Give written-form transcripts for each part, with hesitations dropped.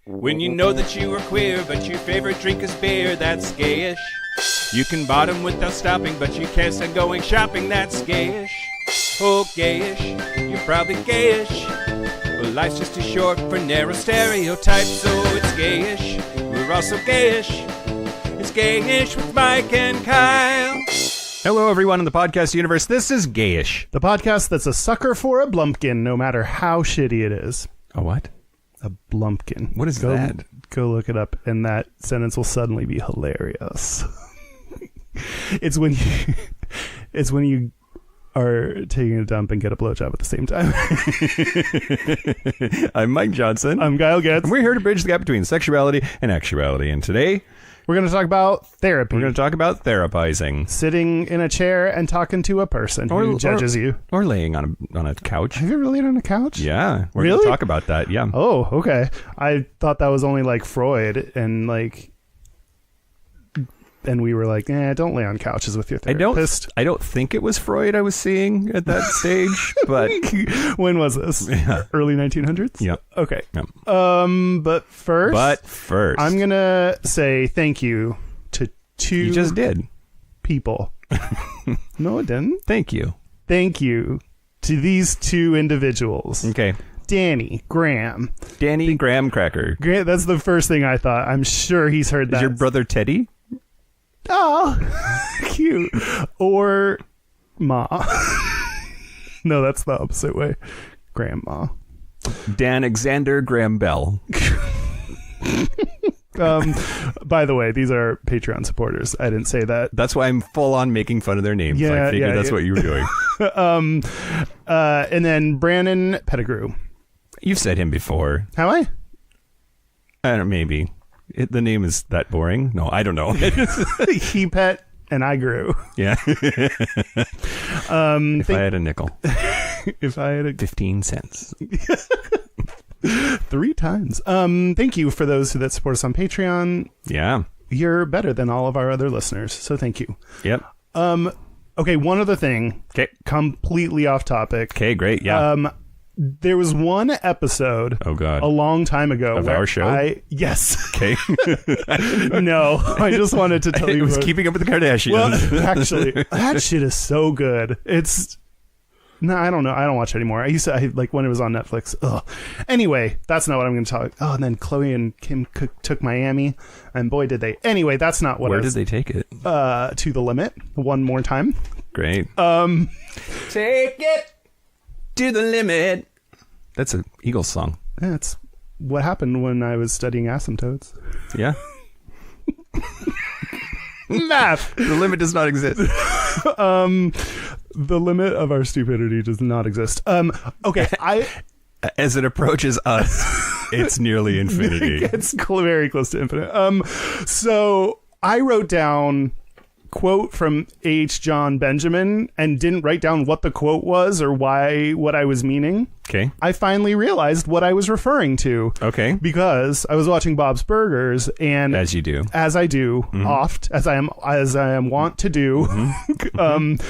When you know that you are queer, but your favorite drink is beer, that's gayish. You can bottom without stopping, but you can't stand going shopping, that's gayish. Oh, gayish, you're probably gayish. Well, life's just too short for narrow stereotypes, so it's gayish. We're also gayish. It's Gayish with Mike and Kyle. Hello, everyone in the podcast universe. This is Gayish. The podcast that's a sucker for a blumpkin, no matter how shitty it is. A what? A blumpkin. What is that? Go look it up, and that sentence will suddenly be hilarious. It's when you are taking a dump and get a blowjob at the same time. I'm Mike Johnson. I'm Kyle Getz. And we're here to bridge the gap between sexuality and actuality. And today, we're going to talk about therapy. we're going to talk about therapizing. Sitting in a chair and talking to a person who judges you. Or laying on a couch. Have you ever laid on a couch? Yeah. We're going Really? to talk about that, yeah. Oh, okay. I thought that was only like Freud and we were like, don't lay on couches with your therapist. I don't think it was Freud I was seeing at that stage, but when was this? Yeah. Early 1900s? Yep. Okay. Yep. But first, I'm going to say thank you to two You just did. people. No, I didn't. Thank you. Thank you to these two individuals. Okay. Danny Graham. Danny Graham Cracker. That's the first thing I thought. I'm sure he's heard that. Is your brother Teddy? Oh, cute. Or Ma. No, that's the opposite way. Grandma. Dan Alexander Graham Bell. By the way, these are Patreon supporters. I didn't say that. That's why I'm full on making fun of their names. Yeah, I figured that's what you were doing. And then Brandon Pettigrew. You've said him before. Have I? I don't know, maybe. The name is that boring? No, I don't know. He pet and I grew. Yeah. If I had a nickel. If I had 15 cents. 3 times. Thank you for those that support us on Patreon. Yeah. You're better than all of our other listeners, so thank you. Yep. Okay, one other thing. Okay. Completely off topic. Okay, great. Yeah. There was one episode a long time ago of our show. Yes. Okay. No, I just wanted to tell you. It was Keeping Up with the Kardashians. Well, actually, that shit is so good. No, I don't know. I don't watch it anymore. I used to, like when it was on Netflix. Ugh. Anyway, that's not what I'm going to talk. Oh, and then Chloe and Kim took Miami, and boy, did they. Anyway, that's not what. Where did they take it? To the limit. One more time. Great. Take it to the limit. That's an Eagles song. That's what happened when I was studying asymptotes. Yeah. Math. The limit does not exist. The limit of our stupidity does not exist. Okay, As it approaches us, it's nearly infinity. It's very close to infinite. So I wrote down quote from H. John Benjamin and didn't write down what the quote was or what I was meaning. Okay. I finally realized what I was referring to. Okay. Because I was watching Bob's Burgers, and as you do, as I do, Mm-hmm. as I am wont to do. Mm-hmm.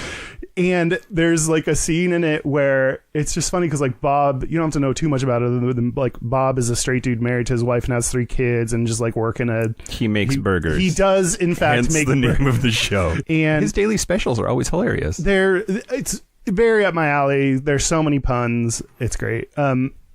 And there's like a scene in it where it's just funny because like Bob, you don't have to know too much about it other than like Bob is a straight dude married to his wife and has 3 kids and just like working he makes burgers. He does in fact Hence make the name of the show. And his daily specials are always hilarious. It's very up my alley. There's so many puns. It's great.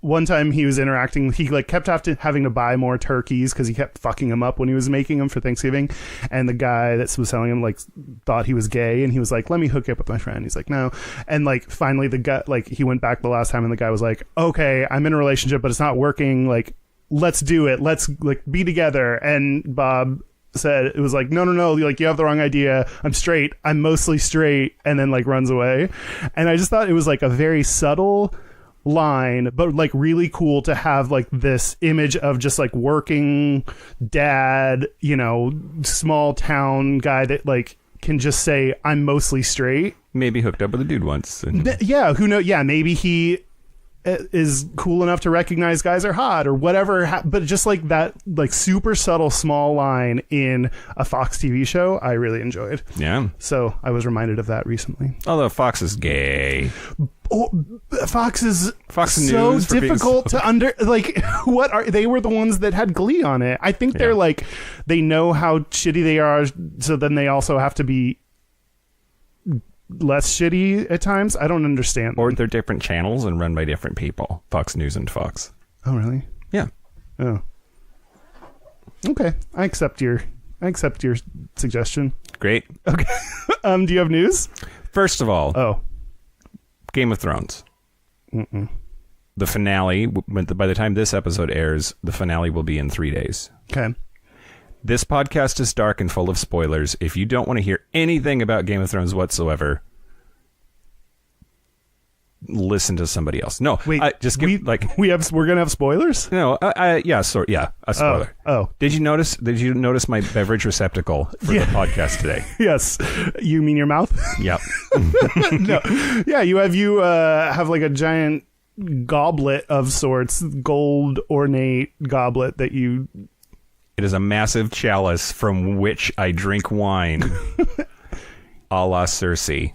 One time he was interacting, he like kept having to buy more turkeys because he kept fucking them up when he was making them for Thanksgiving, and the guy that was selling them like thought he was gay, and he was like, let me hook you up with my friend. He's like, no. And like finally the guy, like he went back the last time and the guy was like, okay, I'm in a relationship but it's not working, like let's do it, let's like be together. And Bob said, it was like, no, like you have the wrong idea, I'm straight, I'm mostly straight, and then like runs away. And I just thought it was like a very subtle line, but like really cool to have like this image of just like working dad, small town guy that like can just say I'm mostly straight. Maybe hooked up with a dude once. Yeah, who knows? Yeah, maybe he is cool enough to recognize guys are hot or whatever, but just like that, like super subtle small line in a Fox TV show, I really enjoyed. Yeah. So I was reminded of that recently. Although Fox is gay. Fox is Fox so News for being difficult so- to like what are they were the ones that had Glee on it. I think they're like they know how shitty they are, so then they also have to be less shitty at times. I don't understand. Or they're different channels and run by different people. Fox News and Fox. Oh really? Yeah. Oh. Okay. I accept your suggestion. Great. Okay. Do you have news? First of all, Oh. Game of Thrones. The finale, by the time this episode airs, the finale will be in 3 days. Okay. This podcast is dark and full of spoilers. If you don't want to hear anything about Game of Thrones whatsoever, listen to somebody else. No, Wait, just give we're gonna have spoilers? no, a spoiler. Oh. Did you notice my beverage receptacle for the podcast today? Yes. You mean your mouth? Yep. No. Yeah, you have like a giant goblet of sorts, gold ornate goblet that you. It is a massive chalice from which I drink wine, a la Cersei.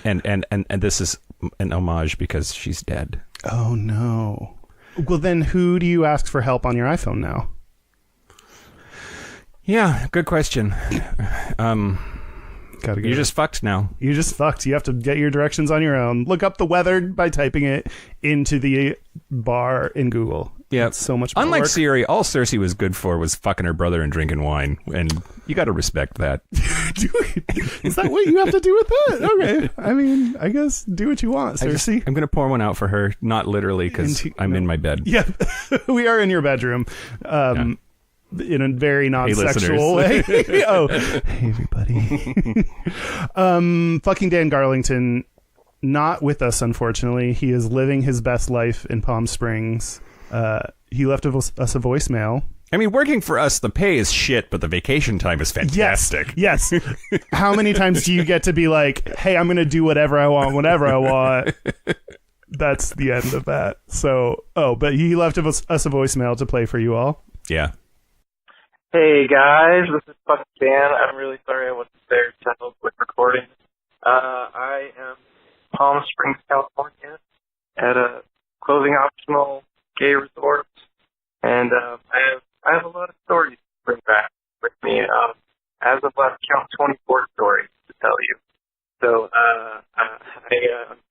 And this is an homage because she's dead. Oh no. Well, then who do you ask for help on your iPhone now? Yeah, good question. You're just fucked now. You're just fucked. You have to get your directions on your own. Look up the weather by typing it into the bar in Google. Yeah, it's so much more Unlike work. Siri, all Cersei was good for was fucking her brother and drinking wine, and you got to respect that. Is that what you have to do with that? Okay. I mean, I guess do what you want, Cersei. I'm going to pour one out for her, not literally, because I'm in my bed. Yeah, we are in your bedroom. In a very non-sexual way. Oh, hey everybody. Fucking Dan Garlington, not with us, unfortunately. He is living his best life in Palm Springs. He left us a voicemail. I mean, working for us, the pay is shit, but the vacation time is fantastic. Yes. How many times do you get to be like, hey, I'm going to do whatever I want, whenever I want? That's the end of that. So, but he left us a voicemail to play for you all. Yeah. Hey guys, this is fucking Dan. I'm really sorry I wasn't there to help with recording. I am in Palm Springs, California, at a clothing optional gay resort, and I have a lot of stories to bring back with me. As of last count, 24 stories to tell you. So,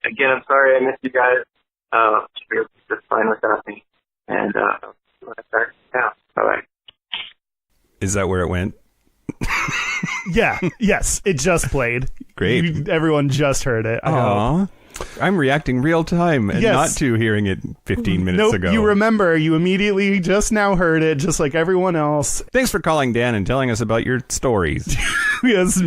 again, I'm sorry I missed you guys. You're just fine without me, and let's start now. Bye bye. Is that where it went? Yeah. Yes. It just played. Great. Everyone just heard it. I hope. I'm reacting real time and not to hearing it 15 minutes ago. You remember. You immediately just now heard it, just like everyone else. Thanks for calling Dan and telling us about your stories. Yes.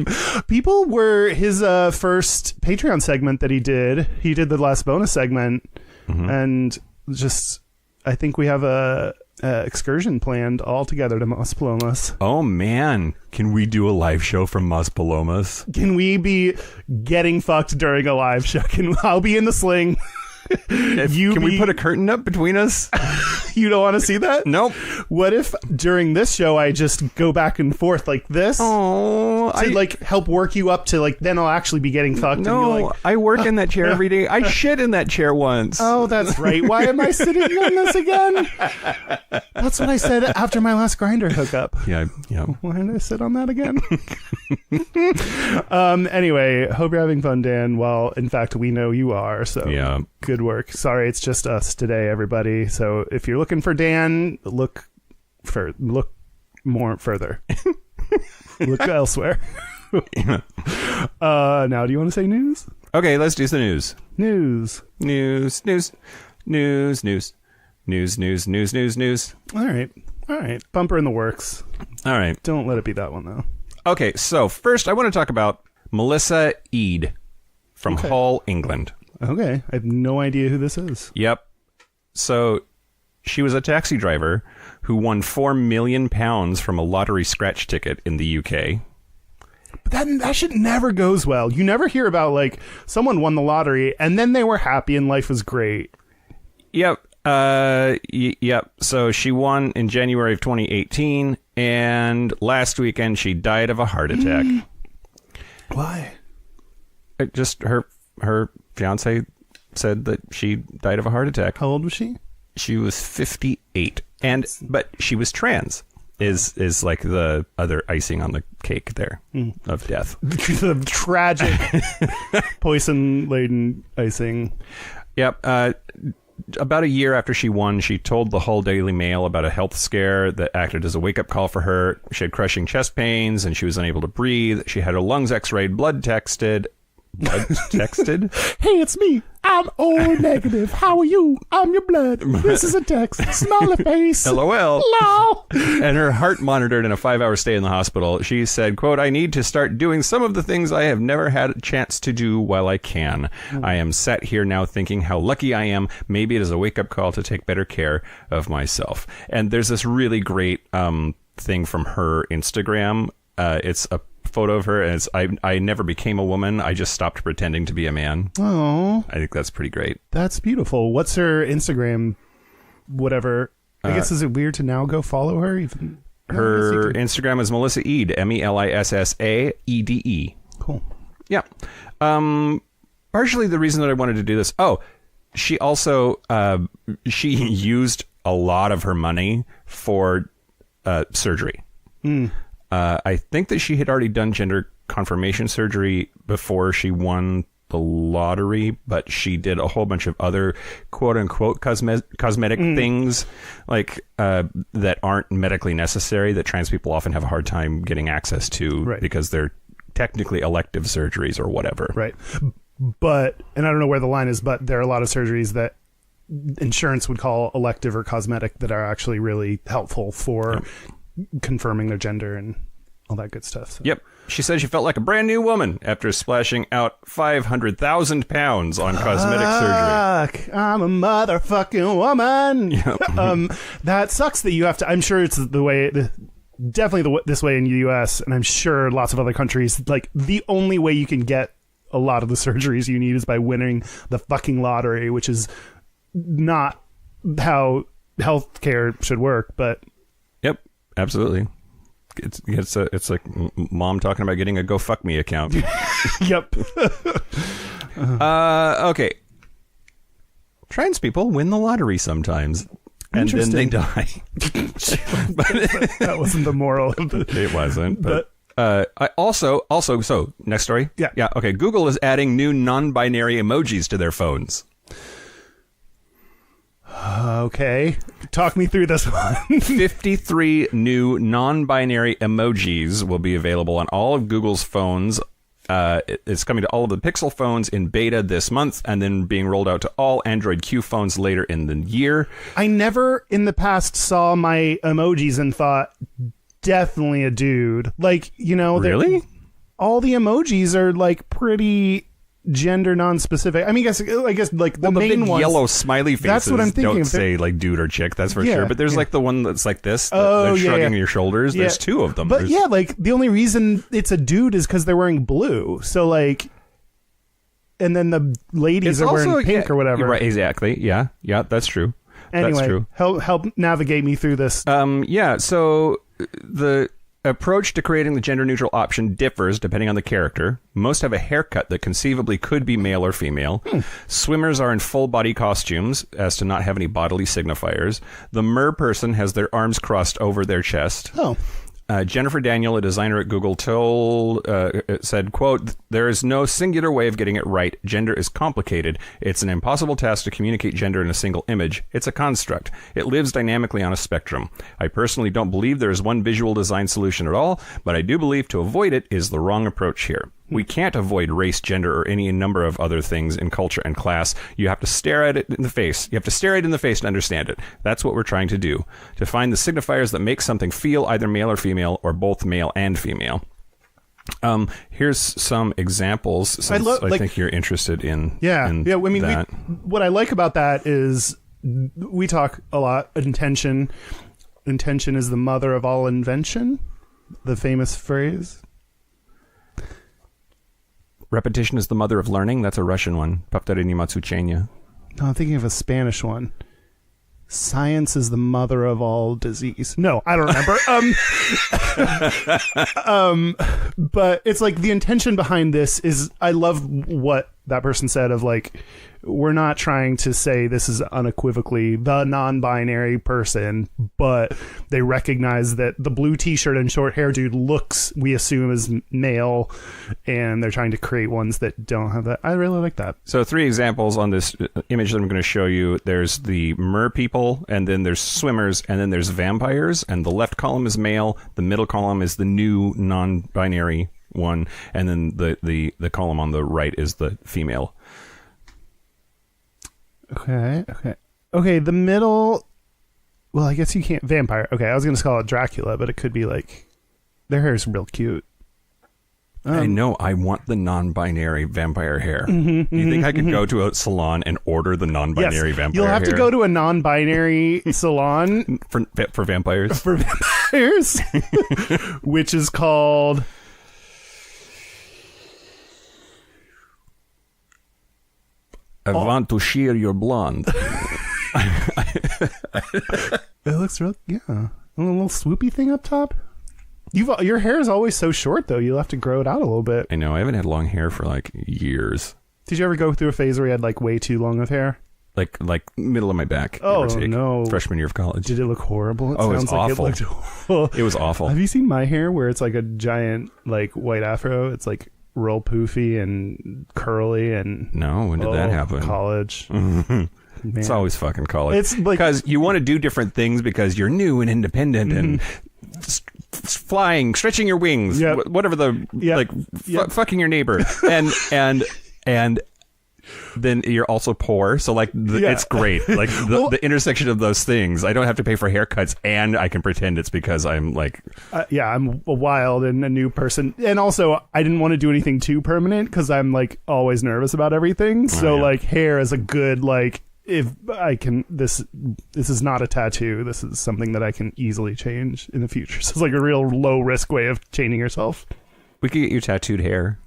People were his first Patreon segment that he did. He did the last bonus segment. And just, I think we have a excursion planned all together to Mas Palomas. Oh man, can we do a live show from Mas Palomas? Can we be getting fucked during a live show? I'll be in the sling. Can we put a curtain up between us? You don't want to see that? Nope. What if during this show I just go back and forth like this? Oh, to like help work you up to like then I'll actually be getting fucked. No, and you're like, I work in that chair every day. I shit in that chair once. oh, that's right. Why am I sitting on this again? That's what I said after my last Grindr hookup. Yeah. Why did I sit on that again? Anyway, hope you're having fun, Dan. Well, in fact, we know you are. So Yeah. good work. Sorry, it's just us today, everybody. So if you're looking for Dan, look more further. Look elsewhere. Now, do you want to say news? Okay, let's do some news. News. News. All right. Bumper in the works. All right. Don't let it be that one, though. Okay, so first I want to talk about Melissa Eade from Hull, England. Okay. I have no idea who this is. Yep. So she was a taxi driver who won £4 million from a lottery scratch ticket in the UK. But that shit never goes well. You never hear about like someone won the lottery and then they were happy and life was great. Yep. Yep. So she won in January of 2018, and last weekend she died of a heart attack. Why? Just her fiance said that she died of a heart attack. How old was she? She was 58, but she was trans. Is like the other icing on the cake there of death. The tragic poison-laden icing. Yep. About a year after she won, she told the Hull Daily Mail about a health scare that acted as a wake-up call for her. She had crushing chest pains, and she was unable to breathe. She had her lungs x-rayed, blood texted. Hey, it's me. I'm O negative. How are you? I'm your blood. This is a text. Smiley face. LOL. Hello. And her heart monitored in a 5-hour stay in the hospital. She said, quote, I need to start doing some of the things I have never had a chance to do while I can. I am sat here now thinking how lucky I am. Maybe it is a wake-up call to take better care of myself. And there's this really great thing from her Instagram. It's a photo of her, and it's I never became a woman. I just stopped pretending to be a man. Oh, I think that's pretty great. That's beautiful. What's her Instagram? Whatever. I guess is it weird to now go follow her? Even her Instagram is Melissa Eade, MELISSAEDE. Cool. Yeah. Partially the reason that I wanted to do this. Oh, she also she used a lot of her money for surgery. I think that she had already done gender confirmation surgery before she won the lottery, but she did a whole bunch of other quote-unquote cosmetic things like that aren't medically necessary, that trans people often have a hard time getting access to because they're technically elective surgeries or whatever. Right. But, and I don't know where the line is, but there are a lot of surgeries that insurance would call elective or cosmetic that are actually really helpful for confirming their gender and all that good stuff. So. Yep. She said she felt like a brand new woman after splashing out 500,000 pounds on cosmetic surgery. I'm a motherfucking woman. Yep. That sucks that you have to. I'm sure it's the way, definitely this way in the U.S. and I'm sure lots of other countries. Like the only way you can get a lot of the surgeries you need is by winning the fucking lottery, which is not how healthcare should work, but. Yep, absolutely. It's like mom talking about getting a Go Fuck Me account. Yep. Okay. Trans people win the lottery sometimes, and then they die. That wasn't the moral of it. It wasn't, but I also so next story. Yeah. Okay. Google is adding new non-binary emojis to their phones. Okay, talk me through this one. 53 new non-binary emojis will be available on all of Google's phones. It's coming to all of the Pixel phones in beta this month, and then being rolled out to all Android Q phones later in the year. I never in the past saw my emojis and thought, definitely a dude. Like, you know, really? All the emojis are like pretty gender non-specific. I mean, I guess like the main big ones, yellow smiley faces. That's what I'm thinking. Don't say like dude or chick. That's for sure. But there's like the one that's like this. They're shrugging your shoulders. There's two of them. But like the only reason it's a dude is because they're wearing blue. So like, and then the ladies are wearing pink or whatever. Right? Exactly. Yeah. That's true. Anyway, that's true. Help navigate me through this. Yeah. So the approach to creating the gender-neutral option differs depending on the character. Most have a haircut that conceivably could be male or female. Swimmers are in full-body costumes, as to not have any bodily signifiers. The mer person has their arms crossed over their chest. Oh. Jennifer Daniel, a designer at Google, said, quote, there is no singular way of getting it right. Gender is complicated. It's an impossible task to communicate gender in a single image. It's a construct. It lives dynamically on a spectrum. I personally don't believe there is one visual design solution at all, but I do believe to avoid it is the wrong approach here. We can't avoid race, gender, or any number of other things in culture and class. You have to stare at it in the face. You have to stare it in the face to understand it. That's what we're trying to do. To find the signifiers that make something feel either male or female, or both male and female. Here's some examples, since I think you're interested in I mean, that. What I like about that is we talk a lot intention. Intention is the mother of all invention. The famous phrase. Repetition is the mother of learning. That's a Russian one. Повторение мать учения. No, I'm thinking of a Spanish one. Science is the mother of all disease. No, I don't remember. But it's like the intention behind this is, I love what that person said of like, we're not trying to say this is unequivocally the non-binary person, but they recognize that the blue t-shirt and short hair dude looks, we assume, as male, and they're trying to create ones that don't have that. I really like that. So 3 examples on this image that I'm going to show you. There's the mer people, and then there's swimmers, and then there's vampires, and the left column is male, the middle column is the new non-binary one, and then the column on the right is the female. Okay, the middle... Well, I guess you can't... Vampire. Okay, I was going to call it Dracula, but it could be like... Their hair is real cute. I know. I want the non-binary vampire hair. You think I could go to a salon and order the non-binary vampire hair? You'll have to go to a non-binary salon... For vampires? For vampires. Which is called... I want to shear your blonde. It looks real... Yeah. A little swoopy thing up top. Your hair is always so short, though. You'll have to grow it out a little bit. I know. I haven't had long hair for like years. Did you ever go through a phase where you had like way too long of hair? Like middle of my back. Oh, no. Freshman year of college. Did it look horrible? It was awful. It looked horrible. It was awful. Have you seen my hair where it's like a giant like white afro? It's like real poofy and curly and... No, when did that happen? College. It's always fucking college. It's like... Because you want to do different things because you're new and independent and flying, stretching your wings, whatever the... fucking your neighbor. And then you're also poor, so like it's great. Like the intersection of those things. I don't have to pay for haircuts, and I can pretend it's because I'm like, I'm a wild and a new person, and also I didn't want to do anything too permanent because I'm like always nervous about everything. So like hair is a good like, if I can, this is not a tattoo. This is something that I can easily change in the future. So it's like a real low risk way of changing yourself. We could get you tattooed hair.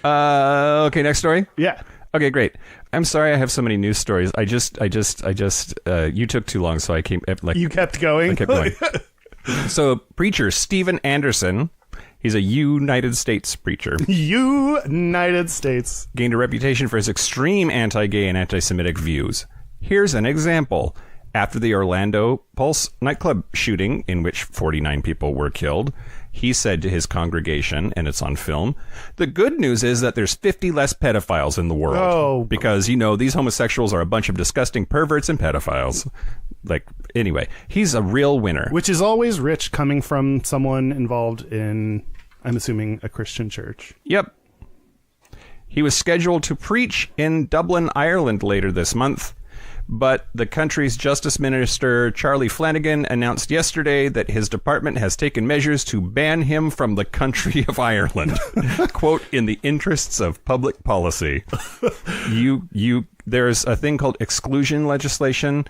Okay, next story. Yeah. Okay, great. I'm sorry I have so many news stories. I just you took too long, so I came like you kept going. I kept going. So, preacher Steven Anderson, he's a United States preacher. United States. Gained a reputation for his extreme anti-gay and anti-Semitic views. Here's an example. After the Orlando Pulse nightclub shooting, in which 49 people were killed, he said to his congregation, and it's on film, the good news is that there's 50 less pedophiles in the world. Oh. Because, these homosexuals are a bunch of disgusting perverts and pedophiles. Like, anyway, he's a real winner. Which is always rich coming from someone involved in, I'm assuming, a Christian church. Yep. He was scheduled to preach in Dublin, Ireland later this month. But the country's Justice Minister, Charlie Flanagan, announced yesterday that his department has taken measures to ban him from the country of Ireland. Quote, in the interests of public policy. There's a thing called exclusion legislation,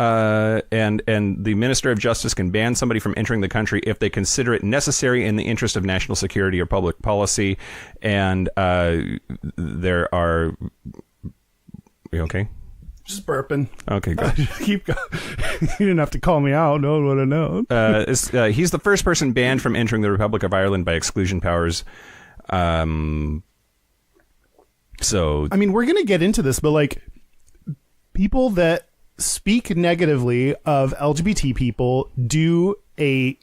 and the Minister of Justice can ban somebody from entering the country if they consider it necessary in the interest of national security or public policy. And there are... You okay? Just burping. Okay, good. Keep going. You didn't have to call me out. No one would have known. He's the first person banned from entering the Republic of Ireland by exclusion powers. So, I mean, we're going to get into this, but like people that speak negatively of LGBT people do a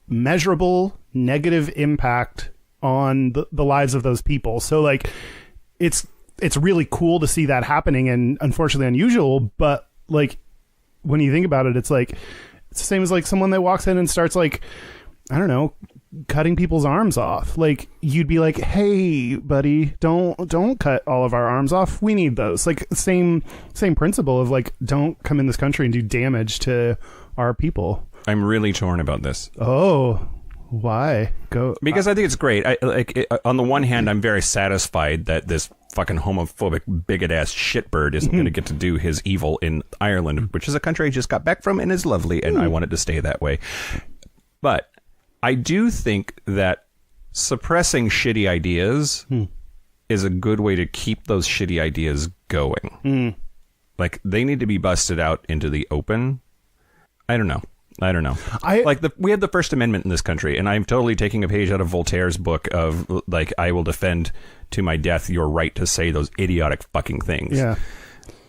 measurable negative impact on the lives of those people. So like it's really cool to see that happening and unfortunately unusual, but like when you think about it, it's like it's the same as like someone that walks in and starts like, I don't know, cutting people's arms off. Like you'd be like, hey buddy, don't cut all of our arms off. We need those. Like same principle of like, don't come in this country and do damage to our people. I'm really torn about this. Oh, why? Go. Because I think it's great. On the one hand, I'm very satisfied that this fucking homophobic bigot ass shitbird isn't going to get to do his evil in Ireland, which is a country I just got back from and is lovely, and I want it to stay that way. But I do think that suppressing shitty ideas is a good way to keep those shitty ideas going. Like, they need to be busted out into the open. I don't know. We had the First Amendment in this country, and I'm totally taking a page out of Voltaire's book of, like, I will defend to my death your right to say those idiotic fucking things. Yeah.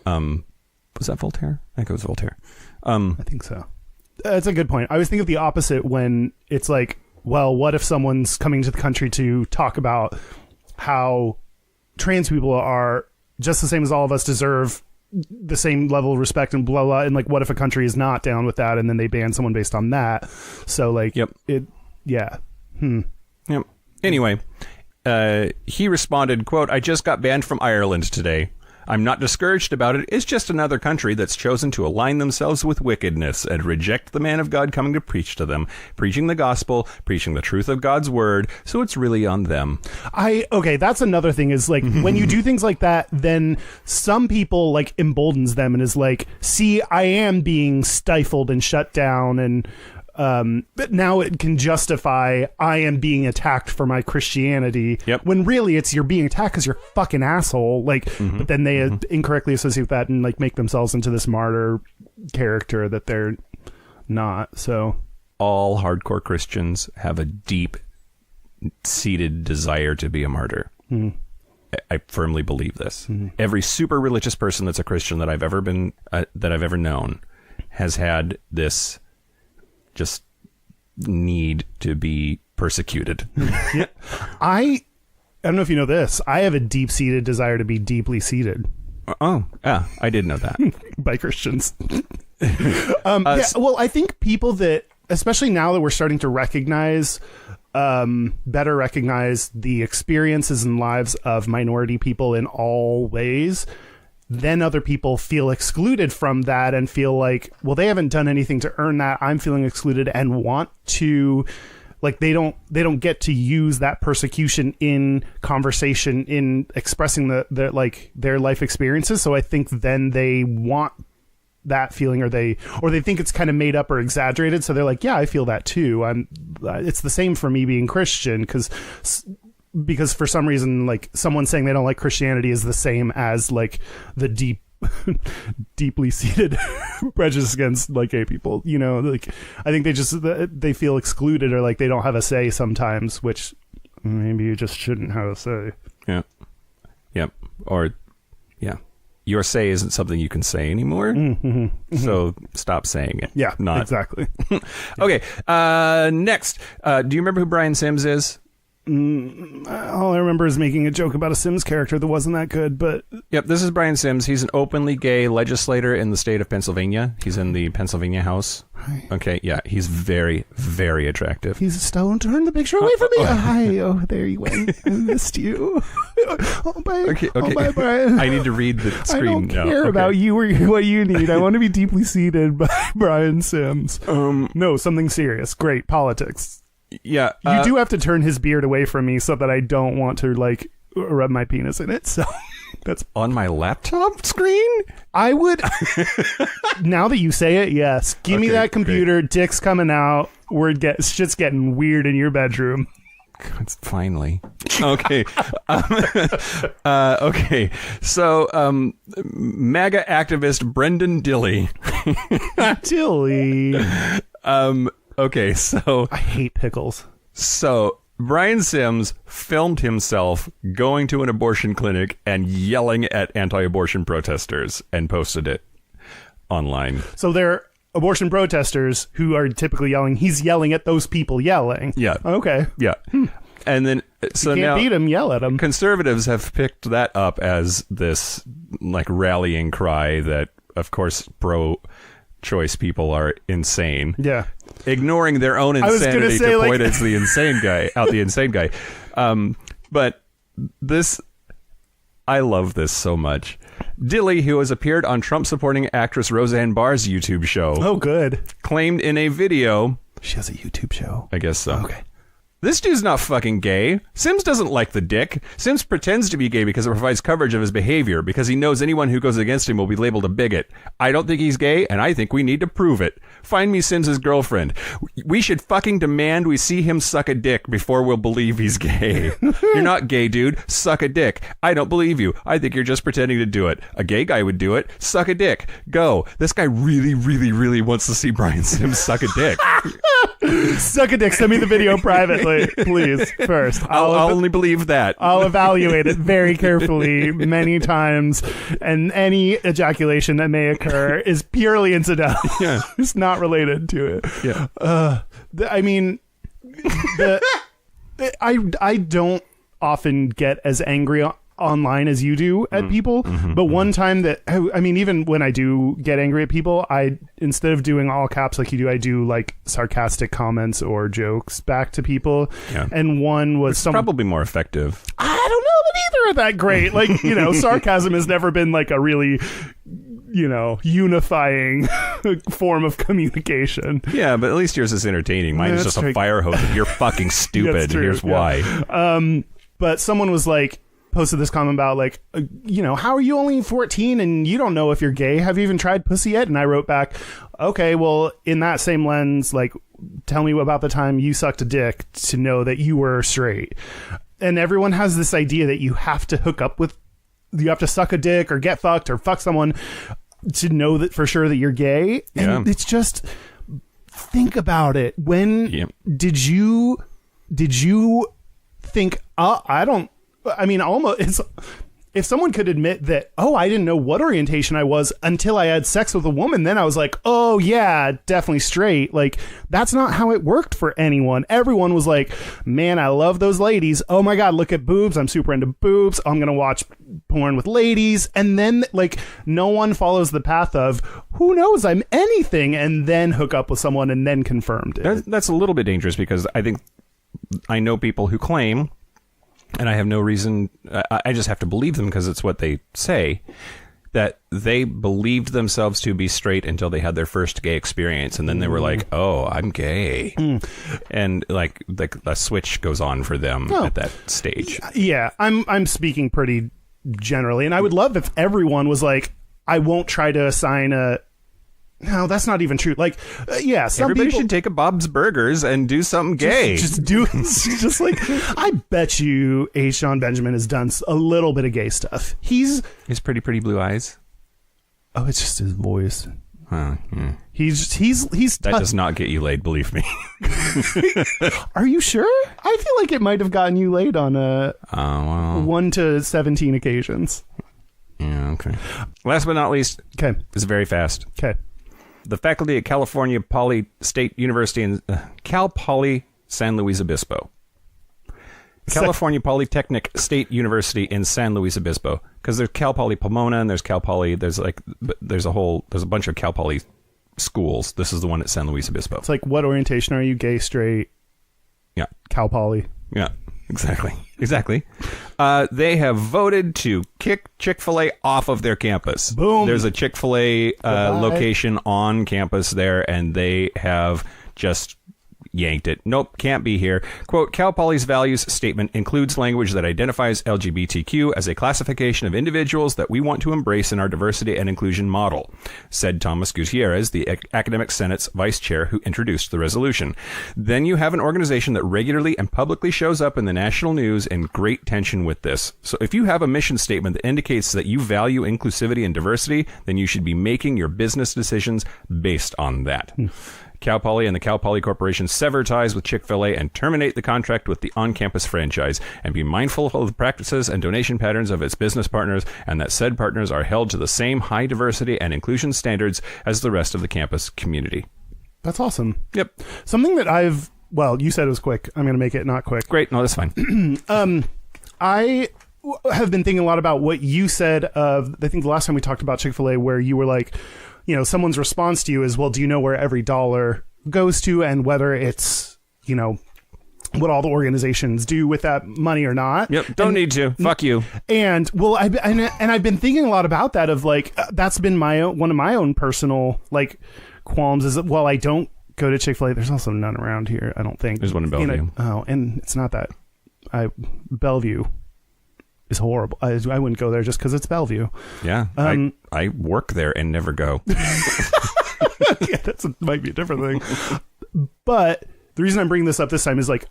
Was that Voltaire? I think it was Voltaire. I think so. That's a good point. I always think of the opposite when it's like, well, what if someone's coming to the country to talk about how trans people are just the same as all of us, deserve the same level of respect and blah, blah. And like, what if a country is not down with that? And then they ban someone based on that. So like, Yep. Yep. Anyway, he responded, quote, "I just got banned from Ireland today. I'm not discouraged about it. It's just another country that's chosen to align themselves with wickedness and reject the man of God coming to preach to them, preaching the gospel, preaching the truth of God's word. So it's really on them." Okay, that's another thing is like when you do things like that, then some people like emboldens them and is like, see, I am being stifled and shut down, and but now it can justify I am being attacked for my Christianity. Yep. When really it's you're being attacked because you're a fucking asshole. Like, but then they incorrectly associate that and like make themselves into this martyr character that they're not. So All hardcore Christians have a deep-seated desire to be a martyr. I firmly believe this. Every super religious person that's a Christian that I've ever been, that I've ever known, has had this just need to be persecuted. I don't know if you know this. I have a deep-seated desire to be deeply seated I did know that. by Christians. Well, I think people that, especially now that we're starting to recognize, better recognize the experiences and lives of minority people in all ways, then other people feel excluded from that and feel like, well, they haven't done anything to earn that. I'm feeling excluded and want to, like, they don't get to use that persecution in conversation, in expressing their life experiences. So I think then they want that feeling, or they think it's kind of made up or exaggerated. So they're like, yeah, I feel that too. It's the same for me being Christian, because for some reason, like, someone saying they don't like Christianity is the same as like the deeply seated prejudice against like gay people. You know, like, I think they feel excluded, or like they don't have a say sometimes, which maybe you just shouldn't have a say. Yeah. Yep. Or, yeah. Your say isn't something you can say anymore. So stop saying it. Yeah, exactly. Okay. Next. Do you remember who Brian Sims is? All I remember is making a joke about a Sims character that wasn't that good, but... Yep, this is Brian Sims. He's an openly gay legislator in the state of Pennsylvania. He's in the Pennsylvania House. Hi. Okay, yeah, he's very, very attractive. He's a stone. Turn the picture away from me. Hi. Oh, there you went. I missed you. Oh, bye. Okay. Oh, bye, Brian. I need to read the screen I don't now. care about you or what you need. I want to be deeply seated by Brian Sims. No, something serious. Great. Politics. Yeah. You do have to turn his beard away from me so that I don't want to, like, rub my penis in it. So that's on my laptop screen. I would. Now that you say it, yes. Give me that computer. Great. Dick's coming out. Shit's getting weird in your bedroom. God, finally. Okay. Okay. So, MAGA activist Brendan Dilley. Okay, so... I hate pickles. So, Brian Sims filmed himself going to an abortion clinic and yelling at anti-abortion protesters and posted it online. So they're abortion protesters who are typically yelling. He's yelling at those people yelling. Yeah. Okay. Yeah. And then... So you can't beat him, yell at him. Conservatives have picked that up as this, like, rallying cry that, of course, pro-choice people are insane. Yeah. Ignoring their own insanity to point at the insane guy. But this, I love this so much. Dilley, who has appeared on Trump-supporting actress Roseanne Barr's YouTube show. Oh, good. Claimed in a video... She has a YouTube show. I guess so. Okay. This dude's not fucking gay. Sims doesn't like the dick. Sims pretends to be gay because it provides coverage of his behavior, because he knows anyone who goes against him will be labeled a bigot. I don't think he's gay, and I think we need to prove it. Find me Sims' girlfriend. We should fucking demand we see him suck a dick before we'll believe he's gay. You're not gay, dude. Suck a dick. I don't believe you. I think you're just pretending to do it. A gay guy would do it. Suck a dick. Go. This guy really, really, really wants to see Brian Sims suck a dick. Suck a dick. Send me the video privately, please. First, I'll only believe that. I'll evaluate it very carefully many times, and any ejaculation that may occur is purely incidental. Yeah. It's not related to it. Yeah. I mean, I don't often get as angry online as you do at people, but one time that, I mean, even when I do get angry at people, I, instead of doing all caps like you do, I do like sarcastic comments or jokes back to people. Yeah. And one was Probably more effective. I don't know that either are that great. Like, you know, sarcasm has never been like a really, you know, unifying form of communication. Yeah, but at least yours is entertaining. Mine is just a fire hose. You're fucking stupid. Here's why. But someone was like, posted this comment about like, you know, how are you only 14 and you don't know if you're gay? Have you even tried pussy yet? And I wrote back, okay, well, in that same lens, like, tell me about the time you sucked a dick to know that you were straight. And everyone has this idea that you have to hook up with, you have to suck a dick or get fucked or fuck someone to know that for sure that you're gay. And it's just, think about it. When did you think, almost, if someone could admit that, oh, I didn't know what orientation I was until I had sex with a woman, then I was like, oh yeah, definitely straight. Like, that's not how it worked for anyone. Everyone was like, man, I love those ladies. Oh my God, look at boobs. I'm super into boobs. I'm going to watch porn with ladies. And then like, no one follows the path of, who knows, I'm anything, and then hook up with someone and then confirmed it. That's a little bit dangerous, because I know people who claim, and I have no reason, I just have to believe them because it's what they say, that they believed themselves to be straight until they had their first gay experience, and then they were like, oh, I'm gay. And like the switch goes on for them at that stage. Yeah, I'm speaking pretty generally, and I would love if everyone was like, I won't try to assign a... No, that's not even true. Like, some everybody people should take a Bob's Burgers and do something gay. Just like, I bet you H. John Benjamin has done a little bit of gay stuff. His pretty blue eyes. Oh, it's just his voice. He's that does not get you laid, believe me. Are you sure? I feel like it might have gotten you laid on 1 to 17 occasions. Yeah, okay. Last but not least, okay, it's very fast. Okay. The faculty at California Poly State University in Cal Poly San Luis Obispo. California Polytechnic State University in San Luis Obispo, because there's Cal Poly Pomona and there's Cal Poly. There's a bunch of Cal Poly schools. This is the one at San Luis Obispo. It's like, what orientation are you? Gay, straight? Yeah. Cal Poly. Yeah. Exactly. They have voted to kick Chick-fil-A off of their campus. Boom. There's a Chick-fil-A location on campus there, and they have just yanked it. Nope, can't be here. Quote, Cal Poly's values statement includes language that identifies LGBTQ as a classification of individuals that we want to embrace in our diversity and inclusion model, said Thomas Gutierrez, the Academic Senate's vice chair who introduced the resolution. Then you have an organization that regularly and publicly shows up in the national news in great tension with this. So if you have a mission statement that indicates that you value inclusivity and diversity, then you should be making your business decisions based on that. Cal Poly and the Cal Poly Corporation sever ties with Chick-fil-A and terminate the contract with the on-campus franchise, and be mindful of the practices and donation patterns of its business partners, and that said partners are held to the same high diversity and inclusion standards as the rest of the campus community. That's awesome. Yep. Something that you said it was quick. I'm going to make it not quick. Great. No, that's fine. I have been thinking a lot about what you said of, I think the last time we talked about Chick-fil-A, where you were like, you know, someone's response to you is, well, do you know where every dollar goes to, and whether it's, you know, what all the organizations do with that money or not? Yep. Don't need to. Fuck you. And well, I've been thinking a lot about that, of like, that's been one of my own personal like qualms, is that, well, I don't go to Chick-fil-A. There's also none around here, I don't think. There's one in Bellevue. And it's not that. Bellevue is horrible. I wouldn't go there just because it's Bellevue. Yeah. I work there and never go. Yeah, might be a different thing. But the reason I'm bringing this up this time is like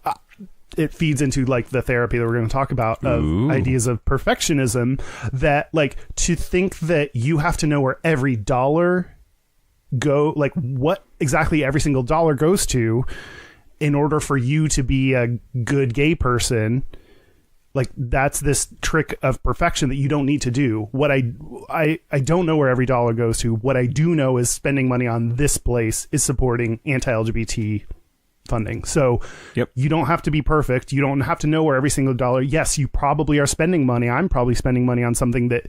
it feeds into like the therapy that we're going to talk about of ideas of perfectionism, that like to think that you have to know where every dollar like what exactly every single dollar goes to in order for you to be a good gay person. Like that's this trick of perfection that you don't need to do. What I don't know where every dollar goes to. What I do know is spending money on this place is supporting anti-LGBT funding. So you don't have to be perfect. You don't have to know where every single dollar. Yes, you probably are spending money. I'm probably spending money on something that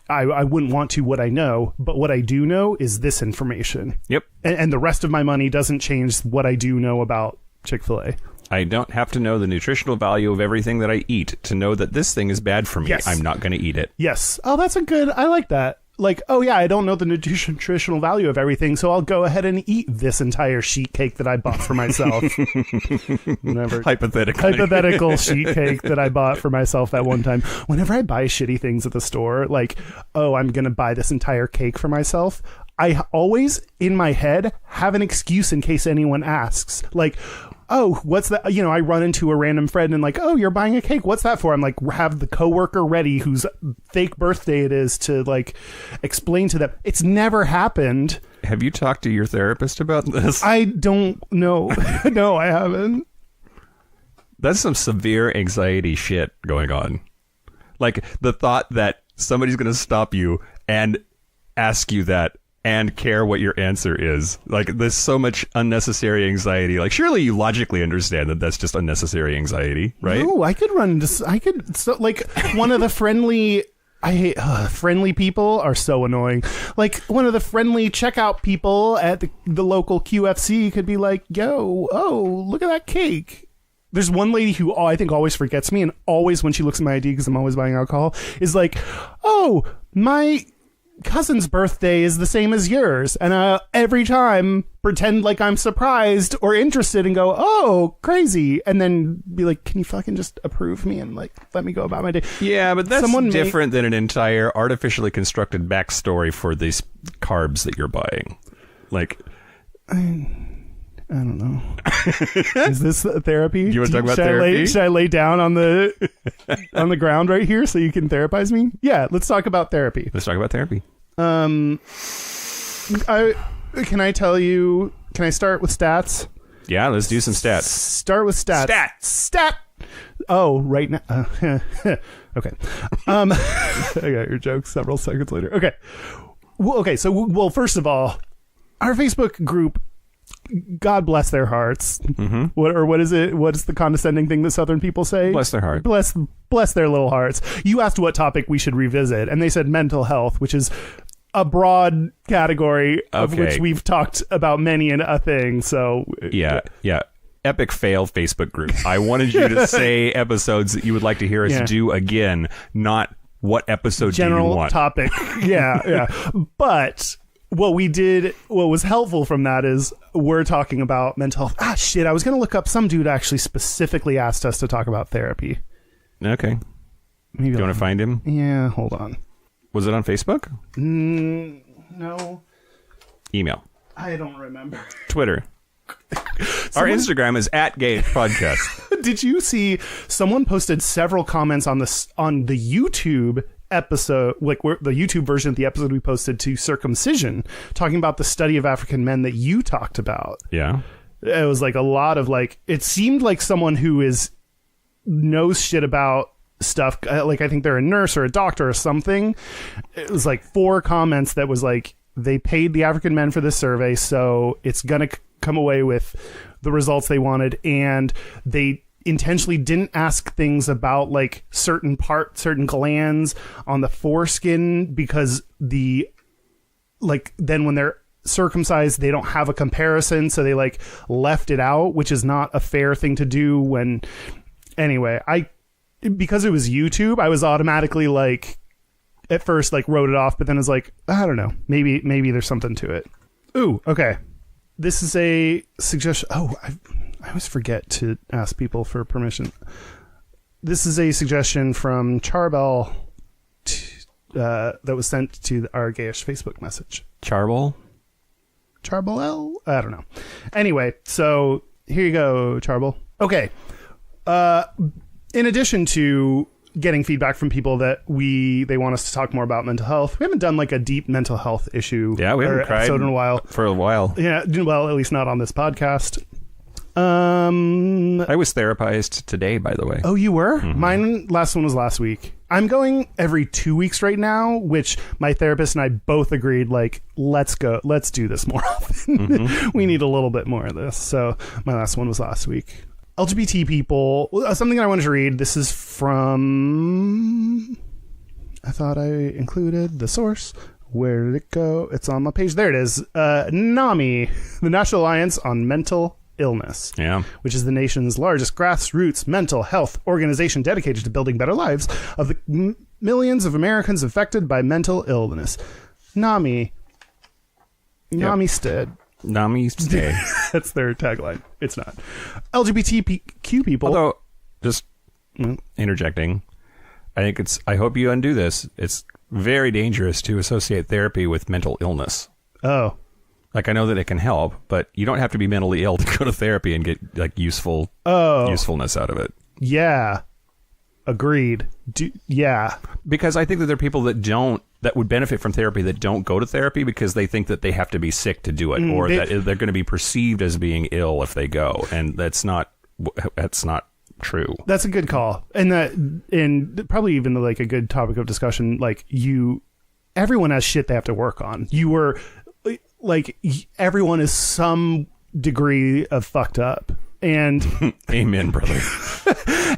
I wouldn't want to, what I know, but what I do know is this information. Yep. And the rest of my money doesn't change what I do know about Chick-fil-A. I don't have to know the nutritional value of everything that I eat to know that this thing is bad for me. Yes. I'm not going to eat it. Yes. Oh, that's I like that. Like, oh yeah, I don't know the nutritional value of everything, so I'll go ahead and eat this entire sheet cake that I bought for myself. Hypothetical sheet cake that I bought for myself that one time. Whenever I buy shitty things at the store, like, oh, I'm going to buy this entire cake for myself, I always, in my head, have an excuse in case anyone asks. Like, oh, what's that? You know, I run into a random friend and like, oh, you're buying a cake. What's that for? I'm like, have the coworker ready whose fake birthday it is to like explain to them. It's never happened. Have you talked to your therapist about this? I don't know. No, I haven't. That's some severe anxiety shit going on. Like the thought that somebody's going to stop you and ask you that and care what your answer is. Like, there's so much unnecessary anxiety. Like, surely you logically understand that that's just unnecessary anxiety, right? No, I could run into... like, one of the friendly... I hate... friendly people are so annoying. Like, one of the friendly checkout people at the local QFC could be like, yo, oh, look at that cake. There's one lady who I think always forgets me, and always when she looks at my ID, because I'm always buying alcohol, is like, oh, my cousin's birthday is the same as yours, and every time pretend like I'm surprised or interested and go, oh, crazy, and then be like, can you fucking just approve me and like let me go about my day? Yeah, but that's different than an entire artificially constructed backstory for these carbs that you're buying. Like, I don't know. Is this therapy? Do you want to talk about therapy? Should I lay down on the ground right here so you can therapize me? Yeah, let's talk about therapy. Let's talk about therapy. Can I tell you? Can I start with stats? Yeah, let's do some stats. Start with stats. Stat. Oh, right now. Okay. I got your joke several seconds later. Okay. Well, first of all, our Facebook group, God bless their hearts. Mm-hmm. What is it? What is the condescending thing that Southern people say? Bless their heart. Bless their little hearts. You asked what topic we should revisit, and they said mental health, which is a broad category of which we've talked about many a thing. So yeah. Epic fail Facebook group. I wanted you to say episodes that you would like to hear us do again, not what episode general do you want. Topic. Yeah. But what was helpful from that is we're talking about mental health. I was going to look up, some dude actually specifically asked us to talk about therapy. Okay. Maybe do you want to find him? Yeah, hold on. Was it on Facebook? No. Email. I don't remember. Twitter. Our Instagram is @Gayish Podcast. Did you see someone posted several comments on the YouTube episode, like the YouTube version of the episode we posted to circumcision, talking about the study of African men that you talked about? Yeah. It was like a lot of like, it seemed like someone who knows shit about stuff. Like, I think they're a nurse or a doctor or something. It was like 4 comments that was like, they paid the African men for this survey, so it's gonna come away with the results they wanted, and they intentionally didn't ask things about like certain glands on the foreskin, because then when they're circumcised they don't have a comparison, so they like left it out, which is not a fair thing to do. Because it was YouTube, I was automatically like, at first like wrote it off, but then it's like, I don't know, maybe there's something to it. Ooh, okay. this is a suggestion. Oh, I always forget to ask people for permission. This is a suggestion from Charbel that was sent to our Gayish Facebook message. Charbel? Charbel? I don't know. Anyway, so here you go, Charbel. Okay. In addition to getting feedback from people that they want us to talk more about mental health, we haven't done like a deep mental health issue. Yeah, we haven't cried in a while. For a while. Yeah, well, at least not on this podcast. I was therapized today, by the way. Oh, you were? Mm-hmm. Last one was last week. I'm going every 2 weeks right now, which my therapist and I both agreed, like, let's do this more often. Mm-hmm. We need a little bit more of this. So my last one was last week. LGBT people, something I wanted to read. This is from, I thought I included the source. Where did it go? It's on my page. There it is. NAMI, the National Alliance on Mental Illness, which is the nation's largest grassroots mental health organization dedicated to building better lives of the millions of Americans affected by mental illness. NAMI. NAMI-stead. NAMI-stead. That's their tagline. It's not. LGBTQ people. Although, just interjecting, I hope you undo this. It's very dangerous to associate therapy with mental illness. Oh. Like, I know that it can help, but you don't have to be mentally ill to go to therapy and get like usefulness out of it. Yeah. Agreed. Yeah. Because I think that there are people that would benefit from therapy that don't go to therapy because they think that they have to be sick to do it, or that they're going to be perceived as being ill if they go, and that's not true. That's a good call, and probably even like a good topic of discussion. Like everyone has shit they have to work on. Like, everyone is some degree of fucked up. And amen, brother.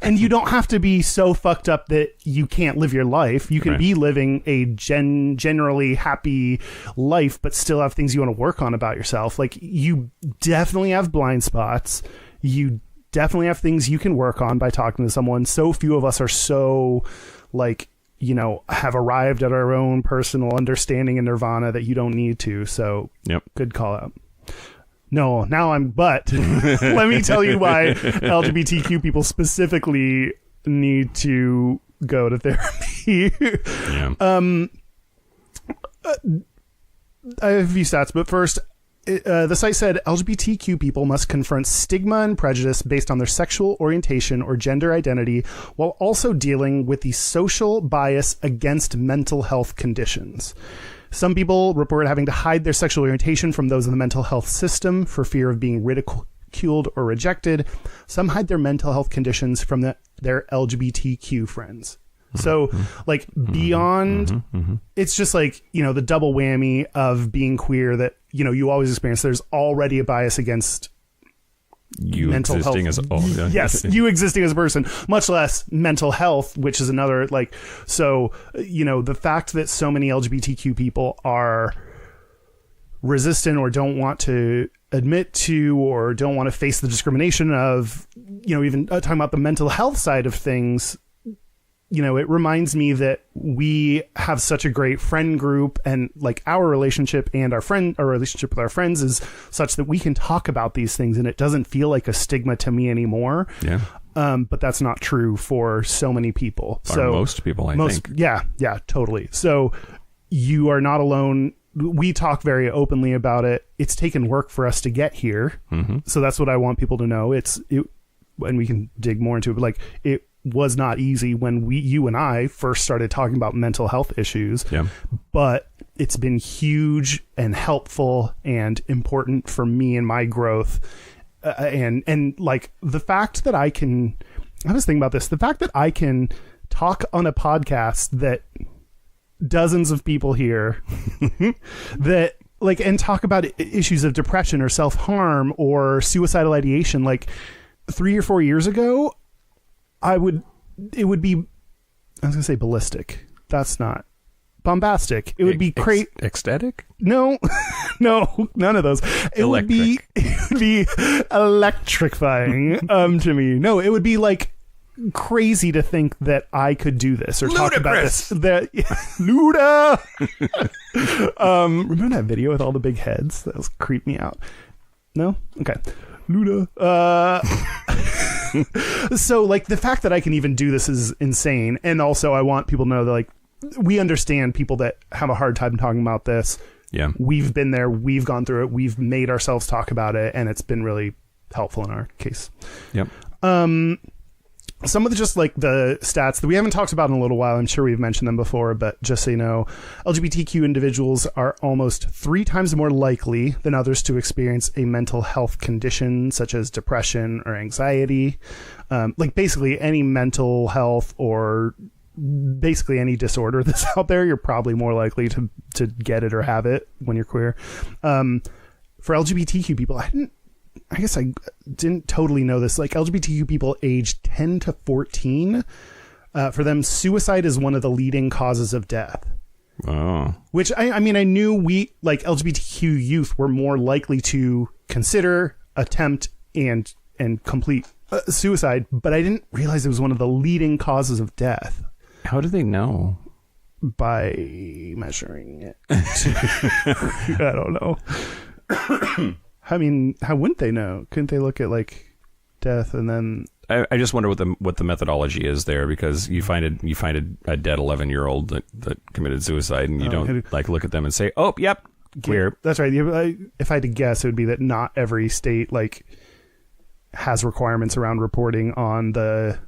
And you don't have to be so fucked up that you can't live your life. You can be living a generally happy life, but still have things you want to work on about yourself. Like, you definitely have blind spots. You definitely have things you can work on by talking to someone. So few of us are so, like, have arrived at our own personal understanding in nirvana that you don't need to. So, Good call out. No, now but let me tell you why LGBTQ people specifically need to go to therapy. I have a few stats, but first, the site said LGBTQ people must confront stigma and prejudice based on their sexual orientation or gender identity, while also dealing with the social bias against mental health conditions. Some people report having to hide their sexual orientation from those in the mental health system for fear of being ridiculed or rejected. Some hide their mental health conditions from their LGBTQ friends. So, like, beyond, it's just like, the double whammy of being queer that, you always experience. There's already a bias against you mental existing health. Yes, you existing as a person, much less mental health, which is another, like, so, the fact that so many LGBTQ people are resistant or don't want to admit to or don't want to face the discrimination of, even talking about the mental health side of things, it reminds me that we have such a great friend group, and like our relationship and our relationship with our friends is such that we can talk about these things and it doesn't feel like a stigma to me anymore. Yeah. But that's not true for so many people. So most people, I think. Yeah, totally. So you are not alone. We talk very openly about it. It's taken work for us to get here. So that's what I want people to know. And we can dig more into it, but like it was not easy when you and I first started talking about mental health issues, but it's been huge and helpful and important for me and my growth. And like the fact that I was thinking about this, the fact that I can talk on a podcast that dozens of people hear that like, and talk about issues of depression or self-harm or suicidal ideation, like 3 or 4 years ago, it would be, I was gonna say ballistic. That's not bombastic. It would be ecstatic? No, none of those. It would be electrifying to me. No, it would be like crazy to think that I could do this or talk about this. Luda. Remember that video with all the big heads? That was creeped me out. No? Okay. Luna. So, like, the fact that I can even do this is insane. And also, I want people to know that, like, we understand people that have a hard time talking about this. Yeah. We've been there. We've gone through it. We've made ourselves talk about it. And it's been really helpful in our case. Yep. Some of the just like the stats that we haven't talked about in a little while, I'm sure we've mentioned them before, but just so you know, LGBTQ individuals are almost 3 times more likely than others to experience a mental health condition such as depression or anxiety. Like basically any mental health or basically any disorder that's out there, you're probably more likely to get it or have it when you're queer. For LGBTQ people, I guess I didn't totally know this. Like LGBTQ people aged 10 to 14, for them, suicide is one of the leading causes of death. Oh. Which I mean, I knew we like LGBTQ youth were more likely to consider, attempt, and complete suicide, but I didn't realize it was one of the leading causes of death. How do they know? By measuring it. I don't know. I mean, how wouldn't they know? Couldn't they look at like death and then? I just wonder what the methodology is there, because you find a dead 11-year-old that committed suicide, and you don't like look at them and say, "Oh, yep, queer." That's right. If I had to guess, it would be that not every state like has requirements around reporting on the,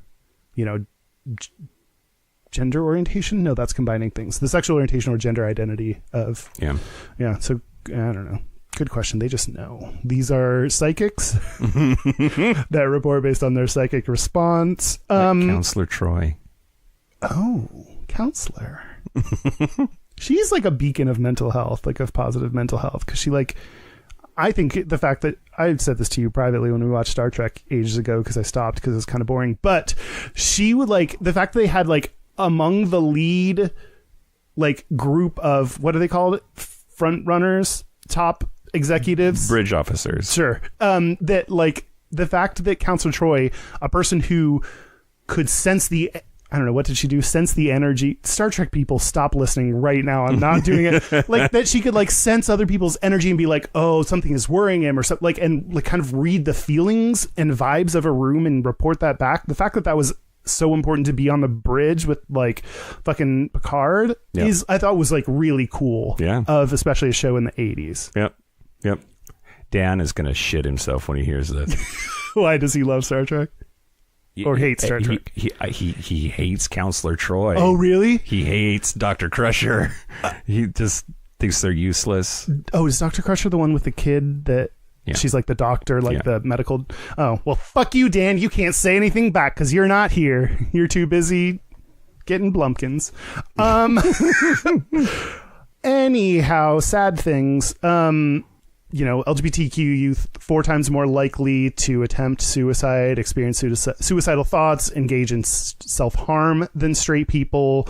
gender orientation. No, that's combining things. The sexual orientation or gender identity of. Yeah. So I don't know. Good question. They just know. These are psychics that report based on their psychic response. Like Counselor Troy. Oh, counselor. She's like a beacon of mental health, like of positive mental health. Because she I think the fact that I said this to you privately when we watched Star Trek ages ago, because I stopped because it was kind of boring. But she would the fact that they had among the lead group of, what are they called? Front runners, top executives, bridge officers. Sure. That the fact that Counselor Troy, a person who could sense I don't know, what did she do? Sense the energy. Star Trek people, stop listening right now. I'm not doing it. That she could sense other people's energy and be like, oh, something is worrying him or something, and kind of read the feelings and vibes of a room and report that back. The fact that was so important to be on the bridge with fucking Picard is, I thought, was really cool. Yeah. Of especially a show in the 80s. Yep. Dan is gonna shit himself when he hears this. Why does he love Star Trek? Or hate Star Trek? He hates Counselor Troy. Oh, really? He hates Dr. Crusher. He just thinks they're useless. Oh, is Dr. Crusher the one with the kid that she's like the doctor, the medical? Oh, well, fuck you, Dan. You can't say anything back because you're not here. You're too busy getting Blumpkins. Anyhow, sad things. LGBTQ youth 4 times more likely to attempt suicide, experience suicidal thoughts, engage in self-harm than straight people.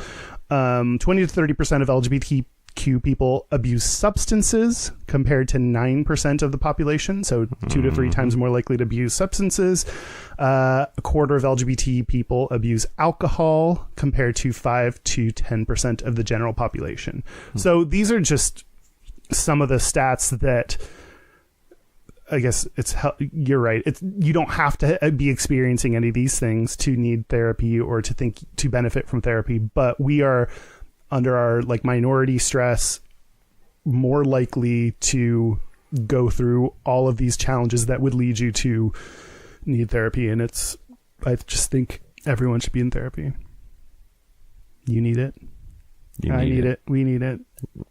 20 to 30% of LGBTQ people abuse substances compared to 9% of the population. So 2 to 3 times more likely to abuse substances. A quarter of LGBT people abuse alcohol compared to 5 to 10% of the general population. So these are just some of the stats that, I guess you're right. You don't have to be experiencing any of these things to need therapy or to benefit from therapy, but we are under our minority stress more likely to go through all of these challenges that would lead you to need therapy. And I just think everyone should be in therapy. You need it. I need it. We need it.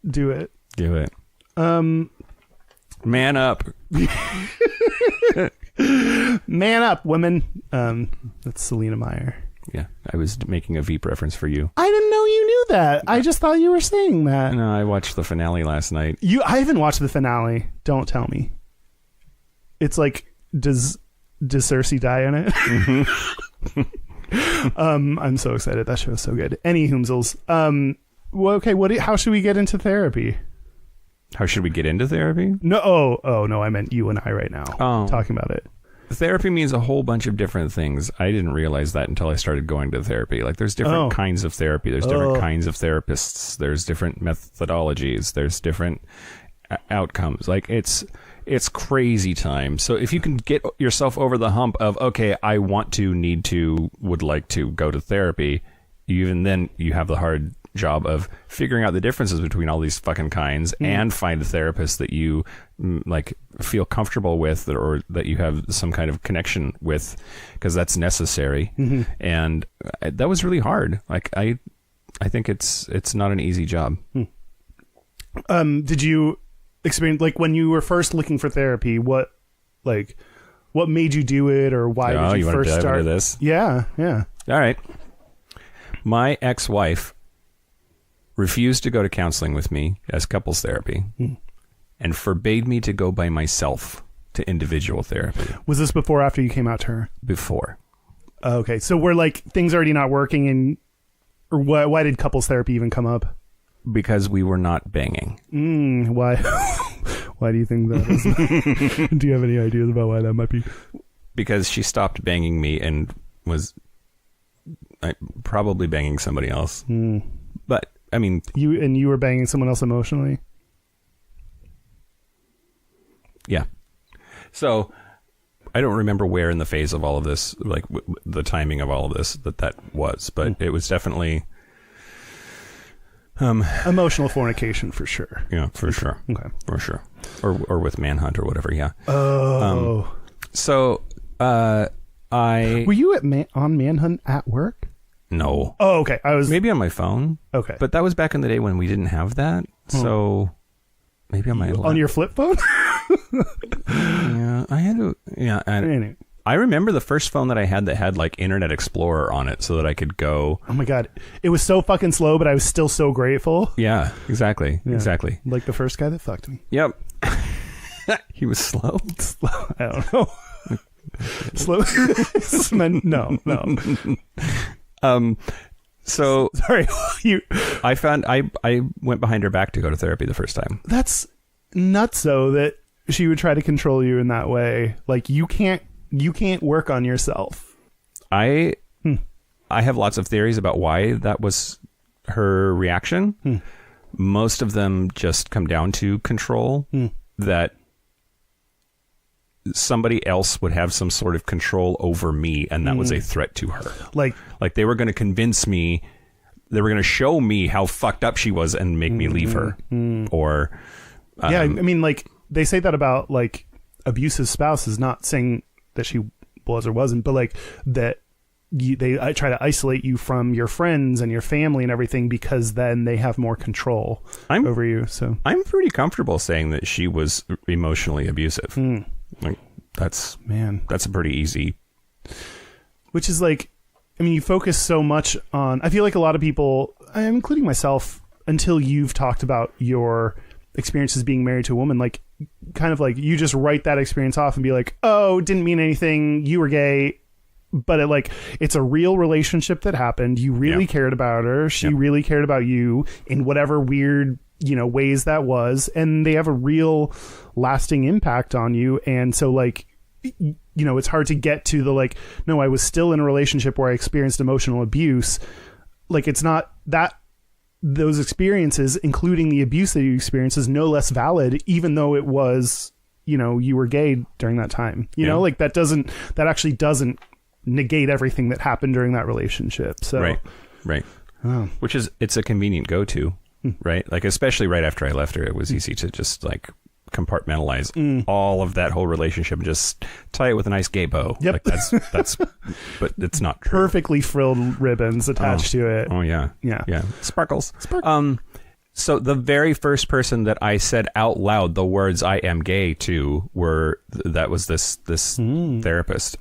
Do it. Do it. Man up. Man up, women. That's Selena Meyer. Yeah, I was making a Veep reference for you. I didn't know you knew that. I just thought you were saying that. No, I watched the finale last night. I haven't watched the finale. Don't tell me. It's does Cersei die in it? Mm-hmm. I'm so excited. That show is so good. Any Hoomsels. Well, okay. How should we get into therapy? How should we get into therapy? No. Oh, no. I meant you and I right now. Oh. Talking about it. Therapy means a whole bunch of different things. I didn't realize that until I started going to therapy. There's different kinds of therapy. There's different kinds of therapists. There's different methodologies. There's different outcomes. It's it's crazy time. So if you can get yourself over the hump of, okay, I want to, need to, would like to go to therapy, even then you have the hard job of figuring out the differences between all these fucking kinds and find a therapist that you like feel comfortable with, or that you have some kind of connection with, because that's necessary. And that was really hard. Like I think it's not an easy job. Did you experience, like, when you were first looking for therapy, what made you do it, or why did you first dive start into this? Yeah. All right. My ex-wife refused to go to counseling with me as couples therapy and forbade me to go by myself to individual therapy. Was this before or after you came out to her? Before. Okay, so were like things already not working, and or why did couples therapy even come up? Because we were not banging. Why? Why do you think that is? Do you have any ideas about why that might be? Because she stopped banging me and was probably banging somebody else. But I mean, you were banging someone else emotionally. Yeah. So I don't remember where in the phase of all of this, like the timing of all of this, that was, but it was definitely emotional fornication for sure. Yeah, for sure. Okay, for sure. Or with Manhunt or whatever. Yeah. Oh. So were you on Manhunt at work? No. Oh, okay. I was maybe on my phone. Okay, but that was back in the day when we didn't have that. So maybe on my on your flip phone. Yeah, I had to. Yeah, anyway. I remember the first phone that I had that had like Internet Explorer on it, so that I could go. Oh my god, it was so fucking slow, but I was still so grateful. Yeah, exactly, exactly. Like the first guy that fucked me. Yep. He was slow. I don't know. Slow. No. So sorry. I went behind her back to go to therapy the first time. That's nuts, though, that she would try to control you in that way. Like you can't work on yourself. I have lots of theories about why that was her reaction. Most of them just come down to control. That somebody else would have some sort of control over me, and that was a threat to her. Like they were going to convince me, they were going to show me how fucked up she was and make me leave her. Or yeah, I mean, like they say that about like abusive spouses, not saying that she was or wasn't, but like that I try to isolate you from your friends and your family and everything, because then they have more control over you. So I'm pretty comfortable saying that she was emotionally abusive. Like that's a pretty easy. Which is like, I mean, you focus so much on. I feel like a lot of people, including myself, until you've talked about your experiences being married to a woman, like kind of like you just write that experience off and be like, oh, didn't mean anything, you were gay. But it's a real relationship that happened. You really cared about her. She really cared about you in whatever weird, ways that was. And they have a real lasting impact on you. And so like, it's hard to get to the like, no, I was still in a relationship where I experienced emotional abuse. Like, it's not that those experiences, including the abuse that you experienced, is no less valid, even though it was, you were gay during that time. You know, like that actually doesn't negate everything that happened during that relationship. So right. Which is, it's a convenient go-to, right? Like, especially right after I left her, it was easy to just like compartmentalize all of that whole relationship and just tie it with a nice gay bow. Yep. Like that's but it's not true. Perfectly frilled ribbons attached to it. Oh yeah. Sparkles. So the very first person that I said out loud the words "I am gay" to was this therapist.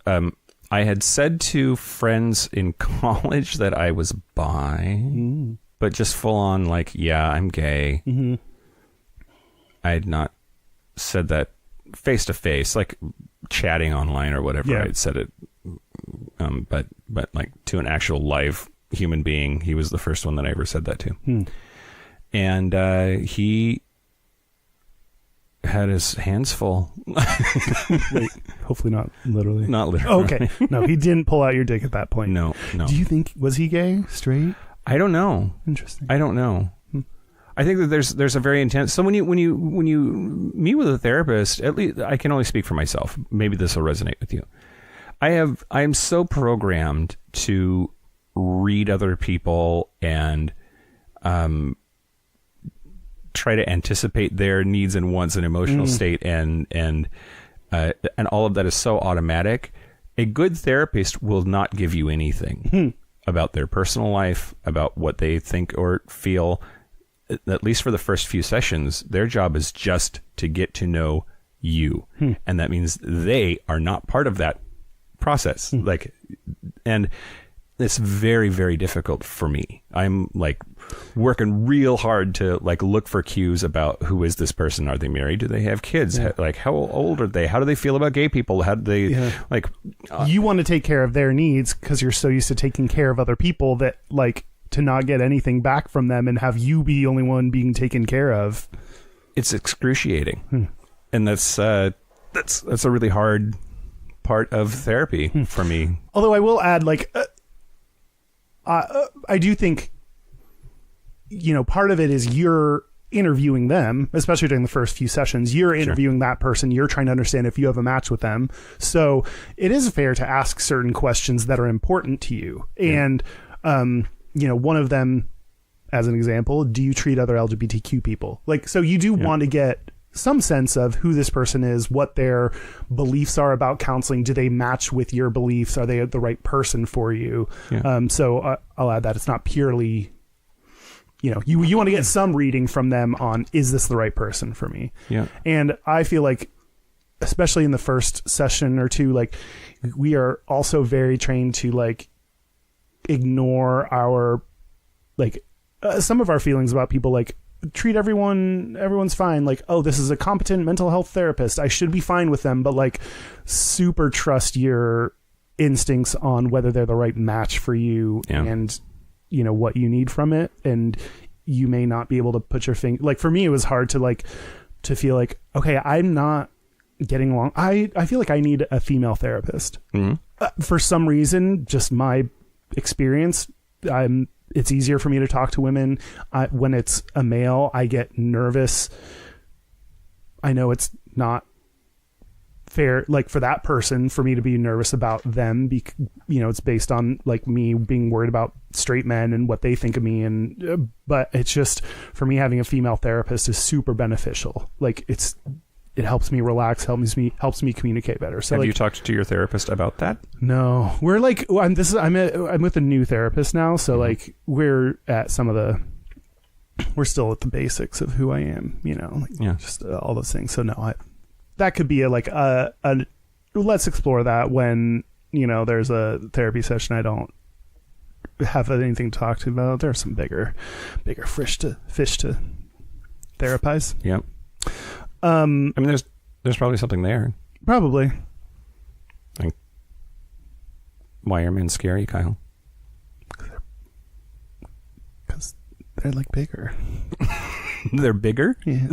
I had said to friends in college that I was bi, but just full on like, yeah, I'm gay. I had not said that face to face, like chatting online or whatever. I'd said it, but like to an actual live human being, he was the first one that I ever said that to. And he had his hands full. Wait, hopefully not literally. Not literally. Okay. No, he didn't pull out your dick at that point. No. Do you think, was he gay, straight? I don't know. Interesting. I don't know. I think that there's a very intense. So when you meet with a therapist, at least I can only speak for myself. Maybe this will resonate with you. I am so programmed to read other people and try to anticipate their needs and wants and emotional state, and all of that is so automatic. A good therapist will not give you anything about their personal life, about what they think or feel. At least for the first few sessions, their job is just to get to know you. And that means they are not part of that process. And it's very, very difficult for me. I'm like working real hard to like look for cues about who is this person? Are they married? Do they have kids? Like how old are they? How do they feel about gay people? How do they you want to take care of their needs because you're so used to taking care of other people that like to not get anything back from them and have you be the only one being taken care of. It's excruciating. And that's a really hard part of therapy for me. Although I will add, like, I do think, part of it is you're interviewing them, especially during the first few sessions. You're interviewing that person. You're trying to understand if you have a match with them. So it is fair to ask certain questions that are important to you. And, one of them, as an example, do you treat other LGBTQ people? Like, so you do want to get some sense of who this person is, what their beliefs are about counseling. Do they match with your beliefs? Are they the right person for you? So I'll add that it's not purely, you want to get some reading from them on, is this the right person for me? And I feel like, especially in the first session or two, like we are also very trained to like ignore our, like some of our feelings about people, like treat everyone's fine. Like, oh, this is a competent mental health therapist, I should be fine with them. But like super trust your instincts on whether they're the right match for you and what you need from it. And you may not be able to put your finger, like for me, it was hard to feel like, okay, I'm not getting along. I feel like I need a female therapist. For some reason, just my experience, it's easier for me to talk to women. When it's a male, I get nervous. I know it's not fair, like for that person, for me to be nervous about them. It's based on like me being worried about straight men and what they think of me. But it's just, for me, having a female therapist is super beneficial. Like it helps me relax, helps me communicate better. So have you talked to your therapist about that? No, we're like, I'm with a new therapist now. So like we're at we're still at the basics of who I am, just all those things. So no, that could be a let's explore that when, there's a therapy session I don't have anything to talk to about. There's some bigger fish to therapize. Yep. I mean, there's probably something there. Probably. Like, why are men scary, Kyle? Because they're like bigger. They're bigger? Yeah.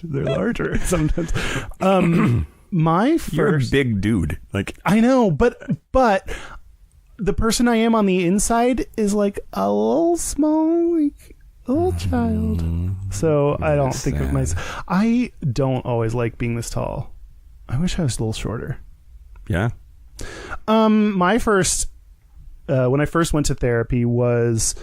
they're larger sometimes. You're a big dude. Like, I know, but the person I am on the inside is like a little small, like little child. So I don't think of myself. I don't always like being this tall. I wish I was a little shorter. Yeah. My first, when I first went to therapy was,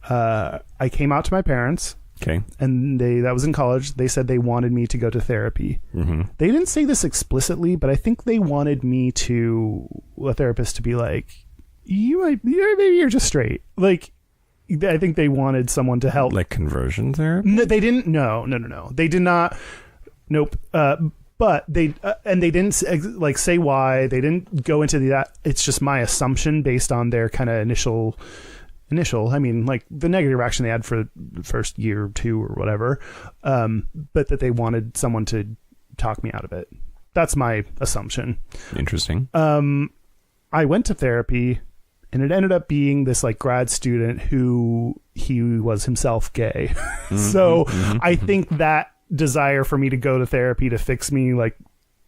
I came out to my parents. Okay. And that was in college. They said they wanted me to go to therapy. They didn't say this explicitly, but I think they wanted a therapist to be like, maybe you're just straight. Like, I think they wanted someone to help. Like conversion therapy? No, they didn't. No. They did not. Nope. But they didn't say why. They didn't go into that. It's just my assumption based on their kind of initial. I mean, like the negative reaction they had for the first year or two or whatever. But that they wanted someone to talk me out of it. That's my assumption. Interesting. I went to therapy. And it ended up being this like grad student who he was himself gay. So I think that desire for me to go to therapy to fix me like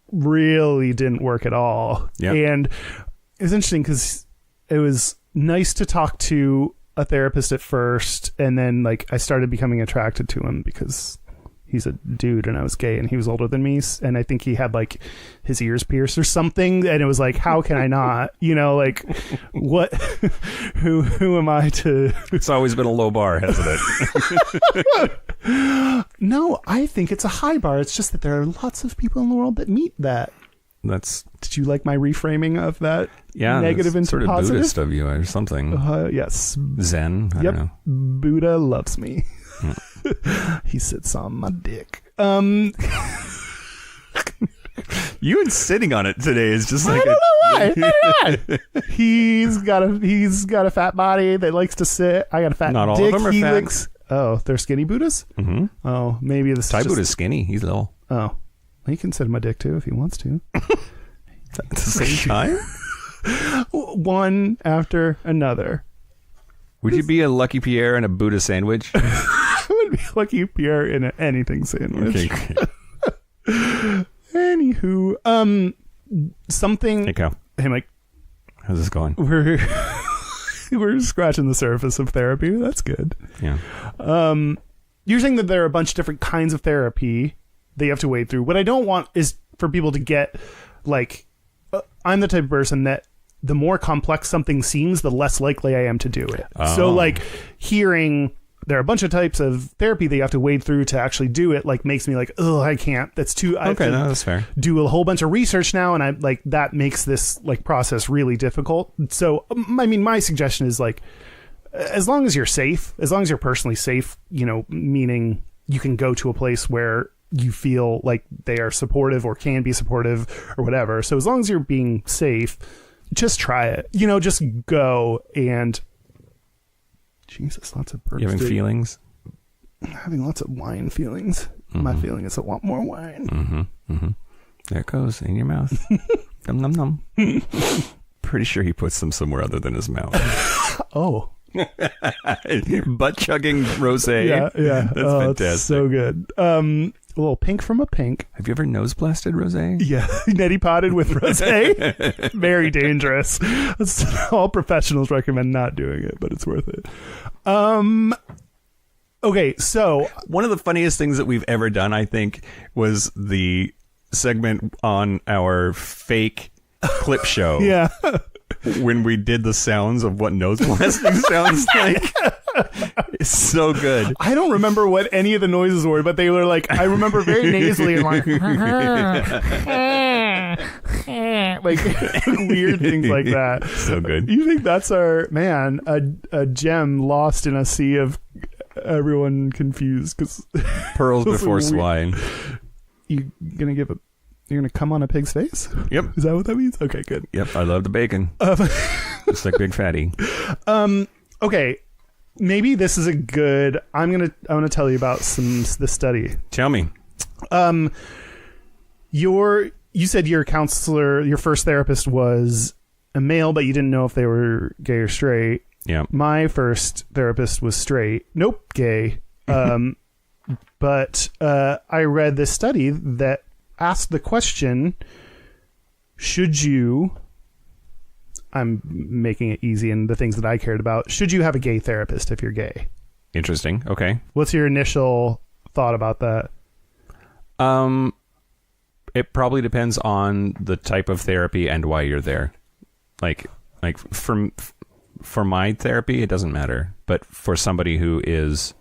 really didn't work at all. And it was interesting because it was nice to talk to a therapist at first, and then like I started becoming attracted to him because he's a dude and I was gay and he was older than me, and I think he had like his ears pierced or something, and it was like, how can I not, like what who am I to It's always been a low bar, hasn't it? No, I think it's a high bar. It's just that there are lots of people in the world that meet that. Did you like my reframing of that? Yeah, negative into sort of positive? Buddhist of you or something. Yes. Zen. I don't know. Buddha loves me. He sits on my dick. You and sitting on it today is just like I don't know why. He's got a fat body that likes to sit. I got a fat Not all dick. of them are He fat. licks- Oh, they're skinny Buddhas? Mm-hmm. Oh, maybe this Thai is just... Buddha's skinny. He's little. Oh. He can sit on my dick too if he wants to. At the same time? One after another. Would you be a Lucky Pierre and a Buddha sandwich? I would be Lucky Pierre in an anything sandwich. Okay, great. Anywho, something. Hey, Cal. Hey, Mike. How's this going? We're scratching the surface of therapy. That's good. Yeah. You're saying that there are a bunch of different kinds of therapy that you have to wade through. What I don't want is for people to get like, I'm the type of person that the more complex something seems, the less likely I am to do it. Oh. So like hearing there are a bunch of types of therapy that you have to wade through to actually do it, like makes me like, oh, I can't. That's too. I have Okay, to no, that's fair. do a whole bunch of research now, and I like that makes this like process really difficult. So I mean, my suggestion is like, as long as you're safe, as long as you're personally safe, meaning you can go to a place where you feel like they are supportive or can be supportive or whatever. So as long as you're being safe, just try it. Just go and. Jesus, lots of burps. You having dude. feelings? I'm having lots of wine feelings. Mm-hmm. My feeling is I want more wine. Mm-hmm. Mm-hmm. There it goes in your mouth. Num num num. Pretty sure he puts them somewhere other than his mouth. Oh. Butt chugging rosé. Yeah. That's It's fantastic. so good. A little pink from a pink. Have you ever nose blasted rosé? Yeah. Neti potted with rosé. Very dangerous. All professionals recommend not doing it, but it's worth it. Okay, so One of the funniest things that we've ever done, I think, was the segment on our fake clip show. yeah. When we did the sounds of what nose blasting sounds like. It's so good. I don't remember what any of the noises were, but they were like, I remember very nasally and like weird things like that. So good. You think that's a gem lost in a sea of everyone confused because Pearls Those are before weird. swine. you're gonna come on a pig's face? Yep. Is that what that means? Okay, good. Yep. I love the bacon. It's like Big Fatty. Okay, maybe this is a good. I'm gonna tell you about the study. Tell me. You said your counselor, your first therapist was a male, but you didn't know if they were gay or straight. Yeah. My first therapist was straight. Nope, gay. But I read this study that asked the question, should you, I'm making it easy in the things that I cared about, should you have a gay therapist if you're gay? Interesting. Okay. What's your initial thought about that? It probably depends on the type of therapy and why you're there. Like for my therapy, it doesn't matter. But for somebody who is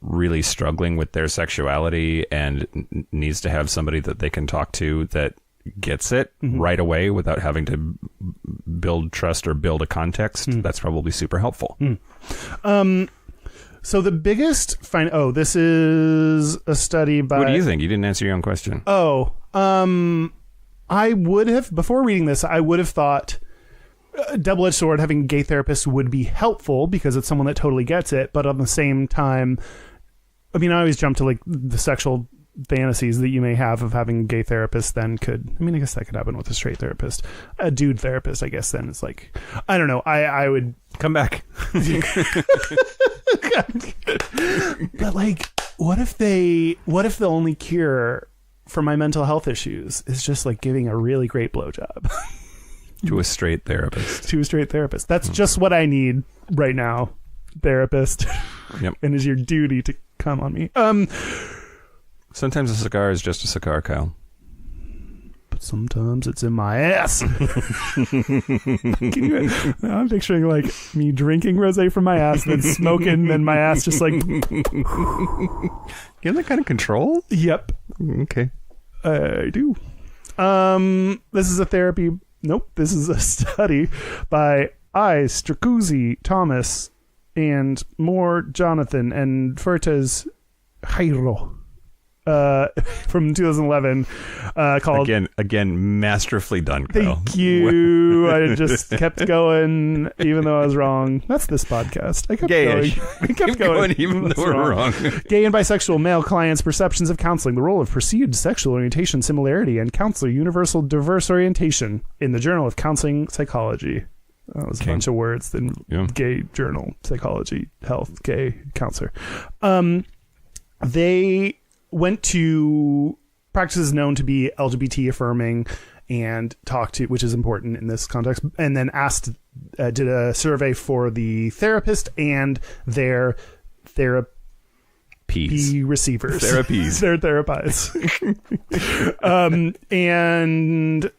really struggling with their sexuality and needs to have somebody that they can talk to that gets it right away without having to build trust or build a context, that's probably super helpful. So the biggest this is a study by... What do you think? You didn't answer your own question. I would have, before reading this, I would have thought double-edged sword, having a gay therapist would be helpful because it's someone that totally gets it, but at the same time, I mean, I always jump to like the sexual fantasies that you may have of having a gay therapist I guess that could happen with a straight therapist. A dude therapist, I guess, then it's like, I don't know, I would... Come back. But like, what if the only cure for my mental health issues is just like giving a really great blowjob? To a straight therapist. To a straight therapist. That's just what I need right now, therapist. Yep. And it's your duty to come on me. Sometimes a cigar is just a cigar, Kyle. But sometimes it's in my ass. I'm picturing like me drinking rosé from my ass, then smoking, then my ass just like. You have that kind of control? Yep. Okay. I do. This is a therapy. Nope. This is a study by Stracuzzi, Thomas, and Moore, Jonathan, and Fertez Jairo. From 2011, called again masterfully done, Kyle. Thank you. I just kept going even though I was wrong. That's this podcast. I kept Gayish. going. I kept going even though we're wrong. Gay and bisexual male clients' perceptions of counseling, the role of perceived sexual orientation similarity, and counselor universal diverse orientation in the Journal of Counseling Psychology. That was a bunch of words. Then Gay Journal Psychology Health Gay Counselor. They went to practices known to be LGBT affirming and talked to, which is important in this context, and then did a survey for the therapist and their therapy receivers. Therapies. Their therapies. And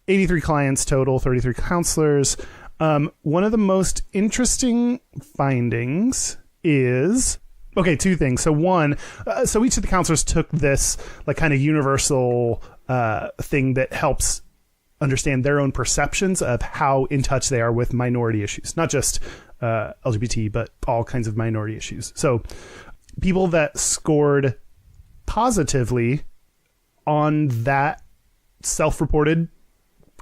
83 clients total, 33 counselors. One of the most interesting findings is... Okay, two things. So one, so each of the counselors took this like kind of universal thing that helps understand their own perceptions of how in touch they are with minority issues, not just LGBT, but all kinds of minority issues. So people that scored positively on that self-reported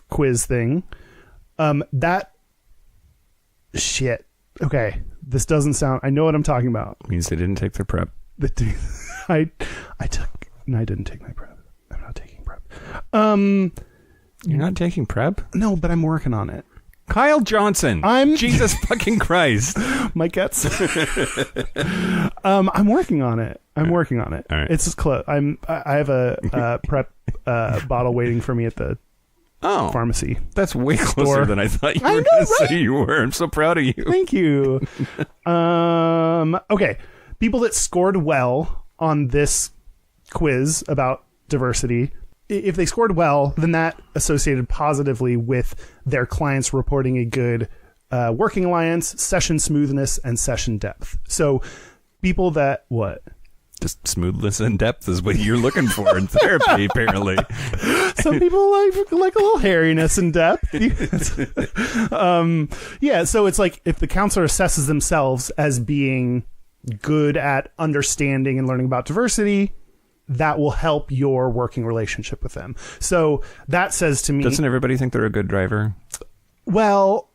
quiz thing, that shit. Okay. This doesn't sound... I know what I'm talking about. Means they didn't take their prep. I didn't take my prep. I'm not taking prep. You're not taking prep? No, but I'm working on it. Kyle Johnson. Jesus fucking Christ. My guts. I'm working on it. I'm working on it. All right. It's just close. I have a prep bottle waiting for me at the pharmacy. That's way closer store than I thought you were going to say you were. I'm so proud of you. Thank you. Okay. People that scored well on this quiz about diversity, if they scored well, then that associated positively with their clients reporting a good working alliance, session smoothness, and session depth. So people that... What? Just smoothness and depth is what you're looking for in therapy, apparently. Some people like a little hairiness and depth. So it's like if the counselor assesses themselves as being good at understanding and learning about diversity, that will help your working relationship with them. So that says to me... Doesn't everybody think they're a good driver? Well...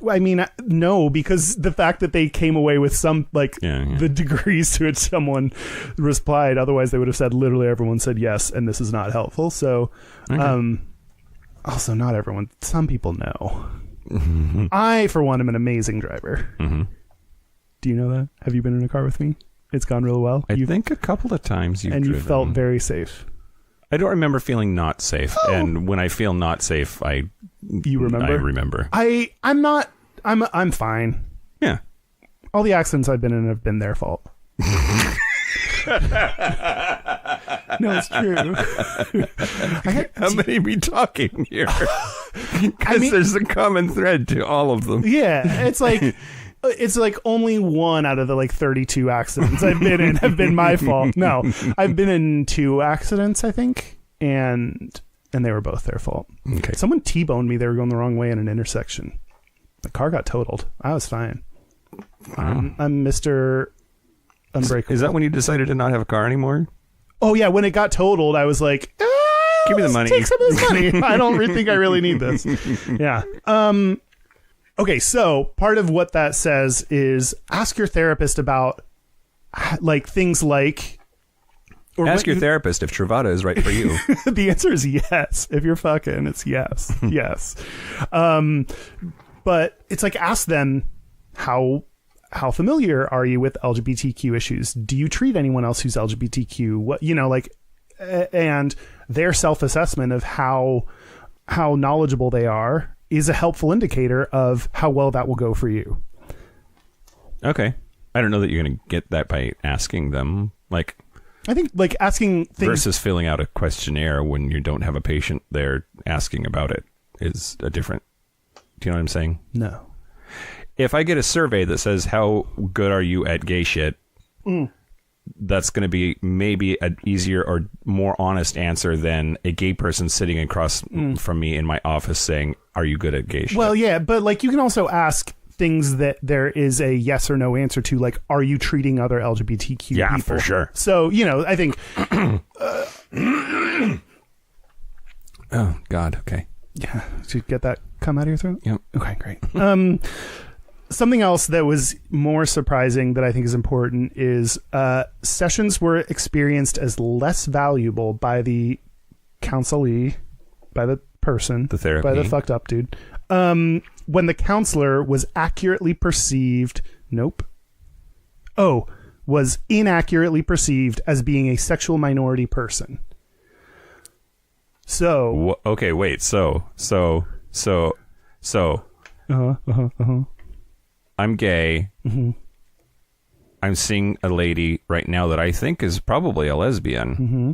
I mean, no, because the fact that they came away with some, the degrees to which someone replied, otherwise they would have said literally everyone said yes, and this is not helpful. So, also not everyone, some people know. Mm-hmm. I, for one, am an amazing driver. Mm-hmm. Do you know that? Have you been in a car with me? It's gone real well. I think a couple of times you've driven. You felt very safe. I don't remember feeling not safe, and when I feel not safe, You remember? I remember. I'm fine. Yeah. All the accidents I've been in have been their fault. No, it's true. How many are we talking here? Because there's a common thread to all of them. Yeah, it's like only one out of the 32 accidents I've been in have been my fault. No, I've been in 2 accidents, I think, and they were both their fault. Okay. Someone T-boned me. They were going the wrong way in an intersection. The car got totaled. I was fine. I'm Mr. Unbreakable. Is that when you decided to not have a car anymore? Oh, yeah. When it got totaled, I was like, give me the money. Take some of this money. I don't think I really need this. Yeah. Okay, so part of what that says is ask your therapist about things like... Ask your therapist if Truvada is right for you. The answer is yes. If you're fucking, it's yes. Yes. But it's like, ask them how familiar are you with LGBTQ issues? Do you treat anyone else who's LGBTQ? What, and their self-assessment of how how knowledgeable they are is a helpful indicator of how well that will go for you. Okay. I don't know that you're going to get that by asking them. Like, I think like asking things versus filling out a questionnaire when you don't have a patient there asking about it is a different. Do you know what I'm saying? No. If I get a survey that says, how good are you at gay shit? That's going to be maybe an easier or more honest answer than a gay person sitting across from me in my office saying, are you good at gay shit? Well, yeah, but like you can also ask things that there is a yes or no answer to, like, are you treating other LGBTQ people? For sure. So, you know, I think... Oh, God, okay. Yeah, did you get that come out of your throat? Yep. Okay, great. Something else that was more surprising that I think is important is sessions were experienced as less valuable by the counselee, by the person, The therapy. by the fucked up dude, when the counselor was accurately perceived. Was inaccurately perceived as being a sexual minority person. So Okay, wait. So. I'm gay. Mm-hmm. I'm seeing a lady right now that I think is probably a lesbian. Mm-hmm.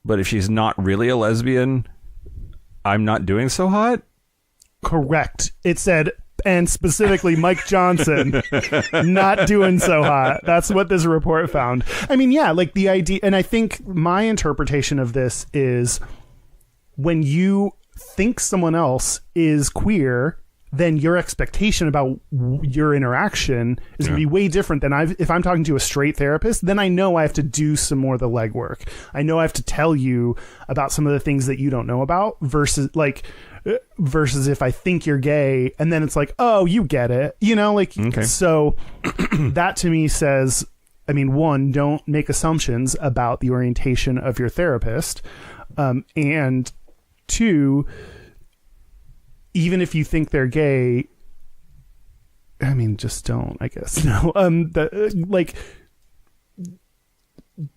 But if she's not really a lesbian, I'm not doing so hot? correct. It said, and specifically Mike Johnson, not doing so hot. That's what this report found. I mean, yeah, like the idea, and I think my interpretation of this is when you think someone else is queer, then your expectation about your interaction is going to be way different than if I'm talking to a straight therapist, then I know I have to do some more of the legwork. I know I have to tell you about some of the things that you don't know about versus if I think you're gay and then it's like, oh, you get it, you know, like, okay. So that to me says, I mean, one, don't make assumptions about the orientation of your therapist. And two, even if you think they're gay, I mean, just don't, I guess. No,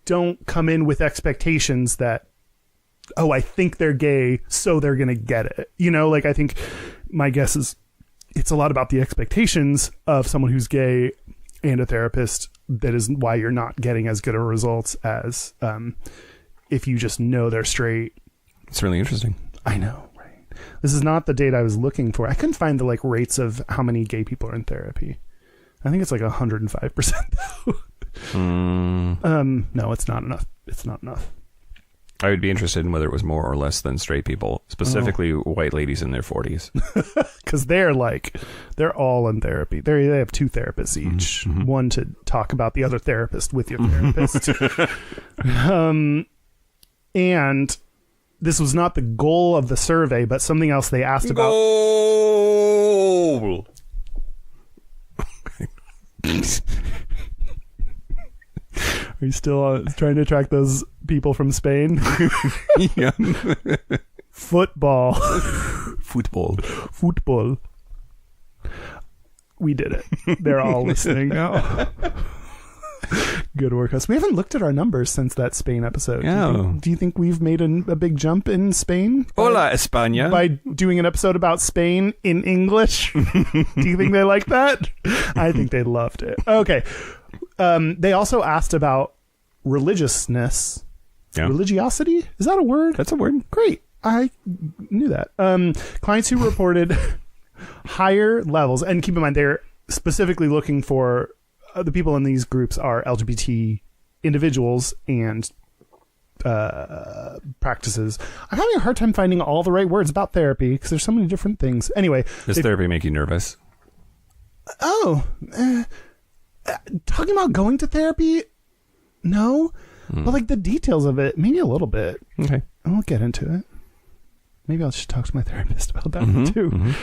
don't come in with expectations that, oh, I think they're gay, so they're going to get it. You know, like, I think my guess is it's a lot about the expectations of someone who's gay and a therapist. That is why you're not getting as good of results as if you just know they're straight. It's really interesting. I know. This is not the data I was looking for. I couldn't find the rates of how many gay people are in therapy. I think it's 105% though. No, it's not enough. It's not enough. I would be interested in whether it was more or less than straight people, specifically white ladies in their 40s. Because they're all in therapy. They have two therapists each. Mm-hmm. One to talk about the other therapist with your therapist. And this was not the goal of the survey, but something else they asked about. Goal. Are you still trying to attract those people from Spain? Yeah. Football. Football. We did it. They're all listening now. Good work, us. We haven't looked at our numbers since that Spain episode. Yeah. Do you think we've made a big jump in Spain? Hola, España. By doing an episode about Spain in English? Do you think they like that? I think they loved it. Okay. They also asked about religiousness. Yeah. Religiosity? Is that a word? That's a word. Great. I knew that. Clients who reported higher levels, and keep in mind, they're specifically looking for the people in these groups are LGBT individuals and practices. I'm having a hard time finding all the right words about therapy because there's so many different things. Anyway. Does therapy make you nervous? Talking about going to therapy? No. But the details of it, maybe a little bit. Okay. I'll get into it. Maybe I'll just talk to my therapist about that one too.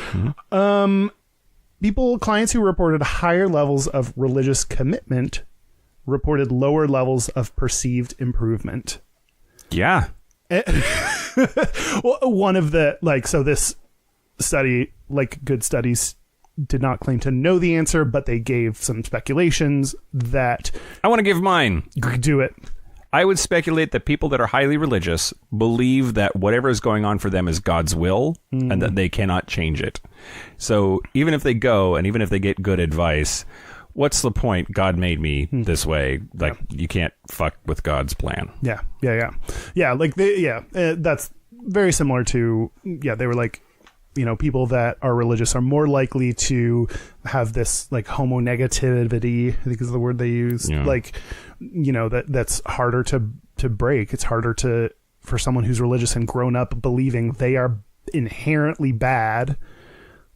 Clients who reported higher levels of religious commitment reported lower levels of perceived improvement. Yeah. Well, one of the, so this study, good studies, did not claim to know the answer, but they gave some speculations that... I want to give mine. Do it. I would speculate that people that are highly religious believe that whatever is going on for them is God's will and that they cannot change it. So even if they go and even if they get good advice, what's the point? God made me this way. Like, you can't fuck with God's plan. Yeah. Like that's very similar to, they were like, people that are religious are more likely to have this like homonegativity, I think is the word they use. Yeah. Like, that's harder to break. It's harder for someone who's religious and grown up believing they are inherently bad.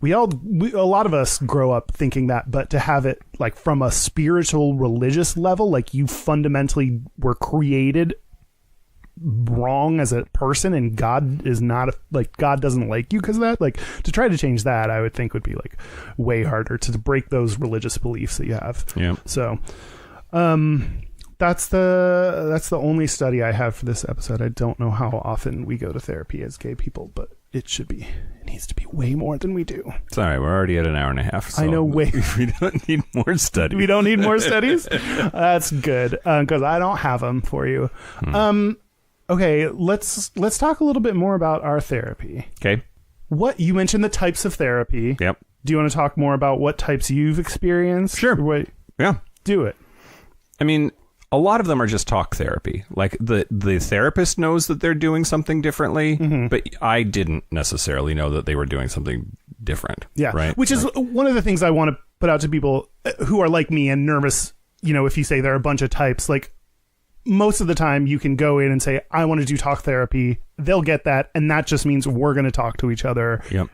A lot of us grow up thinking that, but to have it like from a spiritual religious level, like you fundamentally were created wrong as a person and God is not God doesn't like you because of that, like to try to change that, I would think would be like way harder to break those religious beliefs that you have. Yeah. So, that's the only study I have for this episode. I don't know how often we go to therapy as gay people, but it needs to be way more than we do. It's all right. We're already at an hour and a half. So I know. we don't need more studies. We don't need more studies? That's good, because I don't have them for you. Okay, let's talk a little bit more about our therapy. Okay. What you mentioned the types of therapy. Yep. Do you want to talk more about what types you've experienced? Sure. Yeah. Do it. I mean, a lot of them are just talk therapy. Like the therapist knows that they're doing something differently, but I didn't necessarily know that they were doing something different. Yeah. Right. Which is one of the things I want to put out to people who are like me and nervous. If you say there are a bunch of types, like most of the time you can go in and say, I want to do talk therapy. They'll get that. And that just means we're going to talk to each other. Yep.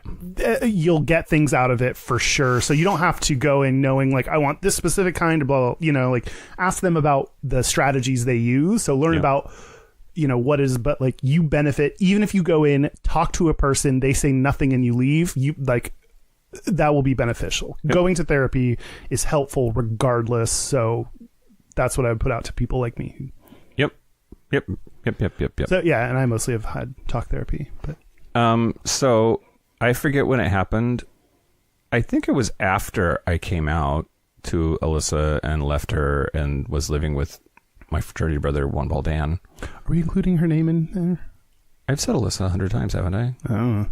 You'll get things out of it for sure. So you don't have to go in knowing like, I want this specific kind of blah, like ask them about the strategies they use. So learn about, what is, but like you benefit, even if you go in, talk to a person, they say nothing and you leave, that will be beneficial. Yep. Going to therapy is helpful regardless. So that's what I would put out to people like me. Yep. So yeah, and I mostly have had talk therapy, but so I forget when it happened. I think it was after I came out to Alyssa and left her and was living with my fraternity brother, One Ball Dan. Are we including her name in there? I've said Alyssa 100 times, haven't I? I don't know.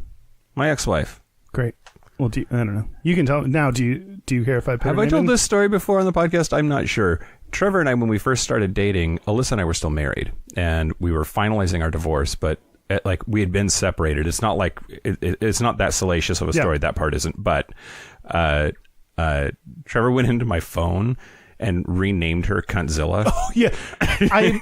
My ex-wife. Great. Well, I don't know. You can tell now. Do you care if I put have I told this story before on the podcast? I'm not sure. Trevor and I, when we first started dating, Alyssa and I were still married, and we were finalizing our divorce, but we had been separated. It's not like it's not that salacious of a story. That part isn't. But Trevor went into my phone and renamed her Cuntzilla. Oh yeah, I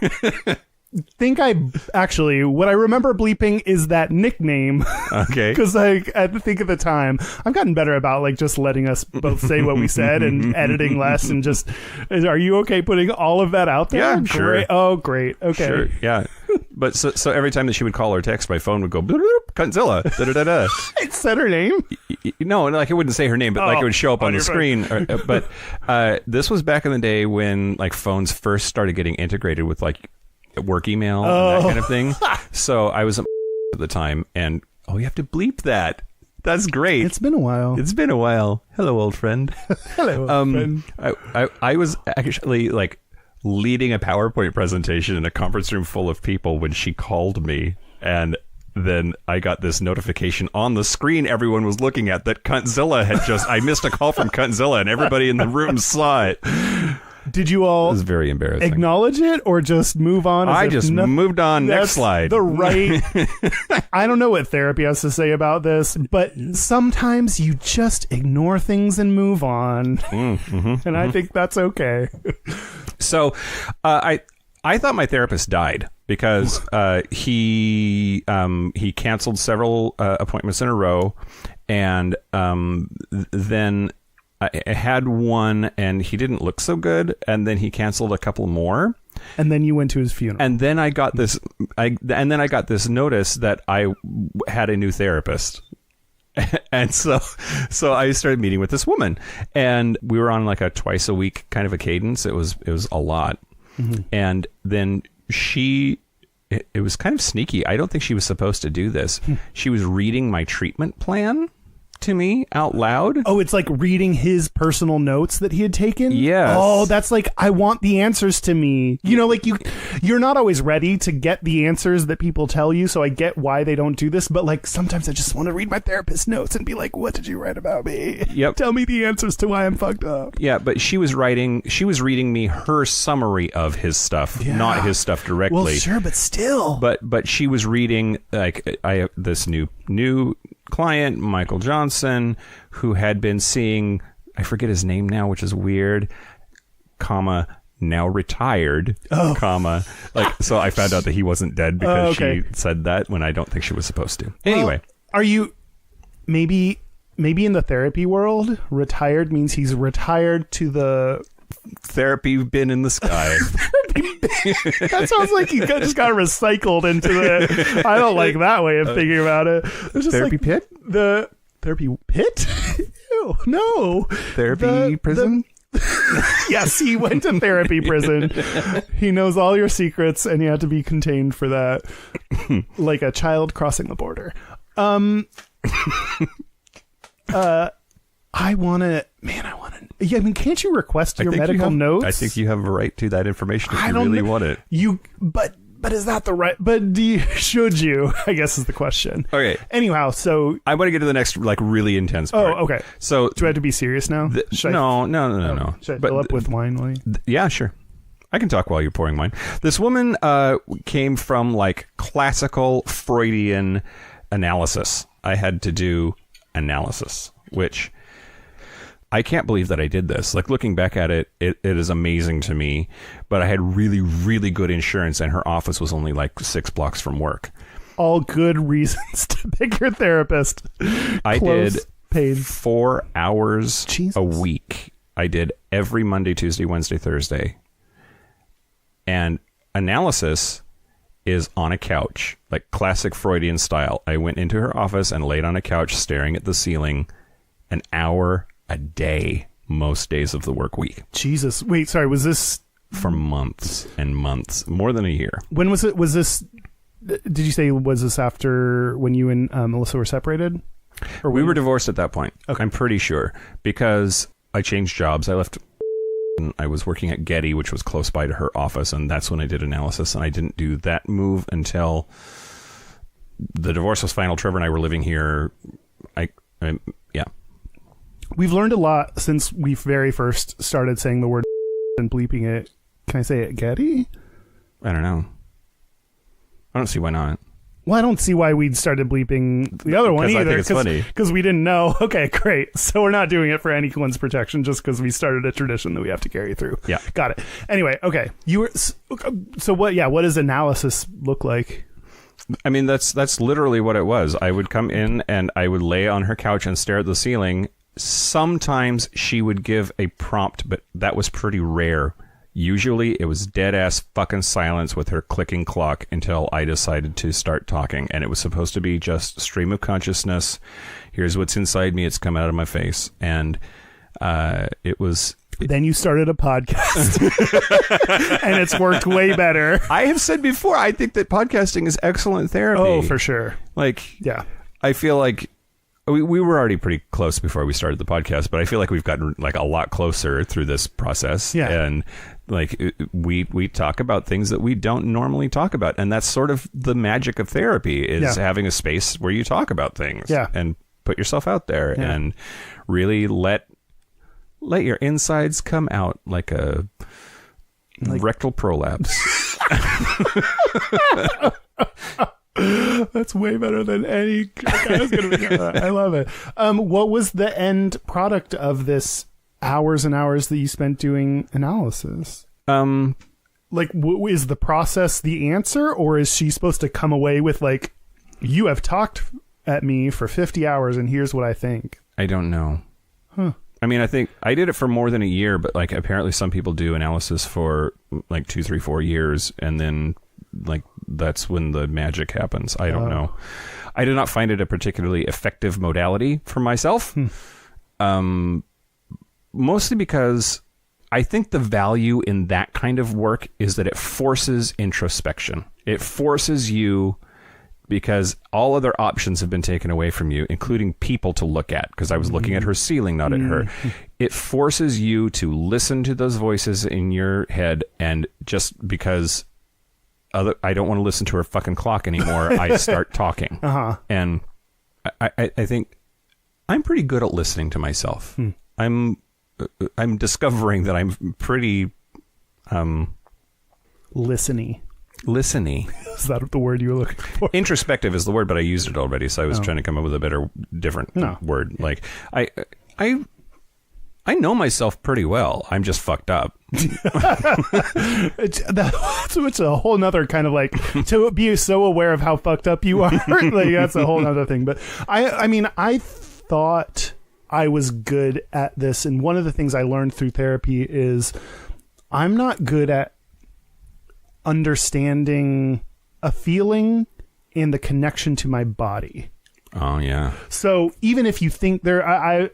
think what I remember bleeping is that nickname. Okay. Because I think at the time, I've gotten better about like just letting us both say what we said and editing less and just, are you okay putting all of that out there? Yeah, great. Sure. Oh, great. Okay. Sure. Yeah. But so every time that she would call or text, my phone would go, bloop, bloop, Cuntzilla. Da-da-da-da. It said her name? No, like it wouldn't say her name, but like it would show up on the screen. But this was back in the day when like phones first started getting integrated with like work email and that kind of thing. So I was at the time, and you have to bleep that. That's great. It's been a while. Hello, old friend. Hello, old friend. I was actually like leading a PowerPoint presentation in a conference room full of people when she called me, and then I got this notification on the screen everyone was looking at that Cuntzilla had I missed a call from Cuntzilla, and everybody in the room saw it. Did you all it was very embarrassing. Acknowledge it or just move on? I just moved on. Next slide. The right. I don't know what therapy has to say about this, but sometimes you just ignore things and move on. And I think that's okay. So I thought my therapist died because he canceled several appointments in a row, and then I had one and he didn't look so good, and then he canceled a couple more, and then you went to his funeral, and then I got this notice that I had a new therapist. And so I started meeting with this woman, and we were on like a twice a week kind of a cadence. It was a lot. And then it was kind of sneaky. I don't think she was supposed to do this. She was reading my treatment plan to me out loud. Oh, it's like reading his personal notes that he had taken? Yes. Oh, that's like, I want the answers to me. You know, like you're not always ready to get the answers that people tell you, so I get why they don't do this, but like sometimes I just want to read my therapist's notes and be like, what did you write about me? Yep. Tell me the answers to why I'm fucked up. Yeah, but she was reading me her summary of his stuff, not his stuff directly. Well, sure, but still. But she was reading, like, I have this new client, Michael Johnson, who had been seeing, I forget his name now, which is weird, comma, now retired, comma, like, so I found out that he wasn't dead because she said that when I don't think she was supposed to. Anyway. Are you, maybe in the therapy world, retired means he's retired to the therapy bin in the sky. That sounds like he just got recycled into the. I don't like that way of thinking about it. It's just therapy like pit? The therapy pit? Ew, no. Therapy prison? Yes, he went to therapy prison. He knows all your secrets, and you have to be contained for that, like a child crossing the border. I want to. Yeah, I mean, can't you request your medical notes? I think you have a right to that information if you really want it. But is that the right? But should you? I guess is the question. Okay. Anyhow, so I want to get to the next, like, really intense part. Oh, okay. So do I have to be serious now? No. Should I fill up with wine while you? Yeah, sure. I can talk while you're pouring wine. This woman came from, like, classical Freudian analysis. I had to do analysis, which I can't believe that I did this. Like, looking back at it, it is amazing to me. But I had really, really good insurance, and her office was only like 6 blocks from work. All good reasons to pick your therapist. I did paid 4 hours Jesus. a week. I did every Monday, Tuesday, Wednesday, Thursday. And analysis is on a couch, like classic Freudian style. I went into her office and laid on a couch staring at the ceiling an hour a day, most days of the work week. Jesus. Wait, sorry, was this... For months and months, more than a year. When was it? Was this... Did you say, was this after when you and Melissa were separated? Or we were divorced at that point. Okay. I'm pretty sure, because I changed jobs. I left... And I was working at Getty, which was close by to her office, and that's when I did analysis. And I didn't do that move until the divorce was final. Trevor and I were living here. Yeah. We've learned a lot since we very first started saying the word and bleeping it. Can I say it, Getty? I don't know. I don't see why not. Well, I don't see why we'd started bleeping the other one either. I think it's funny. Because we didn't know. Okay, great. So we're not doing it for anyone's protection just because we started a tradition that we have to carry through. Yeah. Got it. Anyway, okay. You were... So what does analysis look like? I mean, that's literally what it was. I would come in and I would lay on her couch and stare at the ceiling. Sometimes she would give a prompt, but that was pretty rare. Usually it was dead ass fucking silence with her clicking clock until I decided to start talking. And it was supposed to be just stream of consciousness. Here's what's inside me. It's come out of my face. And it was... Then you started a podcast. And it's worked way better. I have said before, I think that podcasting is excellent therapy. Oh, for sure. Like, yeah. I feel like we were already pretty close before we started the podcast, but I feel like we've gotten like a lot closer through this process. Yeah. And like we talk about things that we don't normally talk about. And that's sort of the magic of therapy is having a space where you talk about things and put yourself out there and really let your insides come out like a rectal prolapse. That's way better than any I was gonna be. I love it. What was the end product of this hours and hours that you spent doing analysis? Like, is the process the answer, or is she supposed to come away with like, you have talked at me for 50 hours and here's what I think? I don't know. Huh. I mean, I think I did it for more than a year, but like apparently some people do analysis for like 2, 3, 4 years, and then like that's when the magic happens. I don't know. I did not find it a particularly effective modality for myself. Mostly because I think the value in that kind of work is that it forces introspection. It forces you because all other options have been taken away from you, including people to look at, because I was looking at her ceiling, not at her. It forces you to listen to those voices in your head, and just because I don't want to listen to her fucking clock anymore, I start talking. And I think I'm pretty good at listening to myself. I'm discovering that I'm pretty Listen-y. Is that the word you were looking for? Introspective is the word, but I used it already, so I was trying to come up with a better, different word. Like I know myself pretty well. I'm just fucked up. It's a whole nother kind of like, to be so aware of how fucked up you are. Like, that's a whole nother thing. But I mean, I thought I was good at this, and one of the things I learned through therapy is I'm not good at understanding a feeling and the connection to my body. Oh yeah. So even if you think I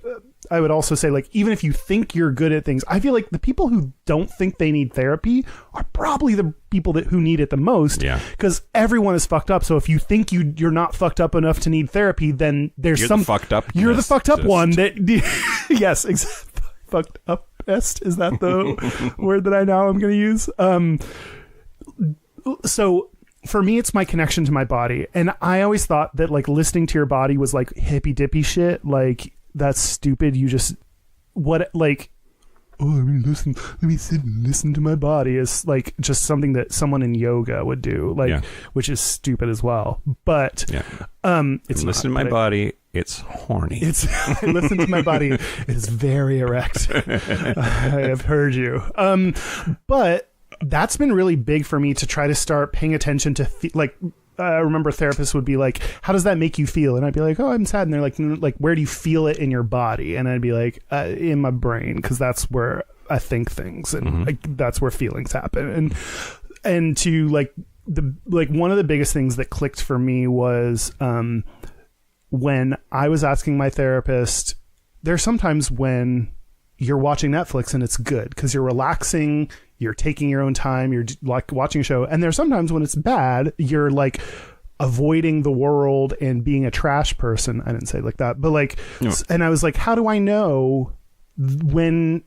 would also say, like, even if you think you're good at things, I feel like the people who don't think they need therapy are probably the people who need it the most. Yeah. Because everyone is fucked up. So if you think you're not fucked up enough to need therapy, then you're the fucked up one that yes, exactly. Fucked up best. Is that the word that I now am going to use? So for me, it's my connection to my body. And I always thought that, like, listening to your body was like hippy dippy shit. Like, that's stupid. You just, let me sit and listen to my body is like just something that someone in yoga would do, like, which is stupid as well. But it's listen to my body. It's horny. Listen to my body. It is very erect. I have heard you. But that's been really big for me to try to start paying attention to I remember therapists would be like, how does that make you feel? And I'd be like, oh, I'm sad. And they're like, where do you feel it in your body? And I'd be like, in my brain, because that's where I think things, and that's where feelings happen. And to one of the biggest things that clicked for me was when I was asking my therapist, there's sometimes when you're watching Netflix and it's good because you're relaxing, you're taking your own time, you're like watching a show. And there's sometimes when it's bad, you're like avoiding the world and being a trash person. I didn't say it like that, but like, and I was like, how do I know when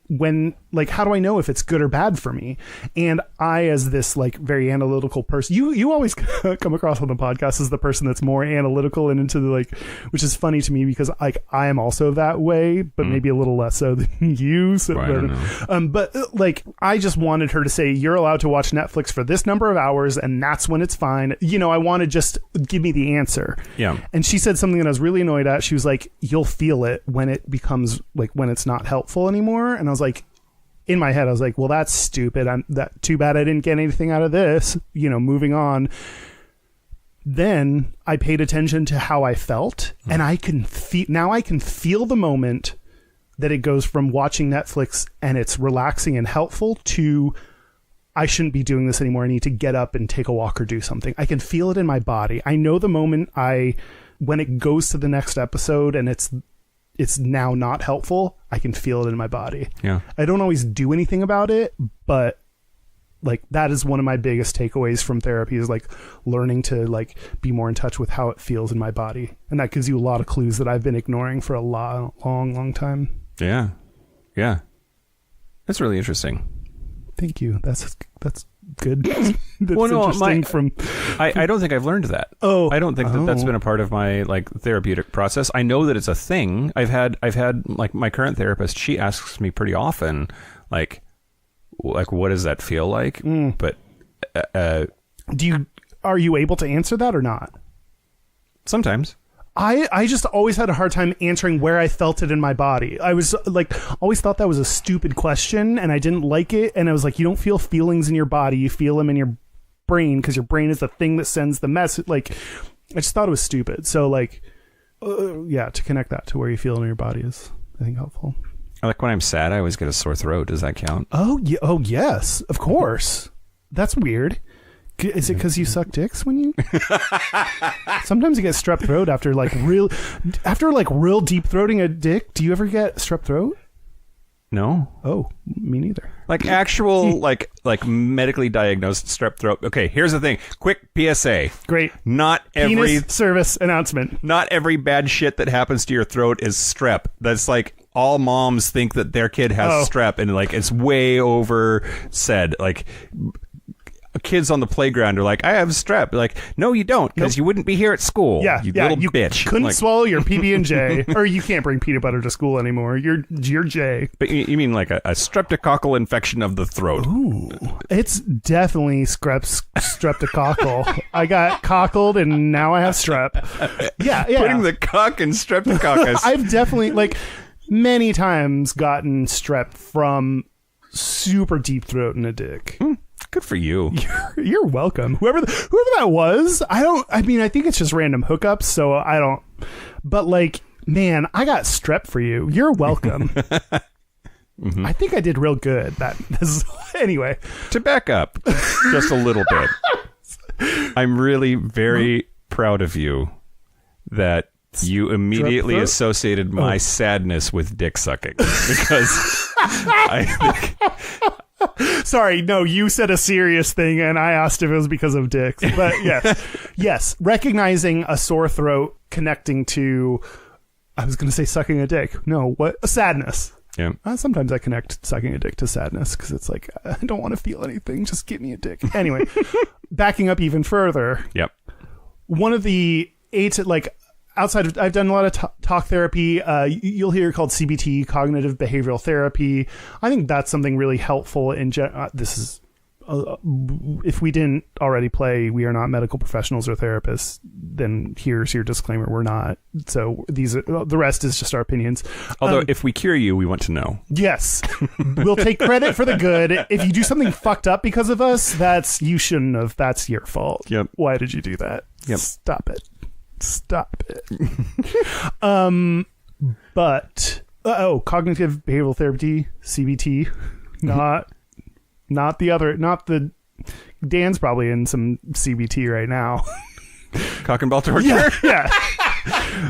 how do I know if it's good or bad for me? And I, as this like very analytical person, you always come across on the podcast as the person that's more analytical and into the like, which is funny to me because like I am also that way, but maybe a little less so than you. So, but like I just wanted her to say, you're allowed to watch Netflix for this number of hours and that's when it's fine. You know, I want to just give me the answer. Yeah. And she said something that I was really annoyed at. She was like, you'll feel it when it becomes like when it's not helpful anymore. And I was like, in my head, I was like, well, that's stupid. Too bad I didn't get anything out of this, you know, moving on. Then I paid attention to how I felt, and I can feel the moment that it goes from watching Netflix and it's relaxing and helpful to I shouldn't be doing this anymore. I need to get up and take a walk or do something. I can feel it in my body. I know the moment when it goes to the next episode and it's now not helpful, I can feel it in my body. Yeah. I don't always do anything about it, but like that is one of my biggest takeaways from therapy is like learning to like be more in touch with how it feels in my body. And that gives you a lot of clues that I've been ignoring for a long time. Yeah. Yeah. That's really interesting. Thank you. That's good. That's interesting. I don't think I've learned that. I don't think that's been a part of my like therapeutic process. I know that it's a thing. I've had like my current therapist, she asks me pretty often like what does that feel like? But are you able to answer that or not? Sometimes. I just always had a hard time answering where I felt it in my body. I was like, always thought that was a stupid question and I didn't like it. And I was like, you don't feel feelings in your body. You feel them in your brain because your brain is the thing that sends the message. Like, I just thought it was stupid. So like, to connect that to where you feel in your body is, I think, helpful. Like when I'm sad, I always get a sore throat. Does that count? Oh, yeah. Oh, yes. Of course. That's weird. Is it because you suck dicks when you? Sometimes you get strep throat after real deep throating a dick. Do you ever get strep throat? No. Oh, me neither. Like actual, like medically diagnosed strep throat. Okay, here's the thing. Quick PSA. Great. Not every Penis service announcement. Not every bad shit that happens to your throat is strep. That's like all moms think that their kid has strep, and like it's way over said. Like kids on the playground are like, I have strep. Like, no, you don't, because you wouldn't be here at school. Yeah, you little you bitch. Couldn't like, swallow your PB&J, or you can't bring peanut butter to school anymore. You're J. But you mean like a streptococcal infection of the throat? Ooh, it's definitely streptococcal. I got cockled, and now I have strep. Yeah. Putting the cock in streptococcus. I've definitely many times gotten strep from super deep throat in a dick. Good for you. You're welcome. Whoever that was, I think it's just random hookups, so I don't. But man, I got strep for you. You're welcome. I think I did real good. Anyway. To back up just a little bit, I'm really very proud of you that you immediately associated my sadness with dick sucking, because I think... Sorry, no, you said a serious thing, and I asked if it was because of dicks. But yes, recognizing a sore throat connecting to, I was going to say sucking a dick. No, what? Sadness. Yeah. Sometimes I connect sucking a dick to sadness, because it's like, I don't want to feel anything. Just give me a dick. Anyway, backing up even further. Yep. One of the outside of, I've done a lot of talk therapy. You'll hear called CBT, cognitive behavioral therapy. I think that's something really helpful in this is, if we didn't already play, we are not medical professionals or therapists, then here's your disclaimer. We're not. So the rest is just our opinions. Although if we cure you, we want to know. Yes. We'll take credit for the good. If you do something fucked up because of us, you shouldn't have. That's your fault. Yep. Why did you do that? Yep. Stop it. But cognitive behavioral therapy, CBT, not the Dan's probably in some CBT right now. Cock and ball torture. Yeah.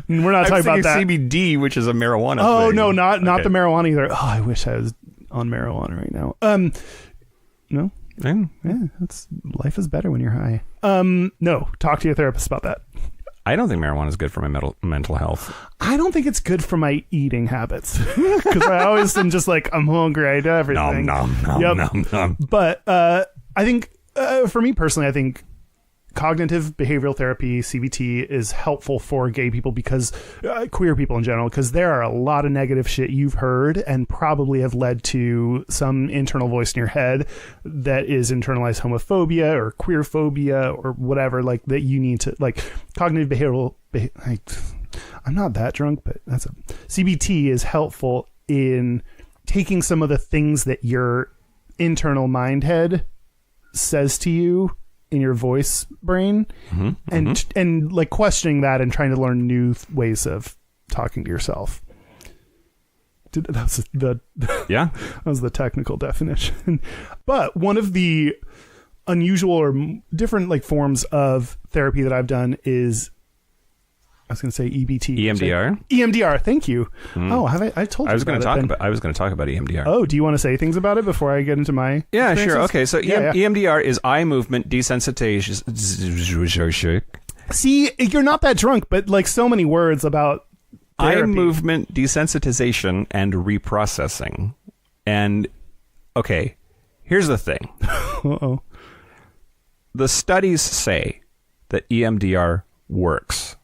We're not talking about that. CBD, which is a marijuana thing. No, not the marijuana either. Oh, I wish I was on marijuana right now. No. Yeah, life is better when you're high. No, talk to your therapist about that. I don't think marijuana is good for my mental health. I don't think it's good for my eating habits, because I always am just like, I'm hungry, I do everything. Nom. But I think for me personally, I think cognitive behavioral therapy, CBT, is helpful for gay people, because queer people in general, because there are a lot of negative shit you've heard and probably have led to some internal voice in your head that is internalized homophobia or queer phobia or whatever, that you need to cognitive behavioral. I'm not that drunk, but CBT is helpful in taking some of the things that your internal mind head says to you in your voice brain, and questioning that and trying to learn new ways of talking to yourself. That was the technical definition. But one of the unusual or different forms of therapy that I've done is, I was going to say EBT. EMDR? EMDR, thank you. Oh, have I told you I was going to talk about EMDR. Oh, do you want to say things about it before I get into my Yeah, sure. Okay, so EMDR is eye movement desensitization. See, you're not that drunk, but so many words about therapy. Eye movement desensitization and reprocessing. And, okay, here's the thing. Uh-oh. The studies say that EMDR works.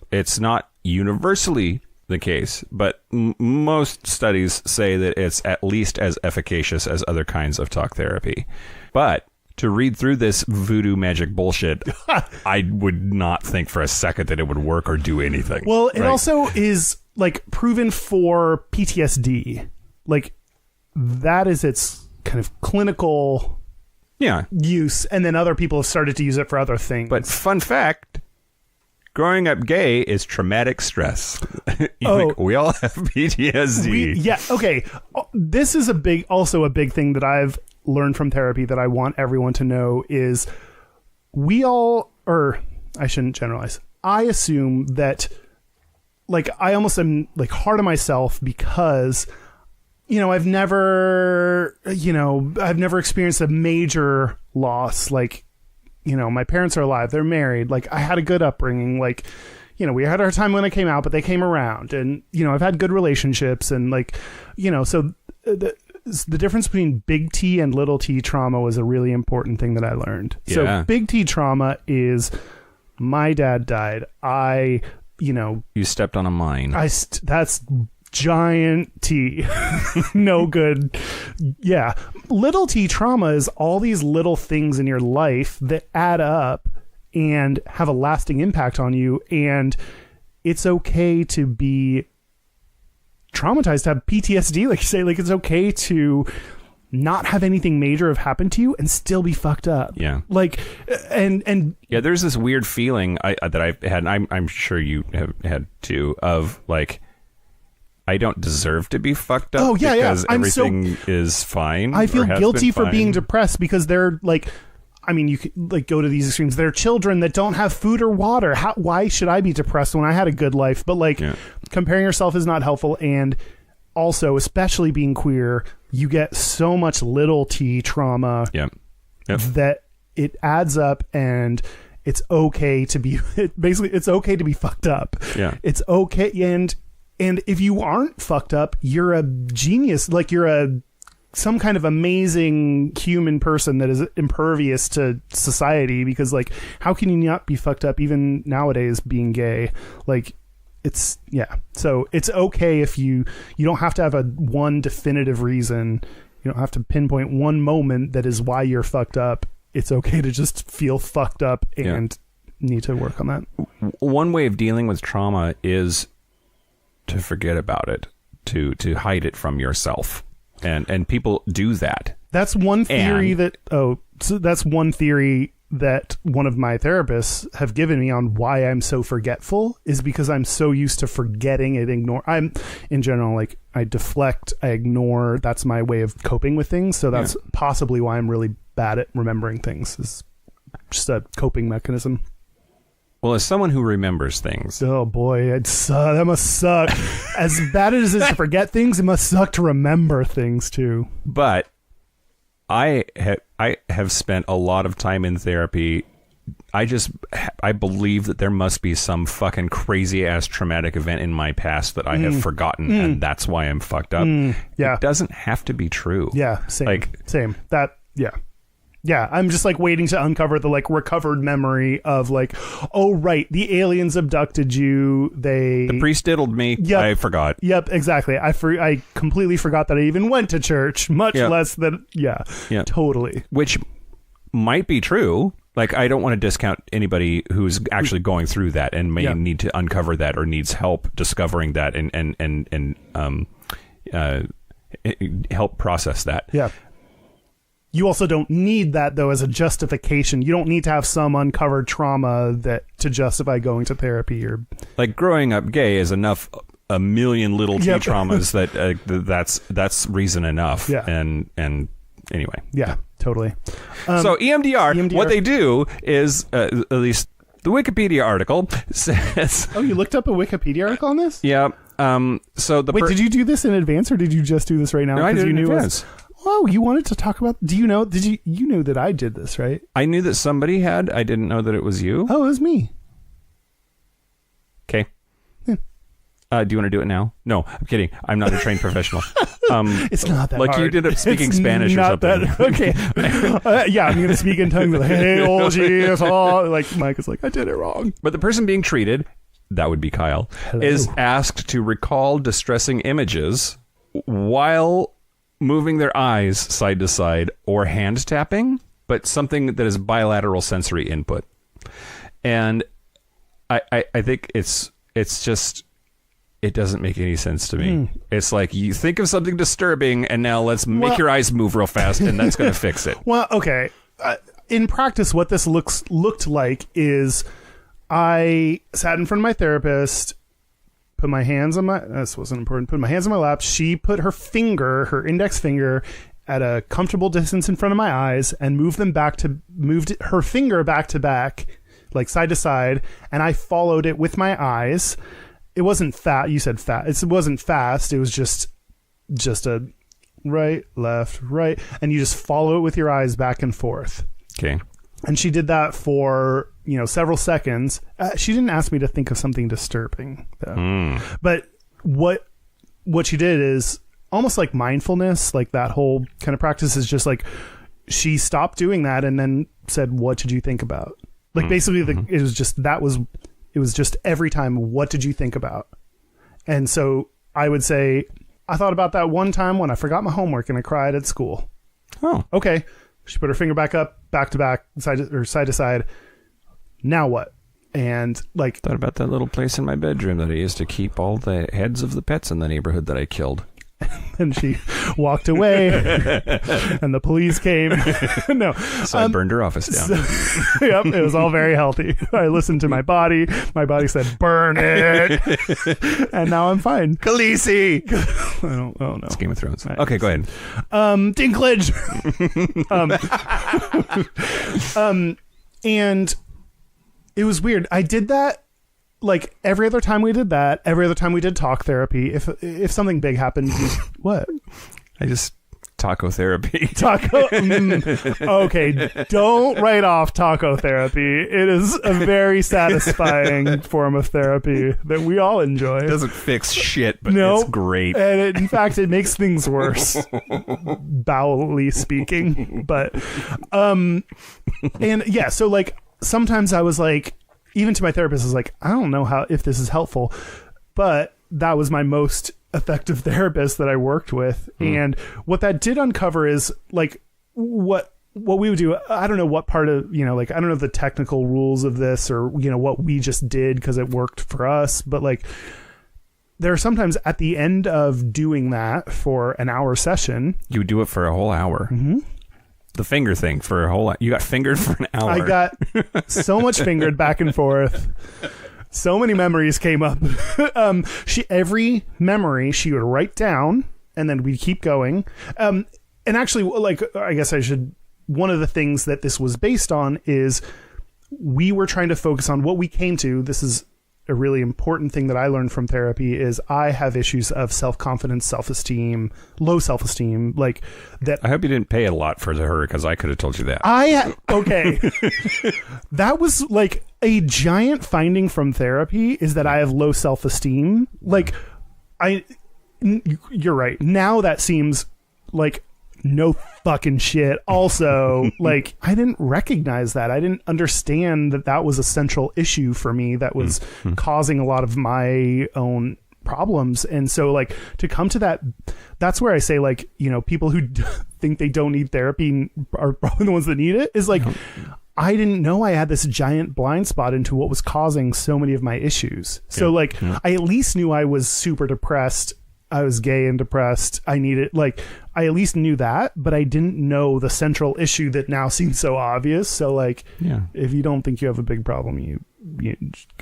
It's not universally the case, but most studies say that it's at least as efficacious as other kinds of talk therapy. But to read through this voodoo magic bullshit, I would not think for a second that it would work or do anything. Well, it also is proven for PTSD. That is its kind of clinical use, and then other people have started to use it for other things. But fun fact, growing up gay is traumatic stress. We all have PTSD. Okay. This is also a big thing that I've learned from therapy that I want everyone to know is I shouldn't generalize. I assume that I almost am hard on myself because I've never experienced a major loss. Like, my parents are alive. They're married. Like, I had a good upbringing. Like, we had our time when I came out, but they came around. And, I've had good relationships. And, like, so the difference between big T and little T trauma was a really important thing that I learned. Yeah. So big T trauma is my dad died. You stepped on a mine. That's giant T. No good. Yeah. Little T trauma is all these little things in your life that add up and have a lasting impact on you. And it's okay to be traumatized, to have PTSD, like you say. Like, it's okay to not have anything major have happened to you and still be fucked up. Yeah. Like, and yeah, there's this weird feeling that I've had, and I'm sure you have had too, of like, I don't deserve to be fucked up. Oh, yeah, because yeah. everything is fine. I feel guilty for fine. being depressed because they're like, I mean, you could like go to these extremes. They're children that don't have food or water. Why should I be depressed when I had a good life? But like, comparing yourself is not helpful. And also, especially being queer, you get so much little T trauma that it adds up, and it's okay to be it's okay to be fucked up. Yeah. It's okay. And if you aren't fucked up, you're a genius. Like, you're some kind of amazing human person that is impervious to society, because like, how can you not be fucked up even nowadays being gay? Like, it's, so it's okay if you don't have to have one definitive reason. You don't have to pinpoint one moment that is why you're fucked up. It's okay to just feel fucked up and need to work on that. One way of dealing with trauma is to forget about it, to hide it from yourself. And people do that. That's one theory that's one theory that one of my therapists have given me on why I'm so forgetful, is because I'm so used to forgetting and ignore. I'm in general, like, I deflect, I ignore. That's my way of coping with things. So that's possibly why I'm really bad at remembering things. Is just a coping mechanism. Well, as someone who remembers things, oh boy, that must suck. As bad as it is to forget things, it must suck to remember things too. But I have spent a lot of time in therapy. I believe that there must be some fucking crazy ass traumatic event in my past that I have forgotten, and that's why I'm fucked up. It doesn't have to be true. Yeah, same. Yeah, I'm just like waiting to uncover the like recovered memory of like, oh right, the aliens abducted you. The priest diddled me. Yep. I forgot. Yep, exactly. I completely forgot that I even went to church, much less than totally. Which might be true. Like, I don't want to discount anybody who's actually going through that and may need to uncover that or needs help discovering that and help process that. Yeah. You also don't need that, though, as a justification. You don't need to have some uncovered trauma to justify going to therapy. Or like, growing up gay is enough, a million little T traumas that's reason enough. Yeah. And anyway. Yeah, totally. So EMDR, what they do is, at least the Wikipedia article says... Oh, you looked up a Wikipedia article on this? Yeah. Wait, did you do this in advance, or did you just do this right now? No, I did in advance. Oh, you wanted to talk about... you knew that I did this, right? I knew that somebody had. I didn't know that it was you. Oh, it was me. Okay. Yeah. Do you want to do it now? No, I'm kidding. I'm not a trained professional. It's not that like hard. You did it speaking Spanish or something. Okay. I'm going to speak in tongues. Like, hey, like, Mike is like, I did it wrong. But the person being treated, that would be Kyle, is asked to recall distressing images while moving their eyes side to side or hand tapping, but something that is bilateral sensory input. And I think it's just, it doesn't make any sense to me. It's like, you think of something disturbing and now let's make your eyes move real fast and that's going to fix it. Well, okay. In practice, what this looked like is I sat in front of my therapist, put my hands on this wasn't important, put my hands on my lap. She put her index finger at a comfortable distance in front of my eyes and moved her finger back to back, like side to side. And I followed it with my eyes. It wasn't fat. You said fat. It wasn't fast. It was just a right, left, right, and you just follow it with your eyes back and forth. Okay. And she did that for, several seconds. She didn't ask me to think of something disturbing, though. But what she did is almost like mindfulness, like that whole kind of practice is just like she stopped doing that and then said, "What did you think about?" Like basically, it was just every time, "What did you think about?" And so I would say, "I thought about that one time when I forgot my homework and I cried at school." Oh, Okay. She put her finger back up, back to back, side to side. Now what? And like, thought about that little place in my bedroom that I used to keep all the heads of the pets in the neighborhood that I killed. and she walked away, and the police came. No, So I burned her office down. Yep, it was all very healthy. I listened to my body. My body said, "Burn it," and now I'm fine. Khaleesi! I don't know. It's Game of Thrones. Right. Okay, go ahead. Dinklage. And it was weird. I did that like every other time we did that. Every other time we did talk therapy. If something big happened, what? I just taco therapy. Taco. Okay, don't write off taco therapy. It is a very satisfying form of therapy that we all enjoy. It doesn't fix shit, but No. it's great. And in fact, it makes things worse, bowelly speaking. But, and yeah, so like sometimes I was like, even to my therapist, I was like, I don't know if this is helpful, but that was my most effective therapist that I worked with. And what that did uncover is like what we would do. I don't know what part of, like, I don't know the technical rules of this or, what we just did because it worked for us. But like, there are sometimes at the end of doing that for an hour session, You would do it for a whole hour. Mm-hmm. The finger thing for a whole hour. You got fingered for an hour. I got so much fingered back and forth. So many memories came up. Every memory she would write down, and then we'd keep going. And actually, like, I guess one of the things that this was based on is we were trying to focus on what we came to. This is a really important thing that I learned from therapy is I have issues of self-confidence, self-esteem, low self-esteem, like that. I hope you didn't pay a lot for her because I could have told you that. Okay. That was like a giant finding from therapy is that I have low self-esteem. Like you're right. Now that seems like no fucking shit. Also, like, I didn't recognize that. I didn't understand that was a central issue for me that was causing a lot of my own problems. And so, like, to come to that's where I say, like, people who think they don't need therapy are probably the ones that need it, is like, I didn't know I had this giant blind spot into what was causing so many of my issues. So, like, I at least knew I was super depressed. I was gay and depressed. I at least knew that, but I didn't know the central issue that now seems so obvious. So, like, if you don't think you have a big problem,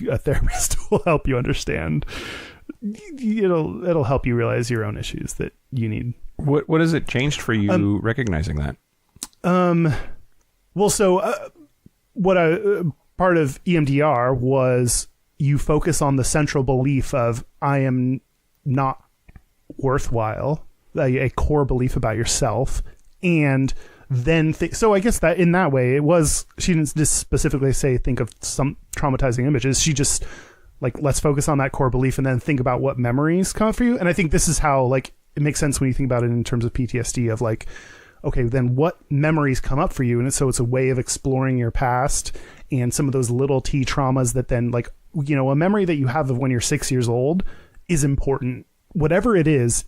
a therapist will help you understand. It'll help you realize your own issues that you need. What has it changed for you recognizing that? Well, so part of EMDR was you focus on the central belief of I am not worthwhile, a core belief about yourself, and then so I guess that in that way it was, she didn't just specifically say think of some traumatizing images. She just like, let's focus on that core belief and then think about what memories come up for you. And I think this is how, like, it makes sense when you think about it in terms of PTSD of like, okay, then what memories come up for you? And so it's a way of exploring your past and some of those little T traumas that then, like, a memory that you have of when you're 6 years old is important. Whatever it is,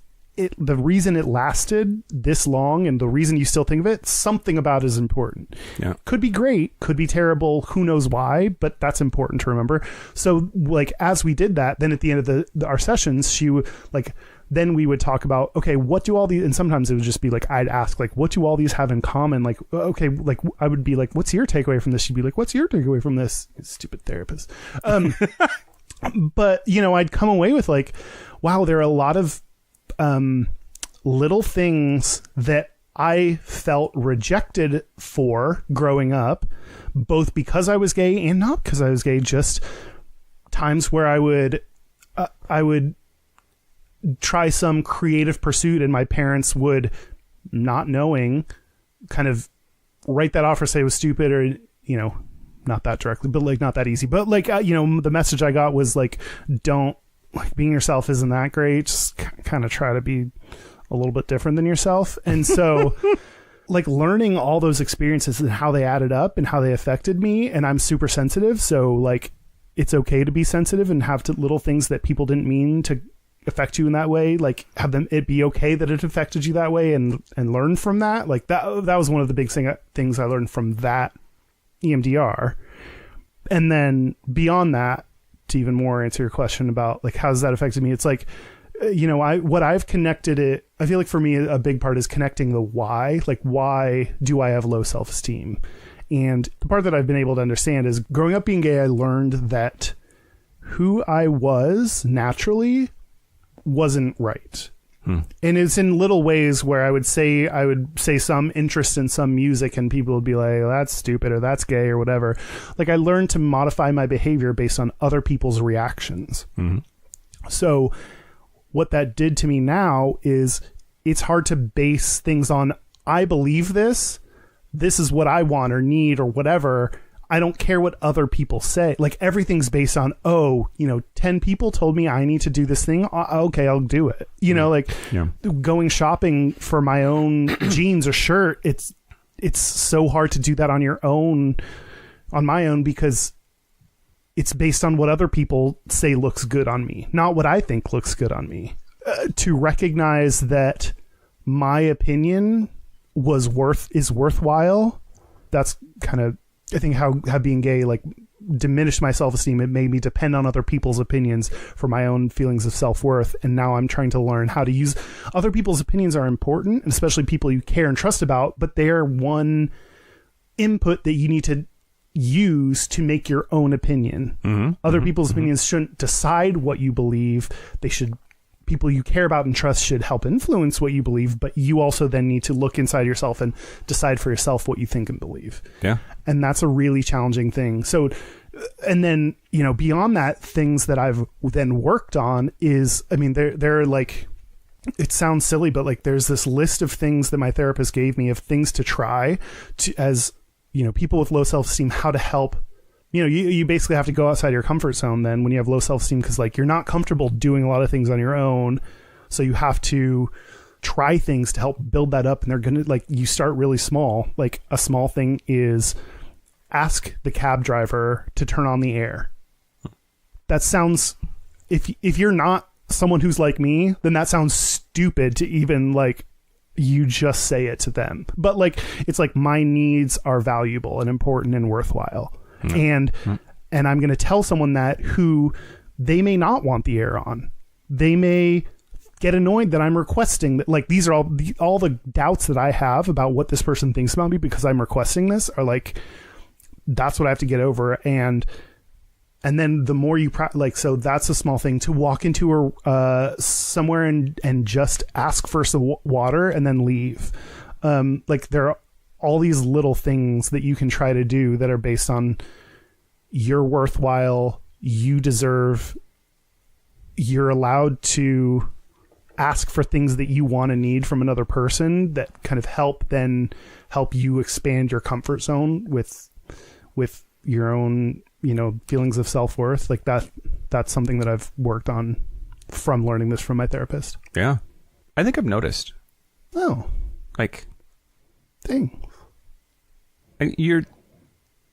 the reason it lasted this long and the reason you still think of it, something about it is important. Yeah. Could be great, could be terrible, who knows why, but that's important to remember. So, like, as we did that, then at the end of our sessions, she would, like, then we would talk about, okay, what do all these, and sometimes it would just be like, I'd ask, like, what do all these have in common? Like, okay, like, I would be like, what's your takeaway from this? She'd be like, what's your takeaway from this? Stupid therapist. But, I'd come away with like, wow, there are a lot of little things that I felt rejected for growing up, both because I was gay and not because I was gay, just times where I would try some creative pursuit, and my parents would, not knowing, kind of write that off or say it was stupid, or, you know, not that directly, but like not that easy. But like, you know, the message I got was like, don't, like, being yourself isn't that great. Just kind of try to be a little bit different than yourself. And so like learning all those experiences and how they added up and how they affected me. And I'm super sensitive. So like, it's okay to be sensitive and have little things that people didn't mean to affect you in that way. Like, have them, it be okay that it affected you that way, and learn from that. Like that was one of the big things I learned from that EMDR. And then beyond that, to even more answer your question about like, how's that affected me? It's like, you know, what I've connected it, I feel like for me, a big part is connecting the why. Like, why do I have low self-esteem? And the part that I've been able to understand is, growing up being gay, I learned that who I was naturally wasn't right. And it's in little ways where I would say some interest in some music, and people would be like, that's stupid, or that's gay, or whatever. Like, I learned to modify my behavior based on other people's reactions. So what that did to me now is, it's hard to base things on, I believe this is what I want or need or whatever. I don't care what other people say. Like, everything's based on, 10 people told me I need to do this thing. Okay, I'll do it. You know, like going shopping for my own jeans or shirt. It's so hard to do that on my own, because it's based on what other people say looks good on me, not what I think looks good on me. To recognize that my opinion is worthwhile. That's kind of, I think, how being gay like diminished my self-esteem. It made me depend on other people's opinions for my own feelings of self-worth. And now I'm trying to learn how to use other people's opinions. Are important, and especially people you care and trust about, but they're one input that you need to use to make your own opinion. Other people's opinions shouldn't decide what you believe. People you care about and trust should help influence what you believe, but you also then need to look inside yourself and decide for yourself what you think and believe. Yeah. And that's a really challenging thing. So, and then, you know, beyond that, things that I've then worked on is, I mean, there are like, it sounds silly, but like, there's this list of things that my therapist gave me of things to try to, as, you know, people with low self-esteem, how to help. You know, you basically have to go outside your comfort zone then when you have low self-esteem, because like, you're not comfortable doing a lot of things on your own. So you have to try things to help build that up. And they're going to, like, you start really small. Like, a small thing is ask the cab driver to turn on the air. That sounds, if you're not someone who's like me, then that sounds stupid to even like, you just say it to them. But like, it's like, my needs are valuable and important and worthwhile. And I'm going to tell someone that, who they may not want the air on. They may get annoyed that I'm requesting that. Like, these are all the doubts that I have about what this person thinks about me because I'm requesting this, are like, that's what I have to get over. And then the more you like, so that's a small thing, to walk into somewhere and just ask for some water and then leave. Like, there are all these little things that you can try to do that are based on, you're worthwhile, you deserve, you're allowed to ask for things that you want and need from another person, that kind of help you expand your comfort zone with your own, you know, feelings of self-worth. Like, that's something that I've worked on from learning this from my therapist. Yeah. I think I've noticed. Oh. Like, things. You're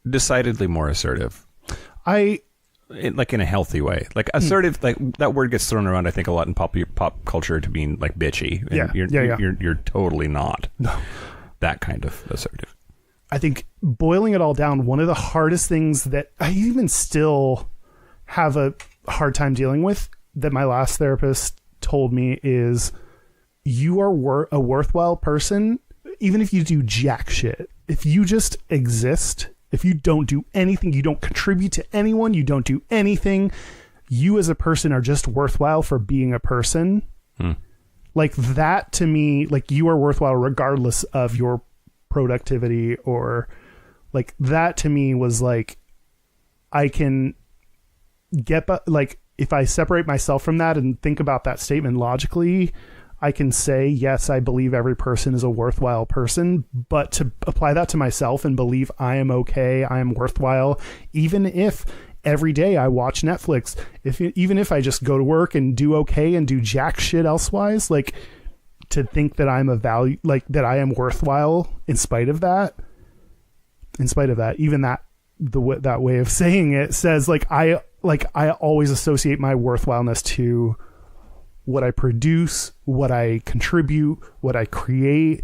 decidedly more assertive. Like, in a healthy way. Like, assertive, like, that word gets thrown around, I think, a lot in pop culture to mean like bitchy. And you're totally not that kind of assertive. I think, boiling it all down, one of the hardest things that I even still have a hard time dealing with, that my last therapist told me, is, you are a worthwhile person even if you do jack shit. If you just exist, if you don't do anything, you don't contribute to anyone, you don't do anything, you as a person are just worthwhile for being a person. Like, that to me, like, you are worthwhile regardless of your productivity, or like, that to me was like, I can get, like, if I separate myself from that and think about that statement logically, I can say, yes, I believe every person is a worthwhile person, but to apply that to myself and believe I am okay, I am worthwhile, even if every day I watch Netflix, even if I just go to work and do okay and do jack shit elsewise, like, to think that I'm a value, like that I am worthwhile in spite of that, even that that way of saying it says I always associate my worthwhileness to what I produce, what I contribute, what I create,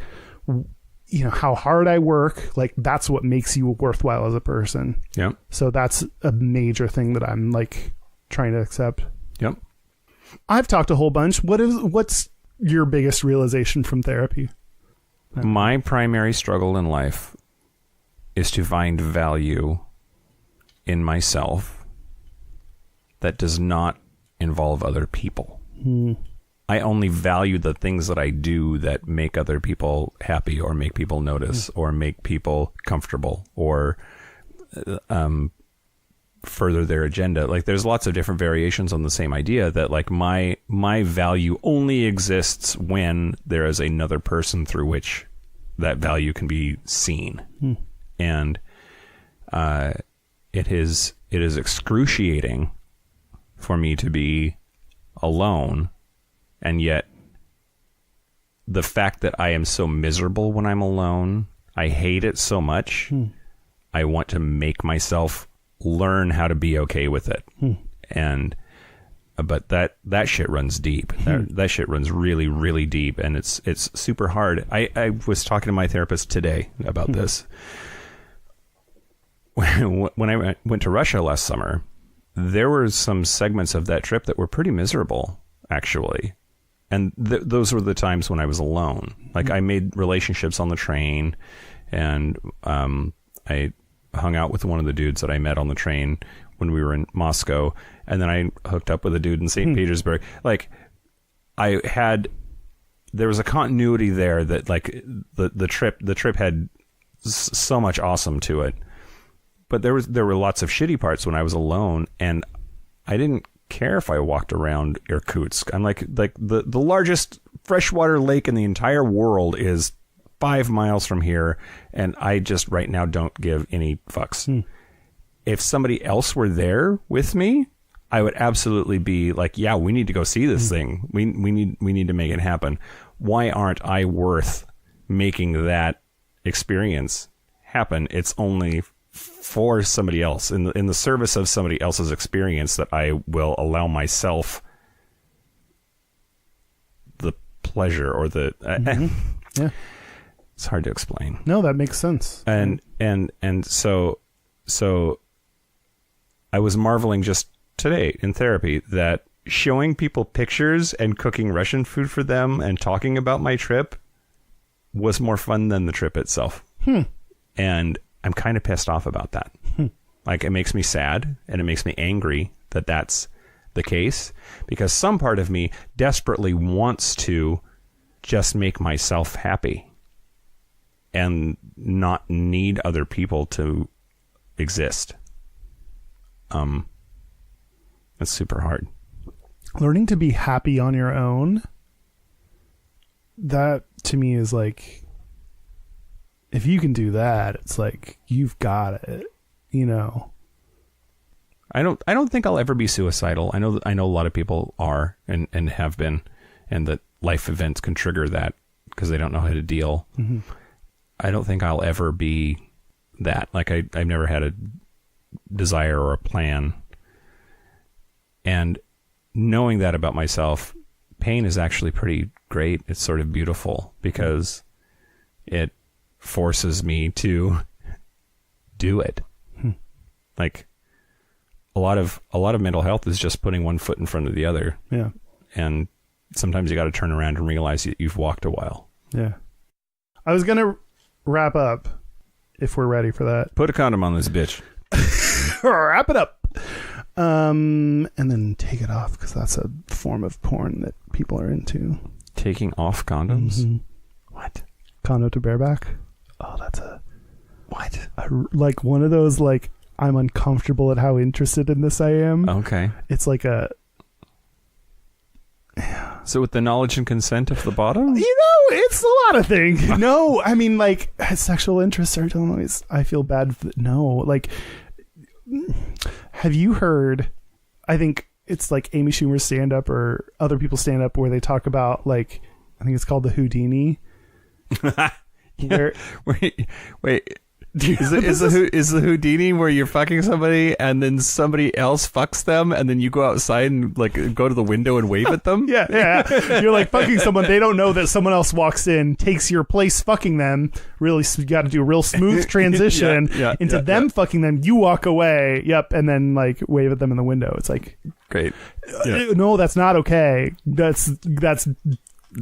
how hard I work. Like, that's what makes you worthwhile as a person. Yep. So that's a major thing that I'm like trying to accept. Yep. I've talked a whole bunch. What's your biggest realization from therapy? My primary struggle in life is to find value in myself that does not involve other people. I only value the things that I do that make other people happy or make people notice or make people comfortable or further their agenda. Like, there's lots of different variations on the same idea that like my value only exists when there is another person through which that value can be seen. And it is excruciating for me to be alone, and yet the fact that I am so miserable when I'm alone, I hate it so much. I want to make myself learn how to be okay with it. And but that shit runs deep. That shit runs really, really deep, and it's super hard. I was talking to my therapist today about this. When I went to Russia last summer, there were some segments of that trip that were pretty miserable, actually. And those were the times when I was alone. Like, I made relationships on the train, and I hung out with one of the dudes that I met on the train when we were in Moscow, and then I hooked up with a dude in St. Petersburg. Like, there was a continuity there that, like, the trip had so much awesome to it. But there were lots of shitty parts when I was alone, and I didn't care if I walked around Irkutsk. I'm like the largest freshwater lake in the entire world is 5 miles from here, and I just right now don't give any fucks. If somebody else were there with me, I would absolutely be like, yeah, we need to go see this thing. We need to make it happen. Why aren't I worth making that experience happen? It's only for somebody else, in the service of somebody else's experience, that I will allow myself the pleasure or the yeah. It's hard to explain. No, that makes sense. And so I was marveling just today in therapy that showing people pictures and cooking Russian food for them and talking about my trip was more fun than the trip itself. And I'm kind of pissed off about that. Like, it makes me sad and it makes me angry that that's the case, because some part of me desperately wants to just make myself happy and not need other people to exist. It's super hard. Learning to be happy on your own, that to me is like, if you can do that, it's like you've got it, I don't think I'll ever be suicidal. I know a lot of people are and have been, and that life events can trigger that because they don't know how to deal. I don't think I'll ever be that. Like, I've never had a desire or a plan. And knowing that about myself, pain is actually pretty great. It's sort of beautiful because it forces me to do it. Like, a lot of mental health is just putting one foot in front of the other. Yeah. And sometimes you got to turn around and realize you've walked a while. Yeah. I was going to wrap up if we're ready for that. Put a condom on this bitch. Wrap it up. And then take it off, because that's a form of porn that people are into. Taking off condoms? What? Condom to bareback? Oh, that's a... What? Like one of those, like, I'm uncomfortable at how interested in this I am. Okay. It's like a So with the knowledge and consent of the bottom? It's a lot of things. No, I mean, like, sexual interests are always, I feel bad. No, like, have you heard, I think it's like Amy Schumer's stand-up or other people's stand-up where they talk about, like, I think it's called the Houdini. Wait. Is the Houdini where you're fucking somebody and then somebody else fucks them and then you go outside and like go to the window and wave at them? Yeah. You're like fucking someone. They don't know that someone else walks in, takes your place fucking them. Really, you got to do a real smooth transition into them fucking them. You walk away. Yep. And then like wave at them in the window. It's like, great. No, that's not okay. That's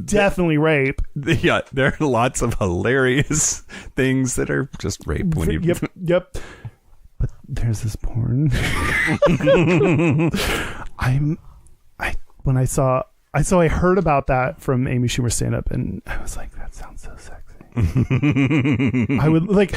definitely rape. Yeah, there are lots of hilarious things that are just rape when you Yep. But there's this porn. I heard about that from Amy Schumer stand up and I was like, that sounds so sexy. I would like,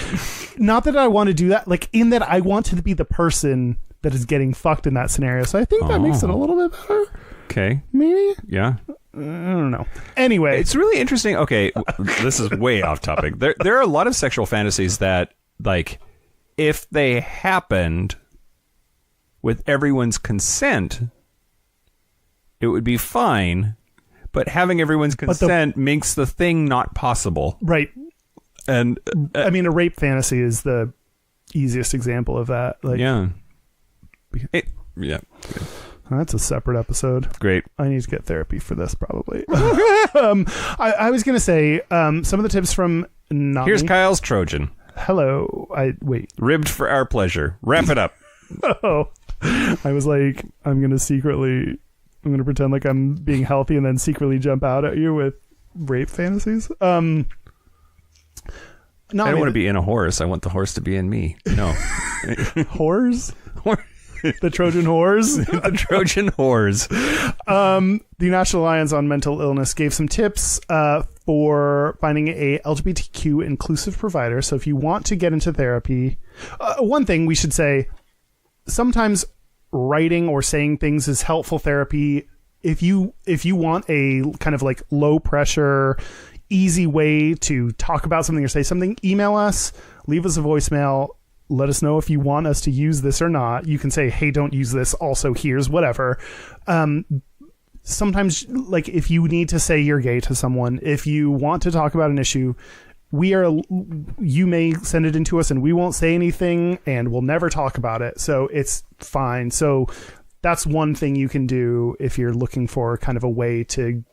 not that I want to do that, like in that I want to be the person that is getting fucked in that scenario. So I think that makes it a little bit better. Okay. Maybe? Yeah. I don't know. Anyway, it's really interesting. Okay, this is way off topic. There are a lot of sexual fantasies that, like, if they happened with everyone's consent, it would be fine. But having everyone's consent makes the thing not possible. Right. And I mean, a rape fantasy is the easiest example of that. Like, yeah. That's a separate episode. Great. I need to get therapy for this, probably. I was going to say some of the tips from Nami. Here's Kyle's Trojan. Hello. Wait. Ribbed for our pleasure. Wrap it up. Oh. I was like, I'm going to pretend like I'm being healthy and then secretly jump out at you with rape fantasies. No, I don't want to be in a horse. I want the horse to be in me. No. Whores? The Trojan whores? The Trojan whores. The National Alliance on Mental Illness gave some tips for finding a LGBTQ inclusive provider. So if you want to get into therapy, one thing we should say, sometimes writing or saying things is helpful therapy. If you want a kind of like low pressure, easy way to talk about something or say something, email us, leave us a voicemail. Let us know if you want us to use this or not. You can say, hey, don't use this. Also, here's whatever. Sometimes, like, if you need to say you're gay to someone, if you want to talk about an issue, you may send it in to us and we won't say anything and we'll never talk about it. So it's fine. So that's one thing you can do if you're looking for kind of a way to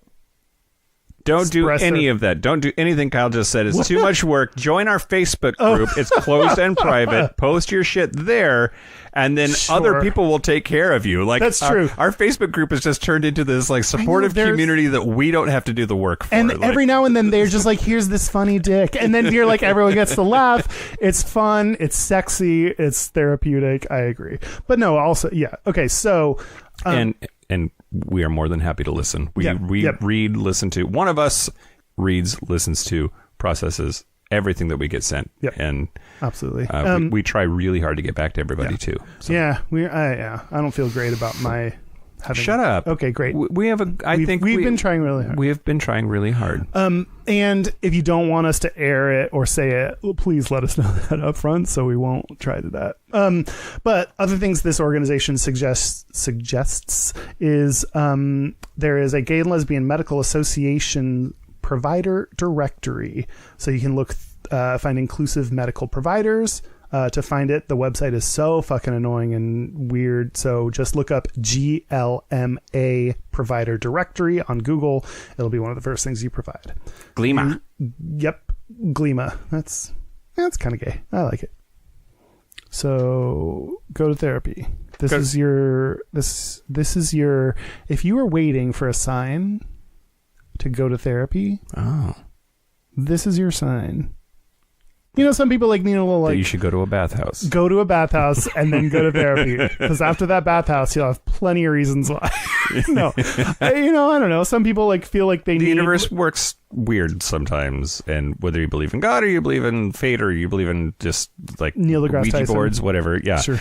Don't do any of that. Don't do anything Kyle just said. It's too much work. Join our Facebook group. It's closed and private. Post your shit there, and then other people will take care of you. Like, that's true. Our Facebook group has just turned into this like supportive community that we don't have to do the work for. And every now and then they're just like, here's this funny dick. And then you're like, everyone gets to laugh. It's fun. It's sexy. It's therapeutic. I agree. But no, also, yeah. Okay, so... And we are more than happy to listen. We read, listen to. One of us reads, listens to, processes everything that we get sent. Yep. And absolutely. We try really hard to get back to everybody too. So. Yeah, I don't feel great about my having... Shut up. Okay, great. We have we've been trying really hard. We have been trying really hard. And if you don't want us to air it or say it, please let us know that up front so we won't try to that. But other things this organization suggests is there is a Gay and Lesbian Medical Association provider directory. So you can look, find inclusive medical providers. To find it, the website is so fucking annoying and weird. So just look up GLMA provider directory on Google. It'll be one of the first things you provide. Glima. Yep. Glima. That's kind of gay. I like it. So go to therapy. This is your, if you were waiting for a sign to go to therapy. Oh, this is your sign. You know, some people like need a little like... That you should go to a bathhouse. Go to a bathhouse and then go to therapy. Because after that bathhouse, you'll have plenty of reasons why. No. I don't know. Some people like feel like they need... The universe works weird sometimes. And whether you believe in God or you believe in fate or you believe in just like Neil deGrasse Ouija Tyson. boards, whatever. Yeah. Sure.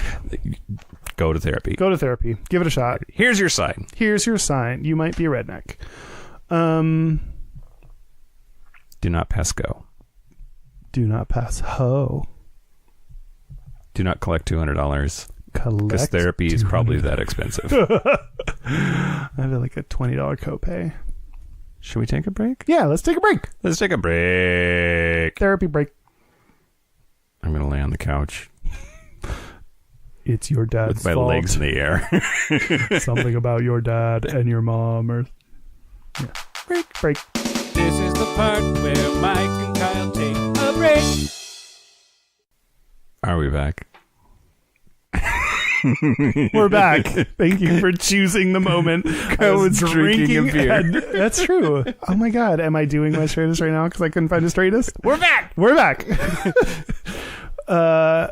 Go to therapy. Go to therapy. Give it a shot. Here's your sign. Here's your sign. You might be a redneck. Do not pass go. Do not pass ho. Do not collect $200. Because Collect therapy is probably $200. that expensive. I have like a $20 copay. Should we take a break? Yeah, let's take a break. Let's take a break. Therapy break. I'm going to lay on the couch It's your dad's with my fault. legs in the air. Something about your dad and your mom, or break. This is the part where Mike and Kyle take a break. Are we back? We're back. Thank you for choosing the moment. I was drinking a beer. and that's true. Oh my god, am I doing my straightest right now because I couldn't find a straightest? We're back. We're back.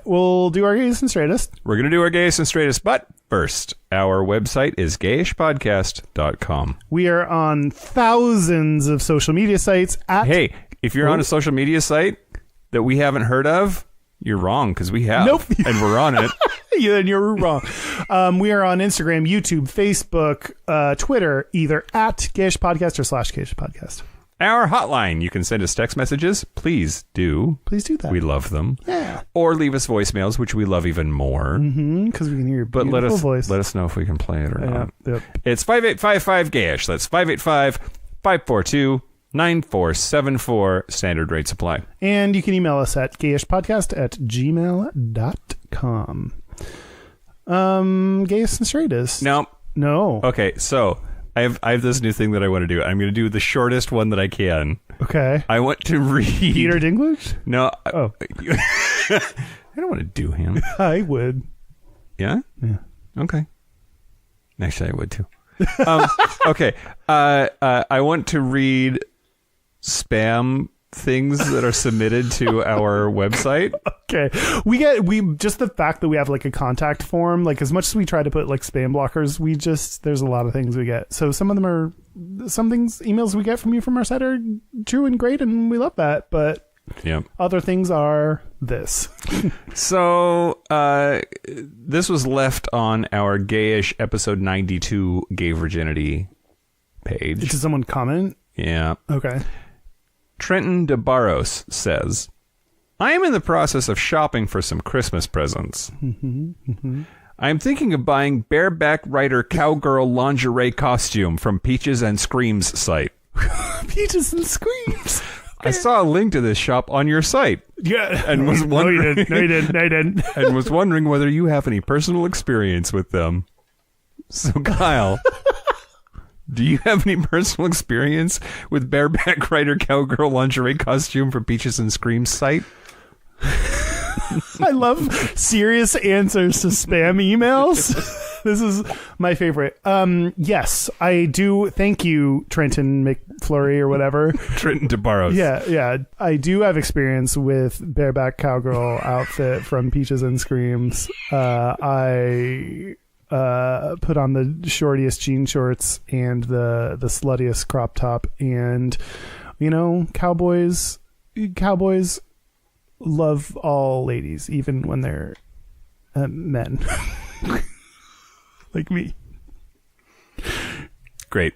We'll do our gayest and straightest. We're going to do our gayest and straightest, but first, our website is gayishpodcast.com. We are on thousands of social media sites at Hey, if you're on a social media site that we haven't heard of, you're wrong, because we have. Nope. And we're on it. Yeah, then you're wrong. We are on Instagram, YouTube, Facebook, Twitter, either at Gayish Podcast or /Gayish Podcast. Our hotline, you can send us text messages. Please do. Please do that. We love them. Yeah. Or leave us voicemails, which we love even more. Because we can hear your But beautiful voice. let us know if we can play it or not. Yep. It's 5855-GAYISH. That's 585-542-9474. Standard rate supply. And you can email us at gayishpodcast@gmail.com. Gayest and straightest. Now, No. okay, so I have this new thing that I want to do. I'm going to do the shortest one that I can. Okay. I want to read... Peter Dinklage? No. Oh. I don't want to do him. I would. Yeah? Yeah. Okay. Actually, I would too. Okay. I want to read spam things that are submitted to our website. Okay. We just the fact that we have like a contact form, like as much as we try to put like spam blockers, there's a lot of things we get. So some emails we get from you from our site are true and great and we love that. But Yep. other things are this. So, this was left on our Gayish episode 92 Gay Virginity page. Did someone comment? Yeah. Okay. Trenton DeBarros says, I am in the process of shopping for some Christmas presents. I'm thinking of buying bareback rider cowgirl lingerie costume from Peaches and Screams site. Peaches and Screams. I saw a link to this shop on your site. Yeah. And was wondering, No, you didn't. and was wondering whether you have any personal experience with them. So, Kyle, do you have any personal experience with bareback rider cowgirl lingerie costume for Peaches and Screams site? I love serious answers to spam emails. This is my favorite. Yes, I do. Thank you, Trenton McFlurry or whatever. Trenton DeBarros. Yeah. I do have experience with bareback cowgirl outfit from Peaches and Screams. I put on the shortiest jean shorts and the sluttiest crop top, and cowboys love all ladies, even when they're men. Like me. Great.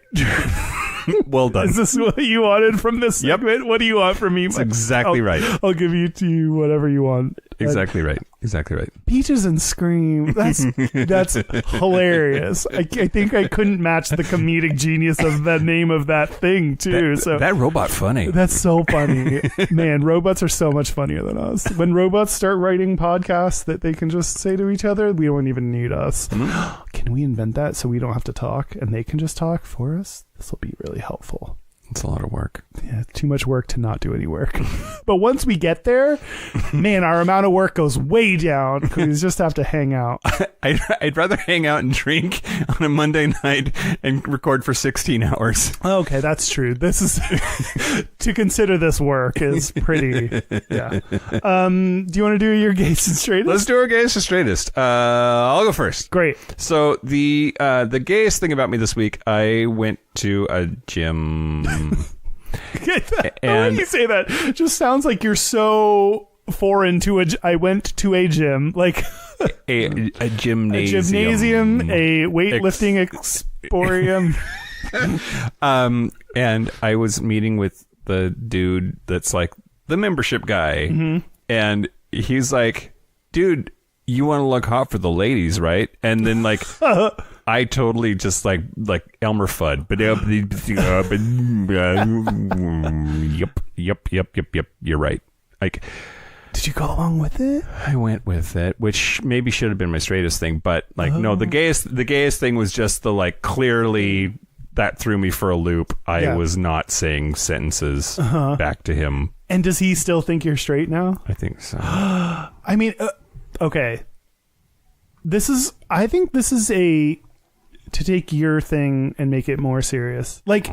Well done. Is this what you wanted from this Yep. segment? What do you want from me? That's exactly right. I'll give you to you whatever you want. Exactly right. Exactly right. Peaches and Scream. That's hilarious. I think I couldn't match the comedic genius of the name of that thing too. That robot funny. That's so funny. Man, robots are so much funnier than us. When robots start writing podcasts that they can just say to each other, we don't even need us. Mm-hmm. Can we invent that so we don't have to talk and they can just talk for us? This will be really helpful. It's a lot of work. Yeah, too much work to not do any work. But once we get there, man, our amount of work goes way down because we just have to hang out. I'd rather hang out and drink on a Monday night and record for 16 hours. Okay, that's true. This is to consider this work is pretty. Yeah. Do you want to do your gays and straightest? Let's do our gayest and straightest. I'll go first. Great. So the gayest thing about me this week, I went to a gym. When you say that, it just sounds like you're so foreign to I went to a gym, like a gymnasium. a gymnasium, a weightlifting exporium. And I was meeting with the dude that's like the membership guy, and he's like, dude, you want to look hot for the ladies, right? And then like I totally just like Elmer Fudd, but yep, you're right. Like, did you go along with it? I went with it, which maybe should have been my straightest thing, but like no, the gayest thing was just the like clearly that threw me for a loop. I was not saying sentences back to him. And does he still think you're straight now? I think so. I mean, okay. I think this is to take your thing and make it more serious. Like,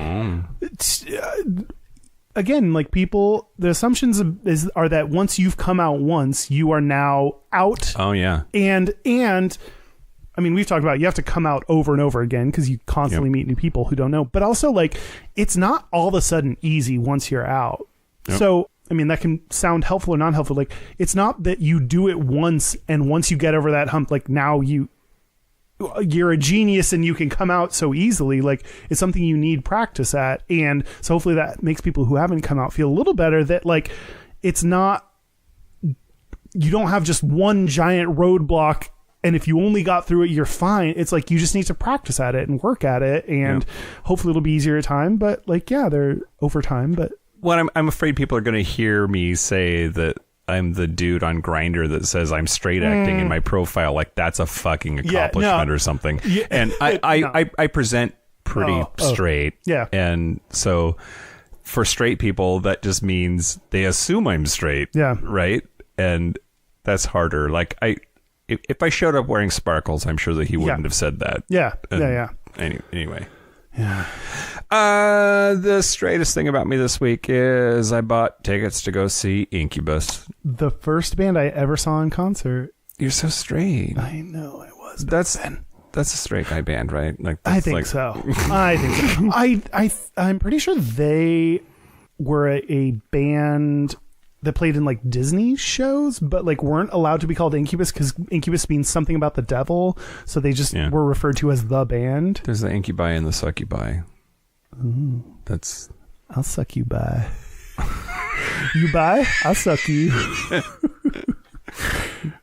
again, like people, the assumptions are that once you've come out once, you are now out. Oh yeah. And I mean, we've talked about you have to come out over and over again because you constantly meet new people who don't know. But also, like, it's not all of a sudden easy once you're out. Yep. So, I mean, that can sound helpful or not helpful. Like, it's not that you do it once and once you get over that hump, like now you're a genius and you can come out so easily. Like, it's something you need practice at. And so hopefully that makes people who haven't come out feel a little better that like, it's not, you don't have just one giant roadblock. And if you only got through it, you're fine. It's like, you just need to practice at it and work at it. And hopefully it'll be easier at time, but like, yeah, they're over time, but. Well, I'm afraid people are going to hear me say that I'm the dude on Grindr that says I'm straight acting in my profile, like that's a fucking accomplishment or something. Yeah. And I present pretty straight. Yeah. And so for straight people, that just means they assume I'm straight. Yeah. Right. And that's harder. Like if I showed up wearing sparkles, I'm sure that he wouldn't have said that. Yeah. And Anyway. Yeah. The straightest thing about me this week is I bought tickets to go see Incubus. The first band I ever saw in concert. You're so straight. I know I was. That's a straight guy band, right? Like I think so. I think so. I'm pretty sure they were a band that played in like Disney shows, but like weren't allowed to be called Incubus because Incubus means something about the devil. So they just were referred to as the band. There's the Incubi and the Succubi. Ooh. That's. I'll suck you by. You buy? I'll suck you.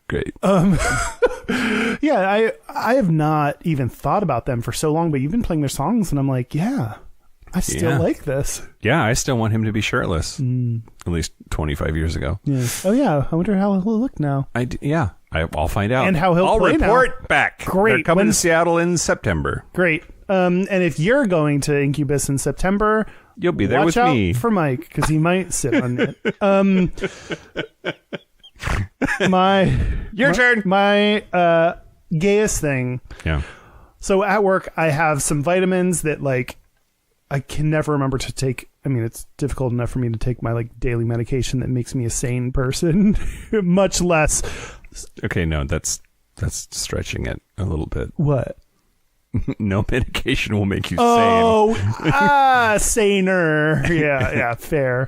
Great. Yeah, I have not even thought about them for so long, but you've been playing their songs, and I'm like, yeah, I still like this. Yeah, I still want him to be shirtless. At least 25 years ago. Yeah. Oh yeah, I wonder how he'll look now. I'll find out. And how he'll play now. I'll report back. Great. They're coming to Seattle in September. Great. And if you're going to Incubus in September, you'll be there with me. Watch out for Mike because he might sit on it. Your turn. My gayest thing. Yeah. So at work, I have some vitamins that like I can never remember to take. I mean, it's difficult enough for me to take my like daily medication that makes me a sane person, much less. Okay, no, that's stretching it a little bit. What? No medication will make you sane. Oh, saner. Yeah, fair.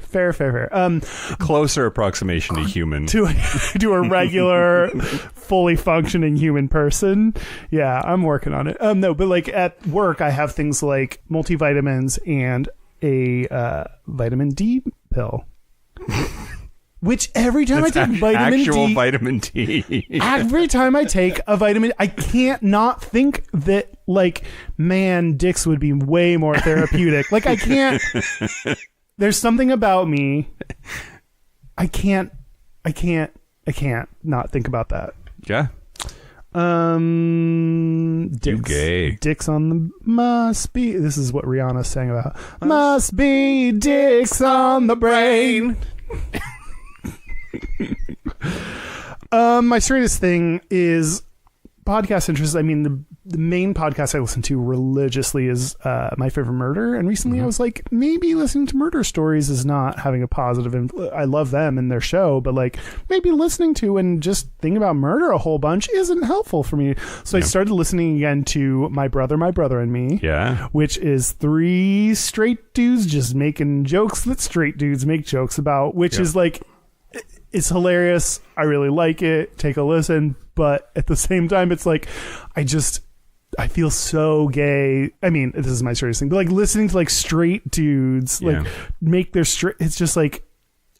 Closer approximation to human. To a regular, fully functioning human person. Yeah, I'm working on it. No, but like at work, I have things like multivitamins and a vitamin D pill. Which every time I take vitamin D. Every time I take a vitamin, I can't not think that, like, man, dicks would be way more therapeutic. Like, I can't. There's something about me. I can't not think about that. Yeah. Dicks. You gay. Dicks on the must be. This is what Rihanna sang about. Must be dicks on the brain. My straightest thing is podcast interests. I mean, the main podcast I listen to religiously is My Favorite Murder, and recently I was like, maybe listening to murder stories is not having a positive influence. I love them and their show, but like maybe listening to and just thinking about murder a whole bunch isn't helpful for me. So I started listening again to My Brother and Me, which is 3 straight dudes just making jokes that straight dudes make jokes about, which is like, it's hilarious. I really like it. Take a listen. But at the same time, it's like, I feel so gay. I mean, this is my serious thing, but like listening to like straight dudes like make their straight. It's just like.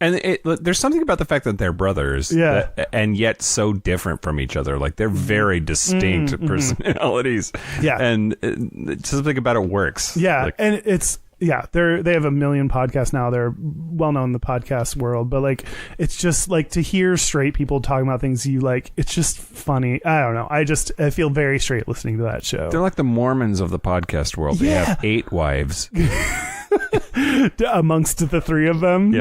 And there's something about the fact that they're brothers, and yet so different from each other. Like they're very distinct personalities, and something about it works. And it's they have a million podcasts now. They're well known in the podcast world, but like it's just like to hear straight people talking about things you like. It's just funny. I don't know. I feel very straight listening to that show. They're like the Mormons of the podcast world. They have 8 wives. Amongst the 3 of them,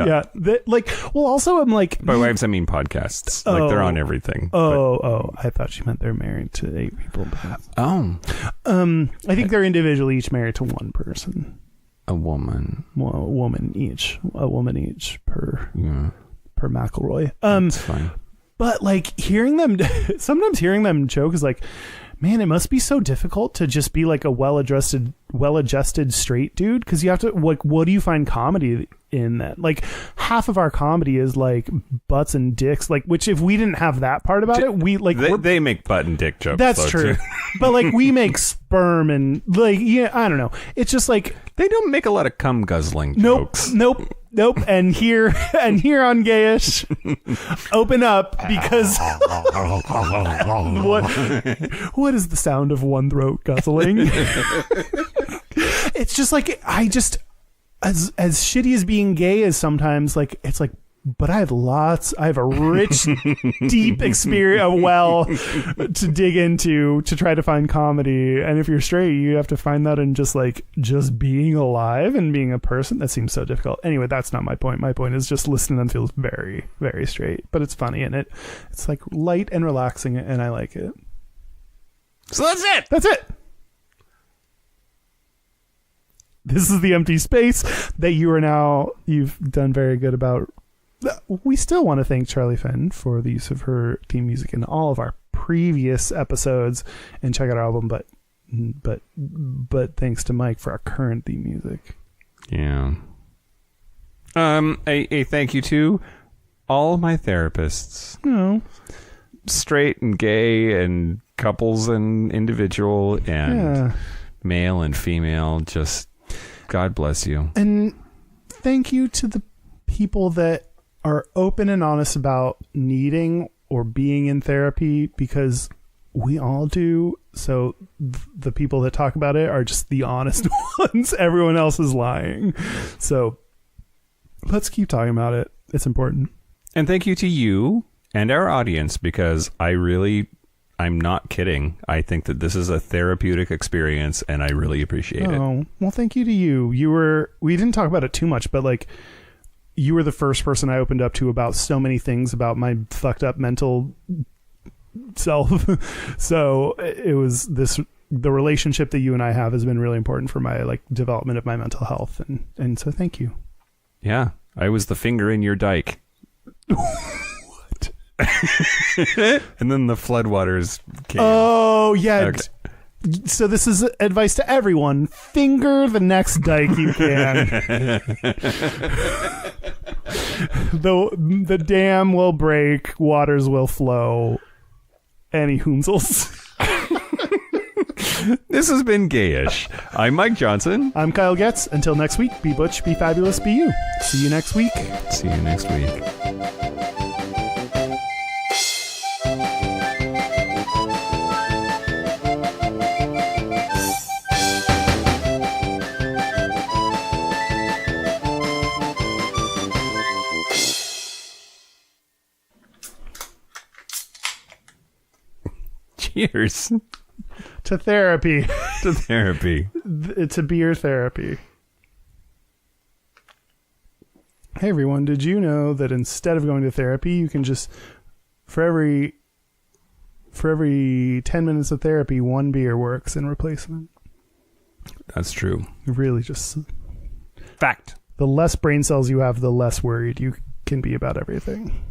also I'm like, by wives I mean podcasts. Like they're on everything. I thought she meant they're married to 8 people. I think they're individually each married to one person, a woman, a woman each per McElroy. That's fine. But like sometimes hearing them joke is like, man, it must be so difficult to just be like a well-adjusted straight dude, because you have to like, what do you find comedy in that? Like half of our comedy is like butts and dicks, like, which if we didn't have that part about it, we like they make butt and dick jokes. That's true. But like we make sperm and like, I don't know. It's just like they don't make a lot of cum guzzling jokes. Nope. And here on Gayish, open up, because what is the sound of one throat guzzling? It's just like, as shitty as being gay is sometimes, like it's like, but I have a rich, deep experience, to dig into to try to find comedy. And if you're straight, you have to find that in just being alive and being a person. That seems so difficult. Anyway, that's not my point. My point is just listening to them feels very, very straight, but it's funny and it's like light and relaxing, and I like it. So that's it. That's it. This is the empty space that you've done very good about. We still want to thank Charlie Fenn for the use of her theme music in all of our previous episodes, and check out our album. But thanks to Mike for our current theme music. Yeah. A thank you to all my therapists. Straight and gay and couples and individual and male and female. Just God bless you. And thank you to the people that are open and honest about needing or being in therapy, because we all do. So the people that talk about it are just the honest ones. Everyone else is lying. So let's keep talking about it. It's important. And thank you to you and our audience, because I'm not kidding. I think that this is a therapeutic experience, and I really appreciate it. Oh, well, thank you to you. We didn't talk about it too much, but like, you were the first person I opened up to about so many things about my fucked up mental self. So it was the relationship that you and I have has been really important for my like development of my mental health. And so thank you. Yeah. I was the finger in your dike. What? And then the floodwaters came. Oh yeah. Okay. So this is advice to everyone. Finger the next dike you can. The dam will break, waters will flow. Any hoomsels. This has been Gayish. I'm Mike Johnson. I'm Kyle Getz. Until next week, be butch, be fabulous, be you. See you next week. See you next week. Cheers. To therapy. To therapy. To beer therapy. Hey everyone, did you know that instead of going to therapy, you can just, for every 10 minutes of therapy, 1 beer works in replacement? That's true. Really just... Fact. The less brain cells you have, the less worried you can be about everything.